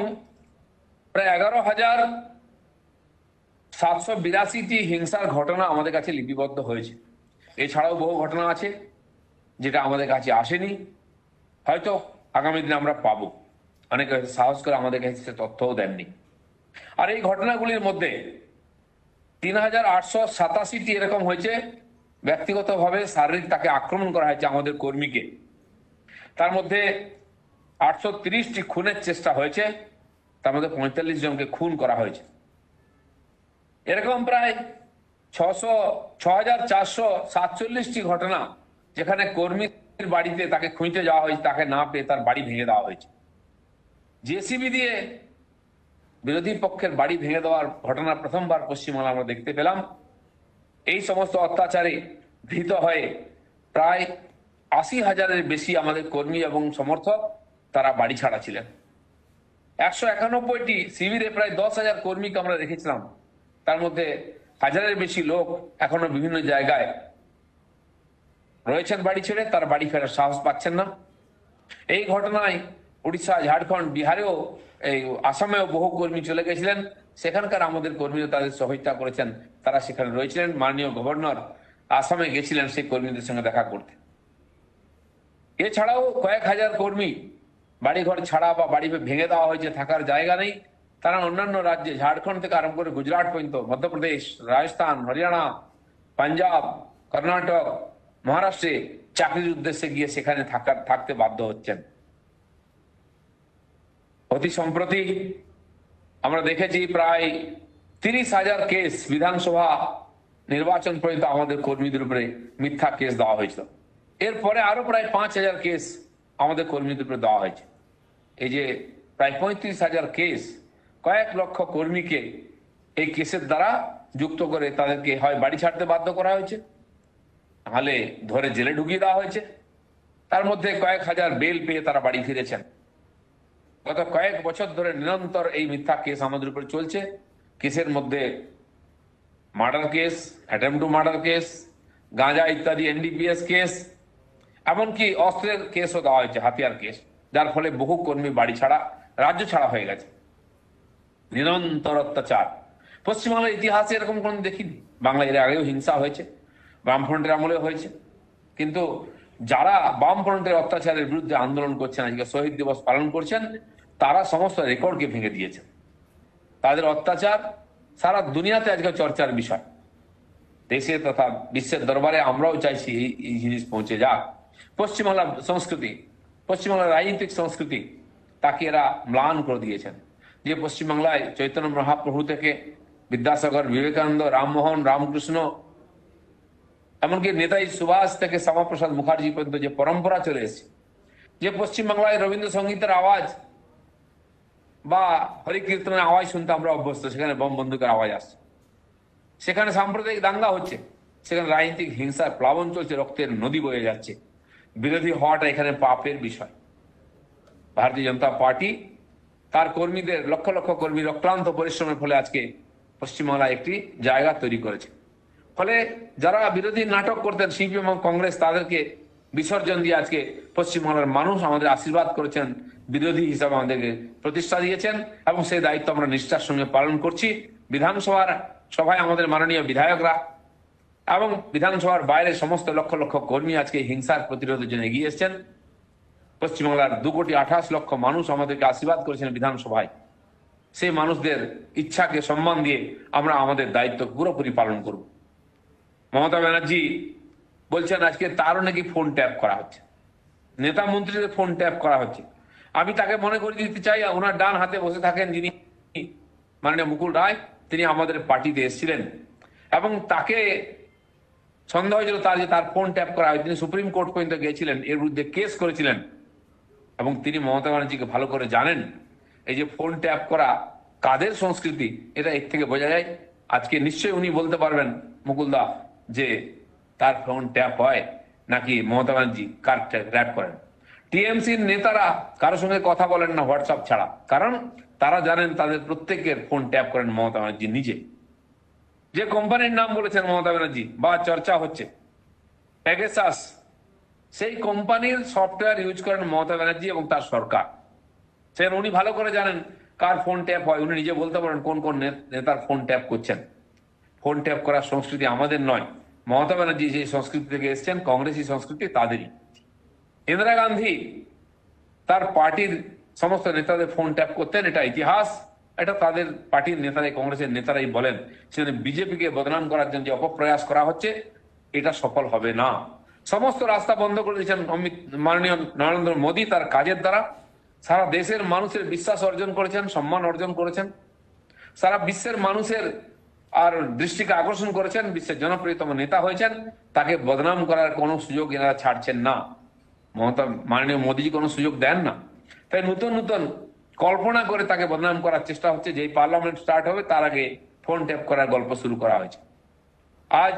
প্রায় 11,782টি হিংসার ঘটনা আমাদের কাছে লিপিবদ্ধ হয়েছে। এছাড়াও বহু ঘটনা আছে যেটা আমাদের কাছে আসেনি, হয়তো আগামী দিনে আমরা পাবো। অনেকে সাহস করে আমাদের কাছে সে তথ্যও দেননি। আর এই ঘটনাগুলির মধ্যে 3,887টি এরকম হয়েছে ব্যক্তিগতভাবে শারীরিক তাকে আক্রমণ করা হয়েছে আমাদের কর্মীকে। তার মধ্যে 830টি খুনের চেষ্টা হয়েছে, তার মধ্যে 45 জনকে খুন করা হয়েছে। এরকম প্রায় 6,447টি ঘটনা যেখানে কর্মীর বাড়িতে তাকে খুঁজতে যাওয়া হয়েছে, তাকে না পেয়ে তার বাড়ি ভেঙে দেওয়া হয়েছে। জেসিবি দিয়ে বিরোধী পক্ষের বাড়ি ভেঙে দেওয়ার ঘটনা প্রথমবার পশ্চিমবাংলা আমরা দেখতে পেলাম। এই সমস্ত অত্যাচারে ভীত হয়ে প্রায় 80,000-এর বেশি আমাদের কর্মী এবং সমর্থক তারা বাড়ি ছাড়া ছিলেন। 191টি শিবিরে প্রায় 10,000 কর্মীকে আমরা রেখেছিলাম, তার মধ্যে 1000-এর বেশি লোক এখনো বিভিন্ন জায়গায় রয়েছেন বাড়ি ছেড়ে, তার বাড়ি ফেরার সাহস পাচ্ছেন না। এই ঘটনায় উড়িষ্যা, ঝাড়খণ্ড, বিহারেও, এই আসামেও বহু কর্মী চলে গেছিলেন। সেখানকার আমাদের কর্মীরা তাদের সহায়তা করেছেন, তারা সেখানে রয়েছিলেন। মাননীয় গভর্নর আসামে গেছিলেন সেই কর্মীদের সঙ্গে দেখা করতে। এছাড়াও কয়েক হাজার কর্মী বাড়িঘর ছাড়া বা বাড়ি ভেঙে দেওয়া হয়েছে, থাকার জায়গা নেই। তারা অন্যান্য রাজ্যে, ঝাড়খণ্ড থেকে আরম্ভ করে গুজরাট পর্যন্ত, মধ্যপ্রদেশ, রাজস্থান, হরিয়ানা, পাঞ্জাব, কর্ণাটক, মহারাষ্ট্রে চাকরির উদ্দেশ্যে গিয়ে সেখানে থাকতে বাধ্য হচ্ছেন। অতি সম্প্রতি আমরা দেখেছি প্রায় 30,000 কেস বিধানসভা নির্বাচন পর্যন্ত আমাদের কর্মীদের উপরে মিথ্যা কেস দেওয়া হয়েছিল। এরপরে আরো প্রায় 5,000 কেস আমাদের কর্মীদের উপরে দেওয়া হয়েছে। এই যে প্রায় 35,000 কেস, কয়েক লক্ষ কর্মীকে এই কেসের দ্বারা যুক্ত করে তাদেরকে হয় বাড়ি ছাড়তে বাধ্য করা হয়েছে, নাহলে ধরে জেলে ঢুকিয়ে দেওয়া হয়েছে। তার মধ্যে কয়েক হাজার বেল পেয়ে তারা বাড়ি ফিরেছেন। গত কয়েক বছর ধরে নিরন্তর এই মিথ্যা কেস আমাদের উপরে চলছে। কেসের মধ্যে murder case, attempt to murder case, গাঁজা ইত্যাদি এনডিপিএস কেস, এমনকি অস্ত্রের কেসও দেওয়া হয়েছে, হাতিয়ার কেস, যার ফলে বহু কর্মী বাড়ি ছাড়া, রাজ্য ছাড়া হয়ে গেছে। নিরন্তর অত্যাচার পশ্চিমবাংলার ইতিহাসে এরকম কোন দেখিনি। বাংলায় এর আগেও হিংসা হয়েছে, বামফ্রন্টের আমলে হয়েছে, কিন্তু যারা বামফ্রন্টের অত্যাচারের বিরুদ্ধে আন্দোলন করছেন, আজকে শহীদ দিবস পালন করছেন, তারা সমস্ত রেকর্ডকে ভেঙে দিয়েছেন। তাদের অত্যাচার সারা দুনিয়াতে আজকে চর্চার বিষয়। দেশে তথা বিশ্বের দরবারে আমরাও চাইছি এই জিনিস পৌঁছে যাক। পশ্চিমবাংলার সংস্কৃতি, পশ্চিমবাংলার রাজনৈতিক সংস্কৃতি, তাকে এরা ম্লান করে দিয়েছেন। যে পশ্চিমবাংলায় চৈতন্য মহাপ্রভু থেকে বিদ্যাসাগর, বিবেকানন্দ, রামমোহন, রামকৃষ্ণ, এমনকি নেতাজি সুভাষ থেকে শ্যামাপ্রসাদ মুখার্জি পর্যন্ত যে পরম্পরা চলে এসেছে, যে পশ্চিমবাংলায় রবীন্দ্রসঙ্গীতের আওয়াজ বা হরিকীর্তনের আওয়াজ শুনতে আমরা অভ্যস্ত, সেখানে বম বন্দুকের আওয়াজ আসছে, সেখানে সাম্প্রদায়িক দাঙ্গা হচ্ছে, সেখানে রাজনৈতিক হিংসার প্লাবন চলছে, রক্তের নদী বয়ে যাচ্ছে। বিরোধী হওয়াটা এখানে পাপের বিষয়। ভারতীয় জনতা পার্টি তার কর্মীদের, লক্ষ লক্ষ কর্মীর অক্লান্ত পরিশ্রমের ফলে আজকে পশ্চিমবাংলায় একটি জায়গা তৈরি করেছে। ফলে যারা বিরোধী নাটক করতেন সিপিএম এবং কংগ্রেস, তাদেরকে বিসর্জন দিয়ে আজকে পশ্চিমবাংলার মানুষ আমাদের আশীর্বাদ করেছেন, বিরোধী হিসাবে আমাদেরকে প্রতিষ্ঠা দিয়েছেন, এবং সেই দায়িত্ব আমরা নিষ্ঠার সঙ্গে পালন করছি। বিধানসভার সভায় আমাদের মাননীয় বিধায়করা এবং বিধানসভার বাইরে সমস্ত লক্ষ লক্ষ কর্মী আজকে হিংসার প্রতিরোধের জন্য এগিয়ে এসেছেন। পশ্চিমবাংলার 2,28,00,000 মানুষ আমাদেরকে আশীর্বাদ করেছেন বিধানসভায়। সেই মানুষদের ইচ্ছাকে সম্মান দিয়ে আমরা আমাদের দায়িত্ব পুরোপুরি পালন করব। মমতা ব্যানার্জি বলছেন আজকে তারও নাকি ফোন ট্যাপ করা হচ্ছে, নেতা মন্ত্রীদের ফোন ট্যাপ করা হচ্ছে। আমি তাকে মনে করে দিতে চাই, ওনার ডান হাতে বসে থাকেন যিনি মাননীয় মুকুল রায়, তিনি আমাদের পার্টিতে এসেছিলেন এবং তাকে সন্দেহ হয়েছিল তার ফোন ট্যাপ করা হয়। তিনি সুপ্রিম কোর্ট পর্যন্ত গিয়েছিলেন, এর বিরুদ্ধে কেস করেছিলেন, এবং তিনি মমতা ব্যানার্জিকে ভালো করে জানেন। এই যে ফোন ট্যাপ করা কাদের সংস্কৃতি, এটা এর থেকে বোঝা যায়। আজকে নিশ্চয়ই উনি বলতে পারবেন, মুকুলদা, যে তার ফোন ট্যাপ হয় নাকি মমতা ব্যানার্জি কার ট্যাপ করেন। টিএমসির নেতারা কারোর সঙ্গে কথা বলেন না হোয়াটসঅ্যাপ ছাড়া, কারণ তারা জানেন তাদের প্রত্যেকের ফোন ট্যাপ করেন মমতা ব্যানার্জি নিজে। যে কোম্পানির নাম বলেছেন মমতা ব্যানার্জি বা চর্চা হচ্ছে প্যাগেসাস, সেই কোম্পানির সফটওয়্যার ইউজ করেন মমতা ব্যানার্জি এবং তার সরকার। সেখানে উনি ভালো করে জানেন কার ফোন ট্যাপ হয়, উনি নিজে বলতে পারেন কোন কোন নেতার ফোন ট্যাপ করছেন। ফোন ট্যাপ করার সংস্কৃতি আমাদের নয়, মমতা ব্যানার্জি যে সংস্কৃতি থেকে এসছেন, কংগ্রেসি সংস্কৃতি তাদেরই। ইন্দিরা গান্ধী তার পার্টির সমস্ত নেতাদের ফোন ট্যাপ করতেন, এটা ইতিহাস, এটা তাদের পার্টির নেতারাই, কংগ্রেসের নেতারাই বলেন। সেখানে বিজেপিকে বদনাম করার জন্য যে অপপ্রয়াস করা হচ্ছে, এটা সফল হবে না। সমস্ত রাস্তা বন্ধ করে দিয়েছেন মাননীয় নরেন্দ্র মোদী তার কাজের দ্বারা। সারা দেশের মানুষের বিশ্বাস অর্জন করেছেন, সম্মান অর্জন করেছেন, সারা বিশ্বের মানুষের আর দৃষ্টিকে আকর্ষণ করেছেন, বিশ্বের জনপ্রিয়তম নেতা হয়েছেন। তাকে বদনাম করার কোনো সুযোগ এনারা ছাড়ছেন না, মাননীয় মোদীজি কোনো সুযোগ দেন না। তাই নতুন নতুন কল্পনা করে তাকে বদনাম করার চেষ্টা হচ্ছে। যেই পার্লামেন্ট স্টার্ট হবে তার আগে ফোন ট্যাপ করার গল্প শুরু করা হয়েছে। আজ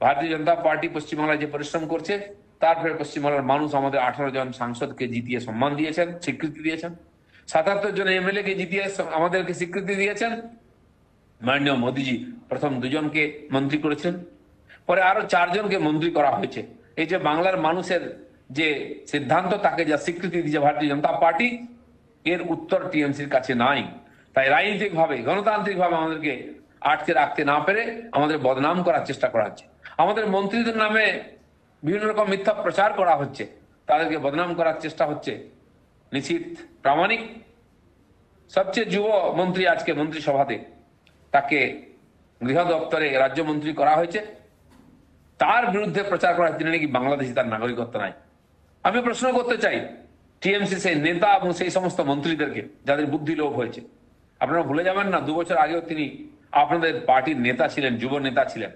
ভারতীয় জনতা পার্টি পশ্চিমবাংলায় যে পরিশ্রম করছে, তারপরে পশ্চিমবাংলার মানুষ আমাদের 18 জন সাংসদকে জিতিয়ে সম্মান দিয়েছেন, স্বীকৃতি দিয়েছেন। 77 জন এমএলএ কে জিতিয়ে আমাদেরকে স্বীকৃতি দিয়েছেন। মাননীয় মোদীজি প্রথম 2 জনকে মন্ত্রী করেছেন, পরে আরো 4 জনকে মন্ত্রী করা হয়েছে। এই যে বাংলার মানুষের যে সিদ্ধান্ত, তাকে যা স্বীকৃতি দিয়েছে ভারতীয় জনতা পার্টি, এর উত্তর টিএমসির কাছে নাই। তাই রাজনৈতিক ভাবে, গণতান্ত্রিক ভাবে আমাদেরকে আটকে রাখতে না পেরে আমাদের বদনাম করার চেষ্টা করা হচ্ছে। আমাদের মন্ত্রীদের নামে বিভিন্ন রকম মিথ্যা প্রচার করা হচ্ছে, তাদেরকে বদনাম করার চেষ্টা হচ্ছে। নিশ্চিত প্রামাণিক সবচেয়ে যুব মন্ত্রী আজকে মন্ত্রিসভাতে, তাকে গৃহ দপ্তরে রাজ্যমন্ত্রী করা হয়েছে, তার বিরুদ্ধে প্রচার করা তিনি নাকি বাংলাদেশি, তার নাগরিকত্ব নাই। আমি প্রশ্ন করতে চাই টিএমসি সেই নেতা এবং সেই সমস্ত মন্ত্রীদেরকে যাদের বুদ্ধি লোভ হয়েছে, আপনারা ভুলে যাবেন না 2 বছর আগেও তিনি আপনাদের পার্টির নেতা ছিলেন, যুব নেতা ছিলেন।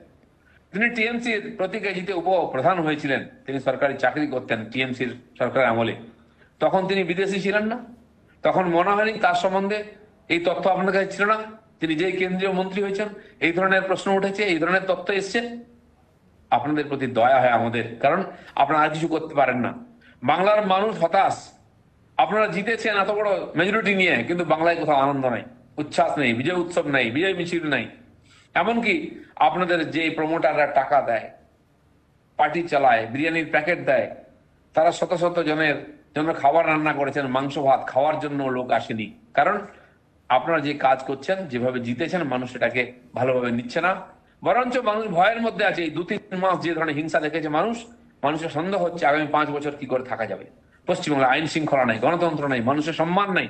তিনি টিএমসির প্রতি কেজিতে উপপ্রধান হয়েছিলেন, তিনি সরকারি চাকরি করতেন টিএমসির সরকারের আমলে। তখন তিনি বিদেশি ছিলেন না, তখন মনে হয়নি তার সম্বন্ধে এই তথ্য আপনাদের কাছে ছিল না। তিনি যেই কেন্দ্রীয় মন্ত্রী হয়েছেন এই ধরনের প্রশ্ন উঠেছে, এই ধরনের তথ্য এসছে। আপনাদের প্রতি দয়া হয় আমাদের, কারণ আপনারা আর কিছু করতে পারেন না। বাংলার মানুষ হতাশ। আপনারা জিতেছেন এত বড় মেজরিটি নিয়ে, কিন্তু বাংলায় কোথাও আনন্দ নাই, উচ্ছ্বাস নেই, বিজয় উৎসব নাই, বিজয় মিছিল নাই। এমনকি আপনাদের যে প্রমোটাররা টাকা দেয়, পার্টি চালায়, বিরিয়ানির প্যাকেট দেয়, তারা শত শত জনের জন্য খাবার রান্না করেছেন, মাংস ভাত খাওয়ার জন্য লোক আসেনি। কারণ আপনারা যে কাজ করছেন, যেভাবে জিতেছেন, মানুষ এটাকে ভালোভাবে নিচ্ছে না। বরঞ্চ মানুষ ভয়ের মধ্যে আছে। এই 2-3 মাস যে ধরনের হিংসা দেখেছে মানুষের সন্দেহ হচ্ছে আগামী 5 বছর কি করে থাকা যাবে। পশ্চিমবাংলায় আইন শৃঙ্খলা নাই, গণতন্ত্র নাই, মানুষের সম্মান নাই।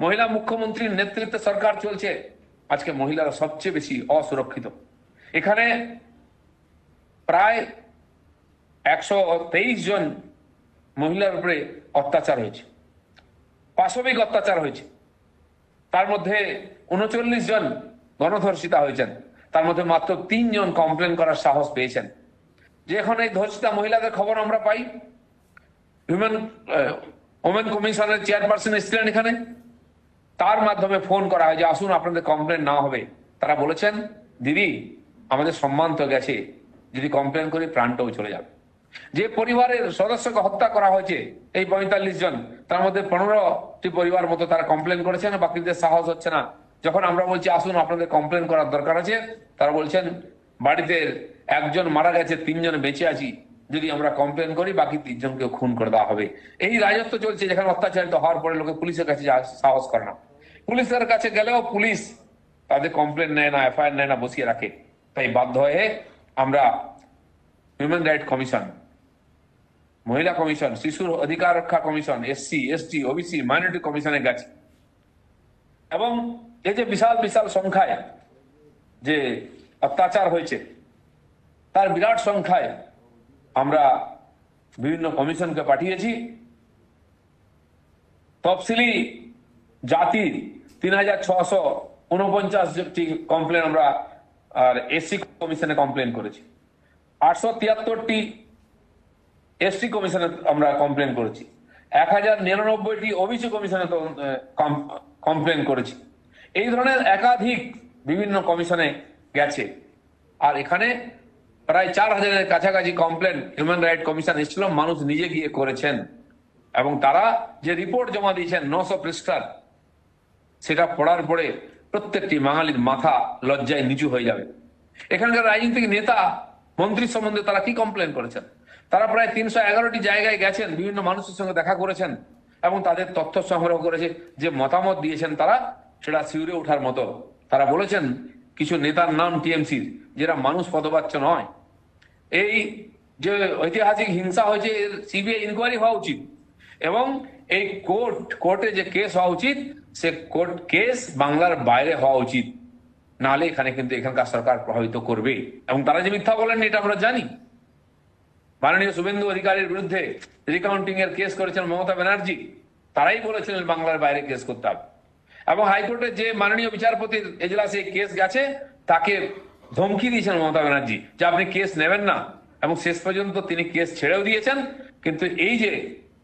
মহিলা মুখ্যমন্ত্রীর নেতৃত্বে সরকার চলছে। আজকে মহিলারা সবচেয়ে বেশি অসুরক্ষিত। এখানে প্রায় 123 জন মহিলার উপরে অত্যাচার হয়েছে, পাশবিক অত্যাচার হয়েছে। তার মধ্যে 39 জন গণধর্ষিতা হয়েছেন, তার মধ্যে মাত্র 3 জন কমপ্লেন করার সাহস পেয়েছেন। যে এখন এই ধর্ষিতা মহিলাদের খবর আমরা পাই, ওমেন কমিশনের চেয়ারপারসন এসেছিলেন এখানে, তার মাধ্যমে ফোন করা হয় যে আসুন আপনাদের কমপ্লেন না হবে। তারা বলেছেন, দিদি আমাদের সম্মান তো গেছে, যদি কমপ্লেন করি প্রাণটাও চলে যাবে। যে পরিবারের সদস্যকে হত্যা করা হয়েছে এই 45 জন, তার মধ্যে 15টি পরিবার মতো তারা কমপ্লেন করেছেন, বাকিদের সাহস হচ্ছে না। যখন আমরা বলছি আসুন আপনাদের কমপ্লেন করার দরকার আছে, তারা বলছেন বাড়িতে একজন মারা গেছে, 3 জন বেঁচে আছি, যদি আমরা কমপ্লেন করি বাকি 3 জনকে খুন করে দেওয়া হবে। এই রাজত্ব চলছে, যেখানে অত্যাচারিত হওয়ার পরে লোকে পুলিশের কাছে সাহস করে না। পুলিশের কাছে গেলেও পুলিশ তাদের কমপ্লেন নেয় না, এফআইআর নেয় না, বসিয়ে রাখে। তাই বাধ্য হয়ে আমরা হিউম্যান রাইট কমিশন, মহিলা কমিশন, শিশুর অধিকার রক্ষা commission, SC ST OBC minority কমিশনে গেছে। এবং এই যে বিশাল বিশাল সংখ্যায় যে অত্যাচার হয়েছে, তার বিরাট সংখ্যায় আমরা বিভিন্ন কমিশনকে পাঠিয়েছি। তফসিলি জাতির 3649টি কমপ্লেন আমরা আর এসসি কমিশনে কমপ্লেন করেছি। 873টি এসটি কমিশনে আমরা কমপ্লেন করেছি। 1099টি ওবিসি কমিশনে কমপ্লেন করেছি। এই ধরনের একাধিক বিভিন্ন কমিশনে গেছে। আর এখানে প্রায় 4000-এর কাছাকাছি কমপ্লেন হিউম্যান রাইট কমিশন এসেছিল, মানুষ নিজে গিয়ে করেছেন। এবং তারা যে রিপোর্ট জমা দিয়েছেন 900 পৃষ্ঠার, সেটা পড়ার পরে প্রত্যেকটি বাঙালির মাথা লজ্জায় নিচু হয়ে যাবে। এখানকার রাজনৈতিক নেতা মন্ত্রী সম্বন্ধে তারা কি কমপ্লেন করেছেন। তারা প্রায় 311টি জায়গায় গেছেন, বিভিন্ন মানুষের সঙ্গে দেখা করেছেন এবং তাদের তথ্য সংগ্রহ করেছে। যে মতামত দিয়েছেন তারা, সেটা শিউরে ওঠার মতো। তারা বলেছেন কিছু নেতার নাম টিএমসির, যেটা মানুষ পদবাচ্য নয়। এই যে ঐতিহাসিক হিংসা হয়েছে, এর সিবিআই ইনকোয়ারি হওয়া উচিত। এবং এই কোর্টে যে কেস হওয়া উচিত, সে কোর্ট কেস বাংলার বাইরে হওয়া উচিত। নাহলে এখানে কিন্তু এখানকার সরকার প্রভাবিত করবে। এবং তারা যে মিথ্যা বলেন এটা আমরা জানি। মাননীয় শুভেন্দু অধিকারীর বিরুদ্ধে রিকাউন্টিং এর কেস করেছেন মমতা ব্যানার্জি, তারাই বলেছিলেন বাংলার বাইরে কেস করতে হবে। এবং হাইকোর্টের যে মাননীয় বিচারপতির এজলাসে কেস গেছে, তাকে ধমকি দিয়েছেন মমতা ব্যানার্জি যে আপনি কেস নেবেন না। এবং শেষ পর্যন্ত তিনি কেস ছেড়েও দিয়েছেন। কিন্তু এই যে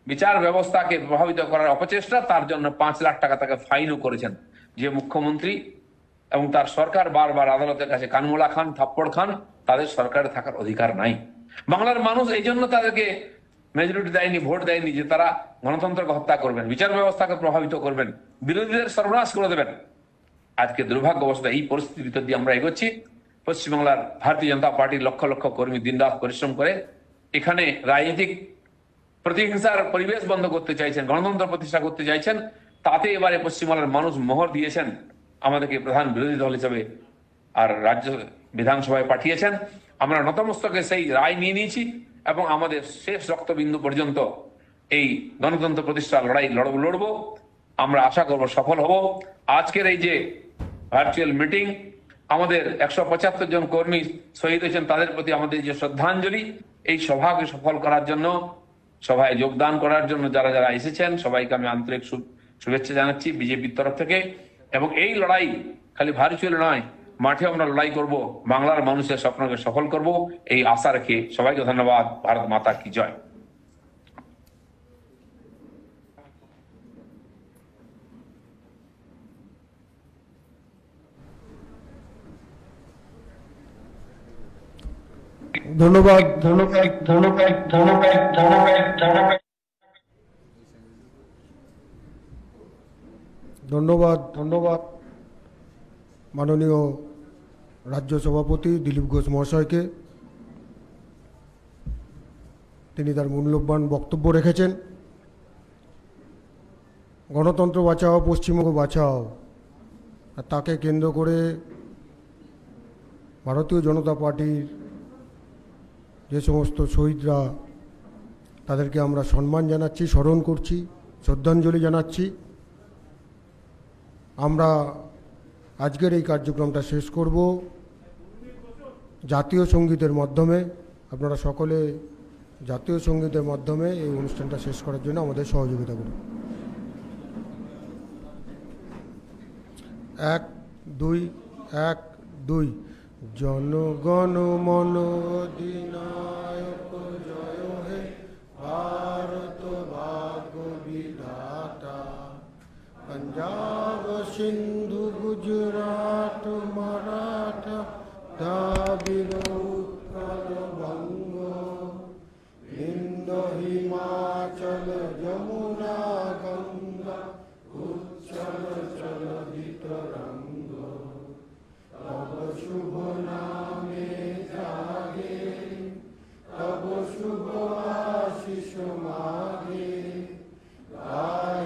বিচার ব্যবস্থাকে প্রভাবিত করার অপচেষ্টা, তার জন্য 5 লাখ টাকা তাকে ফাইনও করেছেন। যে মুখ্যমন্ত্রী এবং তার সরকার বারবার আদালতের কাছে কানমোলা খান, থাপ্পড় খান, তাদের সরকারে থাকার অধিকার নাই। বাংলার মানুষ এই জন্য তাদেরকে মেজরিটি দেয়নি, ভোট দেয়নি, যে তারা গণতন্ত্রকে হত্যা করবেন, বিচার ব্যবস্থাকে প্রভাবিত করবেন, বিরোধীদের সর্বনাশ করে দেবেন। আজকে দুর্ভাগ্য অবস্থা, এই পরিস্থিতির ভিতর দিয়ে আমরা এগোচ্ছি। পশ্চিমবাংলার ভারতীয় জনতা পার্টির লক্ষ লক্ষ কর্মী দিনরাত পরিশ্রম করে এখানে রাজনৈতিক প্রতিহিংসার পরিবেশ বন্ধ করতে চাইছেন, গণতন্ত্র প্রতিষ্ঠা করতে চাইছেন। তাতে এবারে পশ্চিমবাংলার মানুষ মোহর দিয়েছেন, আমাদেরকে প্রধান বিরোধী দল হিসেবে আর রাজ্য বিধানসভায় পাঠিয়েছেন। আমরা নতমস্তকে সেই রায় নিয়ে নিয়েছি এবং আমাদের শেষ রক্তবিন্দু পর্যন্ত এই গণতন্ত্র প্রতিষ্ঠার লড়াই লড়বো। আমরা আশা করব সফল হব। আজকের এই যে ভার্চুয়াল মিটিং, আমাদের 175 জন কর্মী শহীদ হয়েছেন, তাদের প্রতি আমাদের যে শ্রদ্ধাঞ্জলি, এই সভাকে সফল করার জন্য, সভায় যোগদান করার জন্য যারা যারা এসেছেন, সবাইকে আমি আন্তরিক শুভেচ্ছা জানাচ্ছি বিজেপির তরফ থেকে। এবং এই লড়াই খালি ভার্চুয়াল নয়, মাঠে আমরা লড়াই করব, বাংলার মানুষের স্বপ্নকে সফল করব, এই আশা রেখে সবাইকে ধন্যবাদ। ভারত মাতা কি জয়। ধন্যবাদ। ধন্যবাদ মাননীয় রাজ্য সভাপতি দিলীপ ঘোষ মহাশয়কে। তিনি তার মূল্যবান বক্তব্য রেখেছেন। গণতন্ত্র বাঁচাও, পশ্চিমবঙ্গ বাঁচাও, আর তাকে কেন্দ্র করে ভারতীয় জনতা পার্টির যে সমস্ত শহীদরা, তাদেরকে আমরা সম্মান জানাচ্ছি, স্মরণ করছি, শ্রদ্ধাঞ্জলি জানাচ্ছি। আমরা আজকের এই কার্যক্রমটা শেষ করব জাতীয় সঙ্গীতের মাধ্যমে। আপনারা সকলে জাতীয় সঙ্গীতের মাধ্যমে এই অনুষ্ঠানটা শেষ করার জন্য আমাদের সহযোগিতা করুন। 1 2 1 2 জনগণ মন অধিনায়ক জয় হে ভারত ভাগ্য বিধাতা, पंजाब सिंधु गुजरात मराठा द्राविड़ उत्कल बंग, विंध्य हिमाचल यमुना गंगा उच्चल जलधि तरंग, तब शुभ नामे जागे, तब शुभ आशीष मागे, गाय